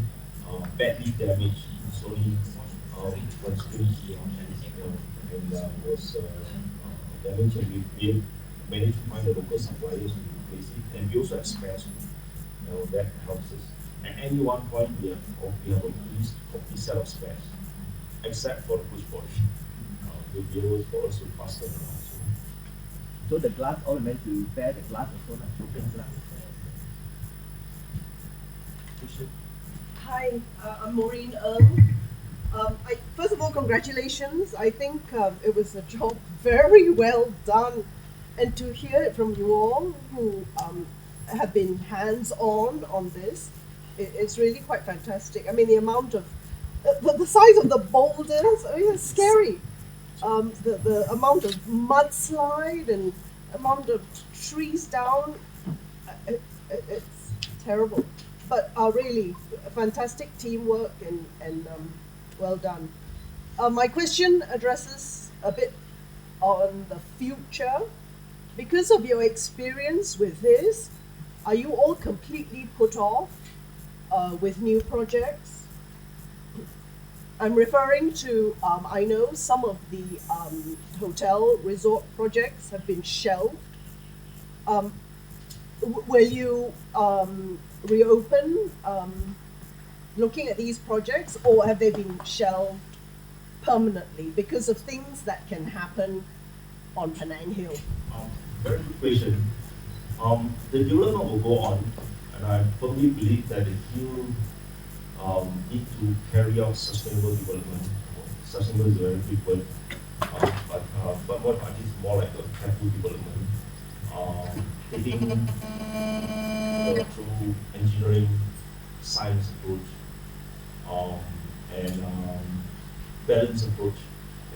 S2: badly damaged, it's only constrained and was damaged, and we managed to find the local suppliers to replace it, and we also have spares. That helps us. At any one point we have at least a complete set of spares, except for the push body. To be able for us to fasten around.
S7: So the glass, all meant to repair the glass also, like broken glass.
S13: Hi, I'm Maureen Ng. First of all, congratulations. I think it was a job very well done. And to hear it from you all who have been hands-on this, it's really quite fantastic. I mean, the amount of, the size of the boulders, I mean, it's scary. The amount of mudslide and amount of trees down, it's terrible. But really, fantastic teamwork and well done. My question addresses a bit on the future. Because of your experience with this, are you all completely put off with new projects? I'm referring to, I know some of the hotel resort projects have been shelved. Will you reopen looking at these projects, or have they been shelved permanently because of things that can happen on Penang Hill?
S2: Very good question. The development will go on, and I firmly believe that the hill need to carry out sustainable development. Sustainable is a very big word, but what I think is more like a careful development. Taking through engineering, science approach, and balanced approach,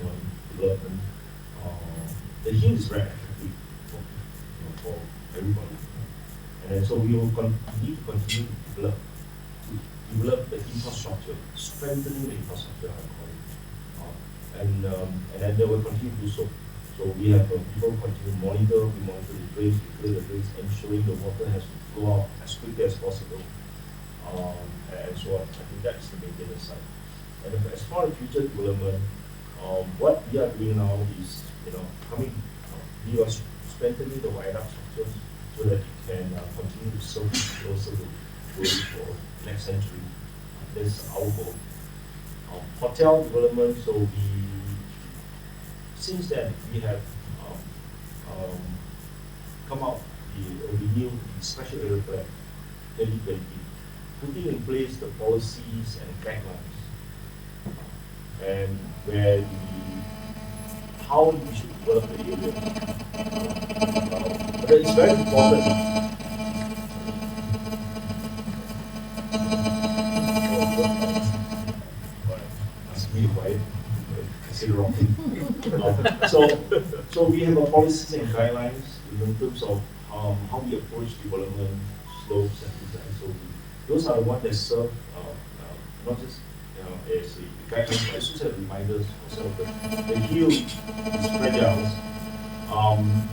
S2: in development. The hill is very attractive for everybody, and then so we will need to continue to develop the infrastructure, strengthening the infrastructure, I call it, and then they will continue to do so. So we have people continue to monitor, we monitor the drains, we clear the drains, ensuring the water has to flow out as quickly as possible, and so on. I think that's the maintenance side. And as far as future development, what we are doing now is, we are strengthening the viaduct structures so that it can continue to serve closer to growth for next century. That's our goal. Hotel development, so since then we have come out the renewed special area plan 2020, putting in place the policies and guidelines, and where how we should develop the area. But it's very important. That's me, right? I say the wrong thing. So we have a policies and guidelines in terms of how we approach development, slopes, and design. So those are the ones that serve not just as a guidelines, but also as reminders for some of the hill is fragile.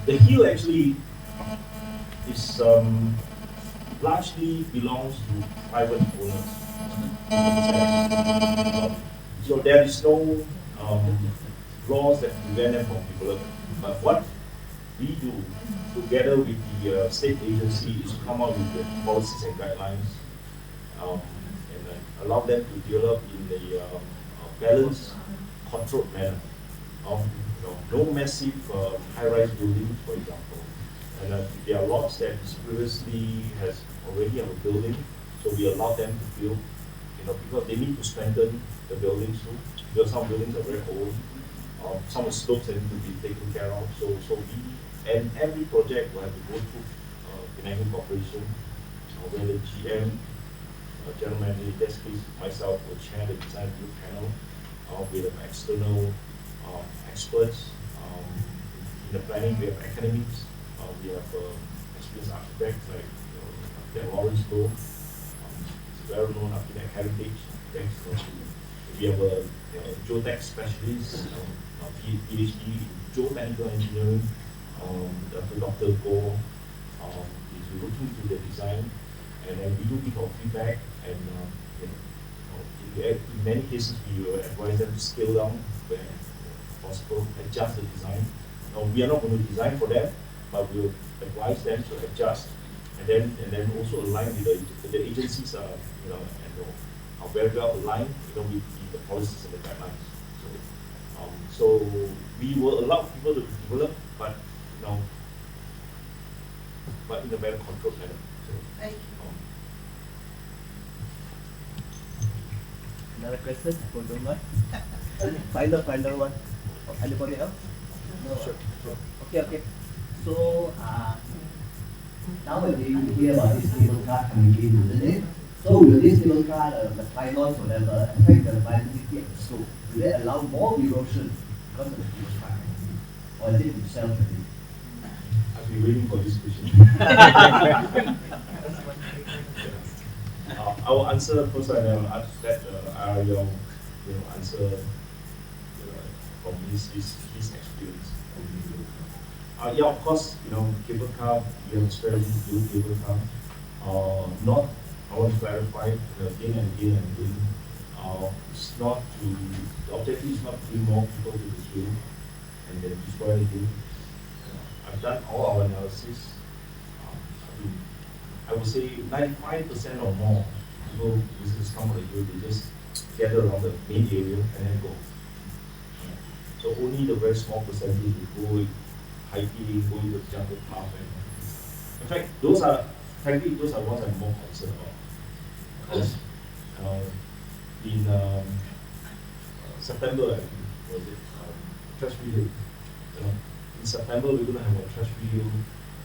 S2: The hill actually is largely belongs to private owners. So there is no laws that prevent them from development. But what we do together with the state agency is to come up with the policies and guidelines, and allow them to develop in a balanced, controlled manner. No massive high-rise buildings, for example. And there are lots that previously has already have a building, so we allow them to build, because they need to strengthen the buildings too. Because some buildings are very old, some of the slopes that need to be taken care of. So and every project will have to go through Penang Hill Corporation, where the GM, general manager, in this case myself, will chair the design review panel. We have external experts. In the planning, we have academics. We have experienced architects like architect Lawrence Low, well-known architect heritage architects. We have a geotech specialist, PhD in geotechnical engineering, Dr. 𝐂𝐲𝐞𝐫. Is looking into the design, and then we do give our feedback, and in many cases we will advise them to scale down where possible, adjust the design. Now, we are not going to design for them, but we will advise them to adjust, and then also align with the agencies are are very well aligned with the policies and the guidelines. So we will allow people to develop, but but in a very controlled manner. So,
S13: Thank you.
S7: Another question for Dongman? Final one. Anybody else? No. Sure. Okay.
S12: So, nowadays we hear about this cable car coming in, isn't it? So will this cable car, the pylons, whatever, affect the viability of the slope? Will they allow more erosion because of the cable car? Or is it self-evident?
S2: I've been waiting for this question. I will answer first, and then I'll let Ariel answer from his experience. Yeah, of course, cable car, we have a strategy to build cable car. I want to clarify again and again. It's not the objective is not to bring more people to the hill and then destroy the hill. I've done all our analysis. I would say 95% or more people visitors come on the hill, they just gather around the main area and then go. So only the very small percentage will go hiking, go into the jungle path. In fact, those are ones I'm more concerned about. Because in September, was it trash video? In September, we're going to have a trash video.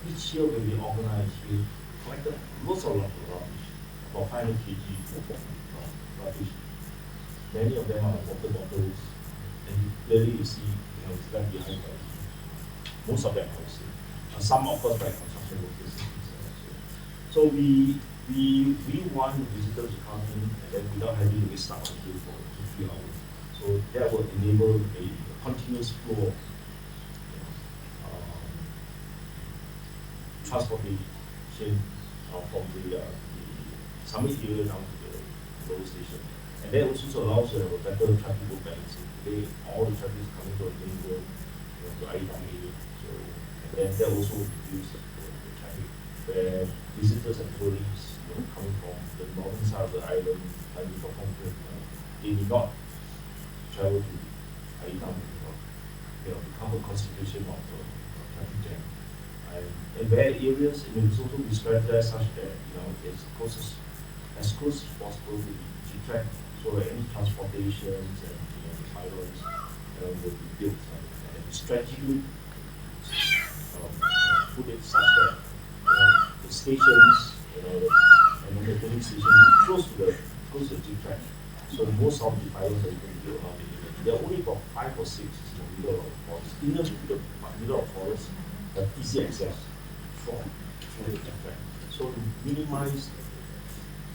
S2: Each year when we organize, we collected lots of rubbish, about 500 kg rubbish. Many of them are water bottles, and clearly you see, it's left behind by most of them, I would say. Some, of course, by construction workers. So we want visitors to come in and then without having to be stuck on the queue for 2-3 hours. So that will enable a continuous flow of transportation from the summit area down to the lower station. And that also allows to have a better traffic flow balancing. Today, all the traffic is coming to the main road, to Aitang area. So, and then that also reduces the traffic, where visitors and tourists coming from the northern side of the island, like from Hong Kong, they need not travel to Aitang, become a concentration of traffic jam. And in bad areas, it will also be strategized such that it's as close as possible to the track, so that any transportations and the pylons will be built and strategically put it such that the stations, and then the filling stations are close to the G track. So most of the pylons are going to be around the area. There are only about 5 or 6 in the middle of the forest, in the middle of the forest, but easy access from the G track. So to minimize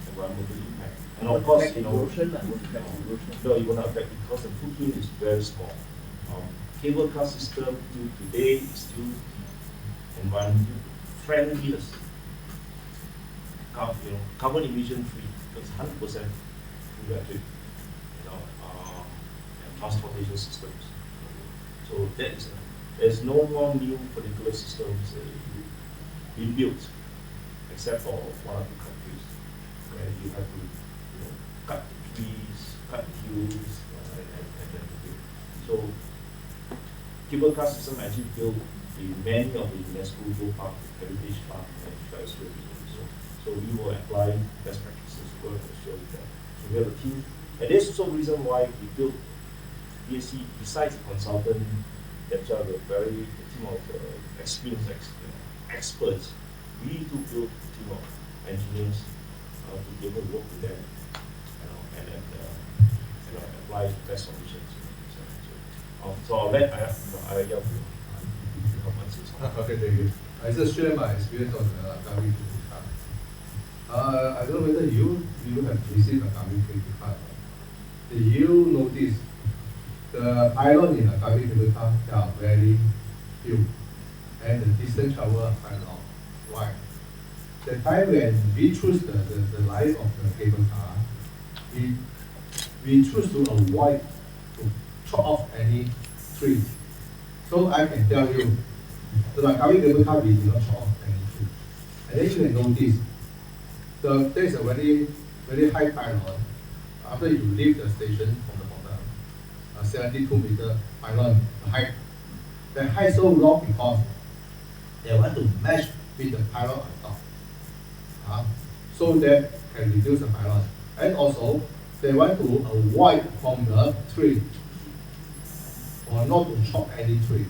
S2: environmental impact. And of course,
S7: erosion.
S2: No, it will not affect because the footprint is very small. Cable car system today is still environmental friendliest. Carbon emission free. It's 100% full electric. And transportation systems. So there's no more new funicular systems being built, except for one or two countries where you have to cut trees, cut hills, and then build. So cable car system actually built in many of the UNESCO Geopark, Heritage Park, and 𝐻𝐬𝐬𝐢. So we will apply best practices to work and show that. So we have a team, and there's also a reason why we built BSC. Besides the consultant, that's a very team of experienced experts. We need to build a team of engineers to be able to work with them, and apply the best solutions. So I'll let Ayah help answer something.
S9: Okay, thank you. I just share my experience on the Gavi cable car. I don't know whether you have received a Gavi cable car. Did you notice the pylon in a Gavi cable car are very few, and the distance traveled are quite long. Why? The time when we choose the life of the cable car, we choose to avoid to chop off any tree. So I can tell you, the Gavi cable car we do not chop off any tree. And then you can notice, there is a very high pylon. After you leave the station from the bottom, a 72-meter pylon height. The height so long because they want to match with the pylon on top. So that can reduce the pylon. And also, they want to avoid from the tree or not to chop any tree.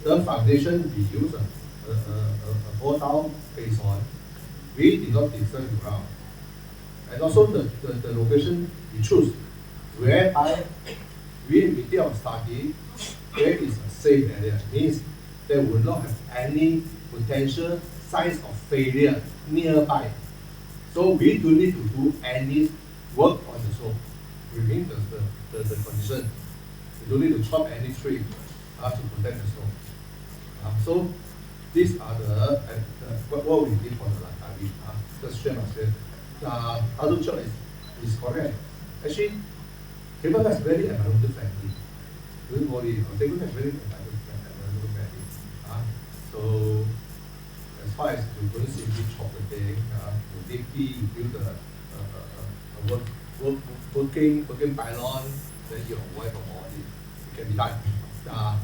S9: The foundation we use a bore-down base on. We did not disturb the ground. And also the location we choose, whereby we did our study, where is a safe area, means there will not have any potential signs of failure nearby. So we don't need to do any work on the slope. We mean the condition. We don't need to chop any tree to protect the slope. So these are what we did for the Langkawi. Just share my experience. Other church is correct. Actually, cable car is very environmental friendly. Don't worry, cable car is very environmental friendly. So as far as you don't simply chop the thing, you dig deep, you build a working pylon, then you avoid from all this. It can be done.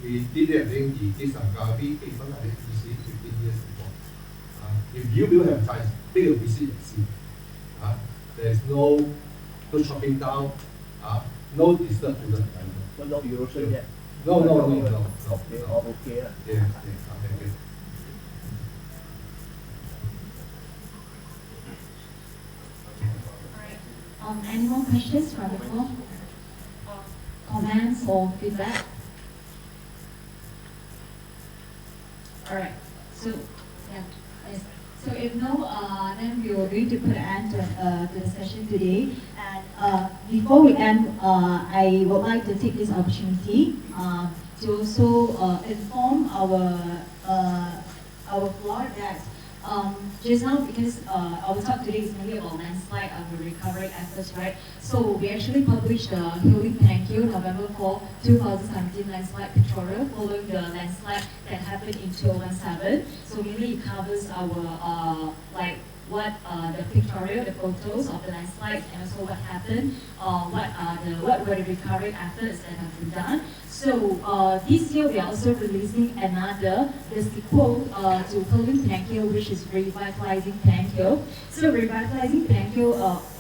S9: We did it, I think, this Gavi cable car, I think we see 15 years before. If you will have time, take a visit and see. There is no chopping down, no disturb to the environment.
S7: So no erosion yet?
S9: No.
S7: They're all okay.
S9: Yeah, thank you.
S1: Any more questions from the floor? Comments or feedback? All right. So, yeah. Yes. So if no, then we are going to put an end to the session today. And before we end, I would like to take this opportunity to also inform our floor that just now, because our talk today is mainly about landslide recovery efforts, right? So we actually published the Rejuvenating Penang Hill November 4, 2017 landslide pictorial following the landslide that happened in 2017. So mainly it covers our the pictorial, the photos of the landslide, and also what happened, what were the recovery efforts that have been done. So this year we are also releasing the sequel to Rejuvenating Penang Hill, which is Revitalizing Penang Hill. So Revitalizing Penang Hill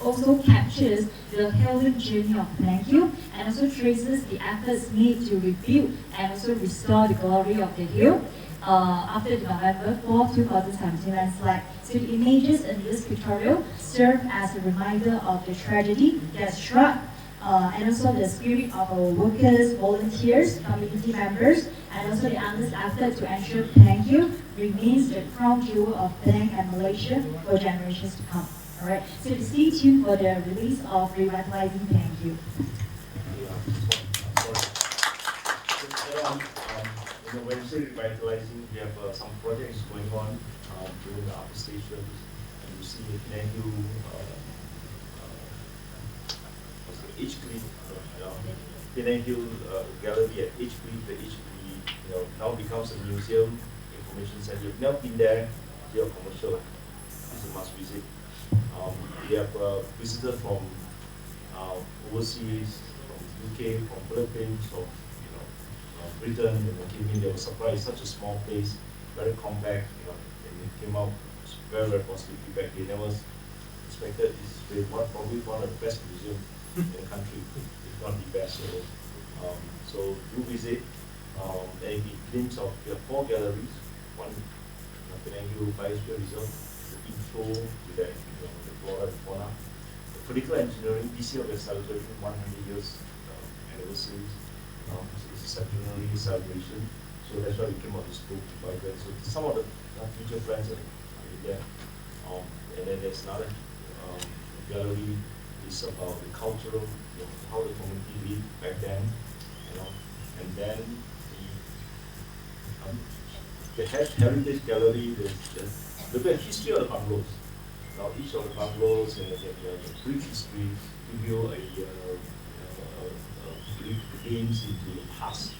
S1: also captures the healing journey of Penang Hill and also traces the efforts made to rebuild and also restore the glory of the hill after the November 4, 2017 landslide. So the images in this pictorial serve as a reminder of the tragedy that struck and also the spirit of our workers, volunteers, community members, and also the endless effort to ensure Penang Hill remains the crown jewel of Penang and Malaysia for generations to come. All right. So stay tuned for the release of Revitalizing Penang Hill.
S2: When you say revitalizing, we have some projects going on during the upper stations, and you see the Penang Hill, 𝐒𝐲𝐞𝐿, Penang Hill Gallery at 𝐒𝐲𝐞𝐿. The 𝐒𝐲𝐿 now becomes a museum information center. If you've never been there, you're commercial. It's a must visit. We have visitors from overseas, from UK, from Philippines, from Britain, and they came in, they were surprised. Such a small place, very compact, and it came out very, very positive feedback. They never expected this to be probably one of the best museums in the country, if not the best. So do visit. There will be glimpse of your 4 galleries. One, Penang Hill Biosphere Reserve, the intro to the flora and fauna. The funicular engineering, this year we're celebrating 100 years anniversary. It's a centenary celebration. So that's why we came out with this book to buy that. So some of the future friends are there. And then there's another gallery is about the cultural, how the community lived back then, and then the heritage gallery, the history of the bungalows. Now each of the bungalows and their brief history give you a glimpse into the past.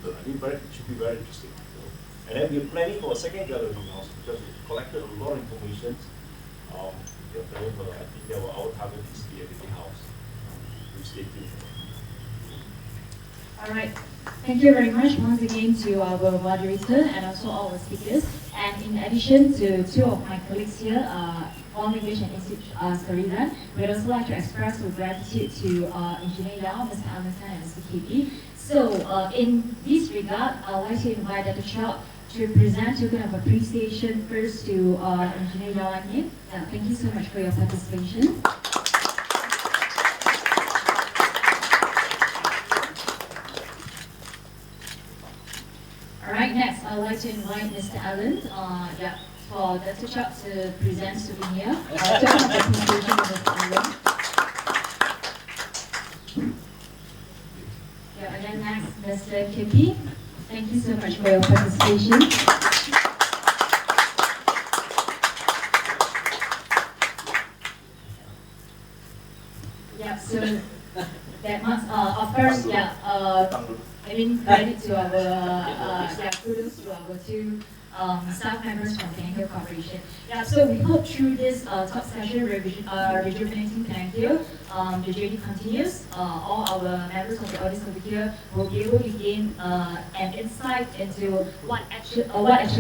S2: I think it should be very interesting. And then we're planning for a second gallery now because we collected a lot of information. We're planning for, I think our target is the everyday house. We stay tuned.
S1: All right. Thank you very much once again to our moderator and also all our speakers. And in addition to two of my colleagues here, Form English and Institute Sarina, we'd also like to express our gratitude to Engineer Yao, Mr. Almatan, and Mr. 𝐾𝐵. So in this regard, I'd like to invite Dr. Chok to present token of appreciation first to Engineer Yao and him. Thank you so much for your participation. All right, next I'd like to invite Mr. Allen for Dr. Chok to present souvenir. Token of appreciation to Mr. Allen. And then next, Mr. 𝐾𝐵. Thank you so much for your participation. Yeah, so that must, of course, credit to our kudos to our two staff members from Penang Hill Corporation. Yeah, so we hope through this talk session, Rejuvenating Penang Hill, the journey continues. All our members of the audience over here will be able to gain an insight into what actually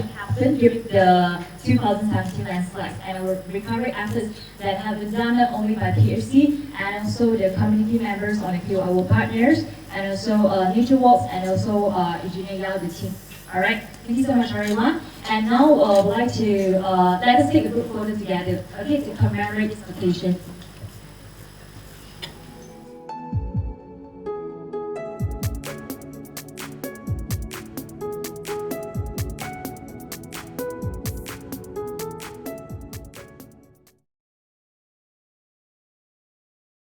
S1: happened during the 2017 landslides and our recovery efforts that have been done not only by PHC and also the community members on the hill, our partners, and also Nature Walks and also Engineer Yao, the team. All right, thank you so much, everyone. And now we'd like to let us take a group photo together, okay, to commemorate this occasion.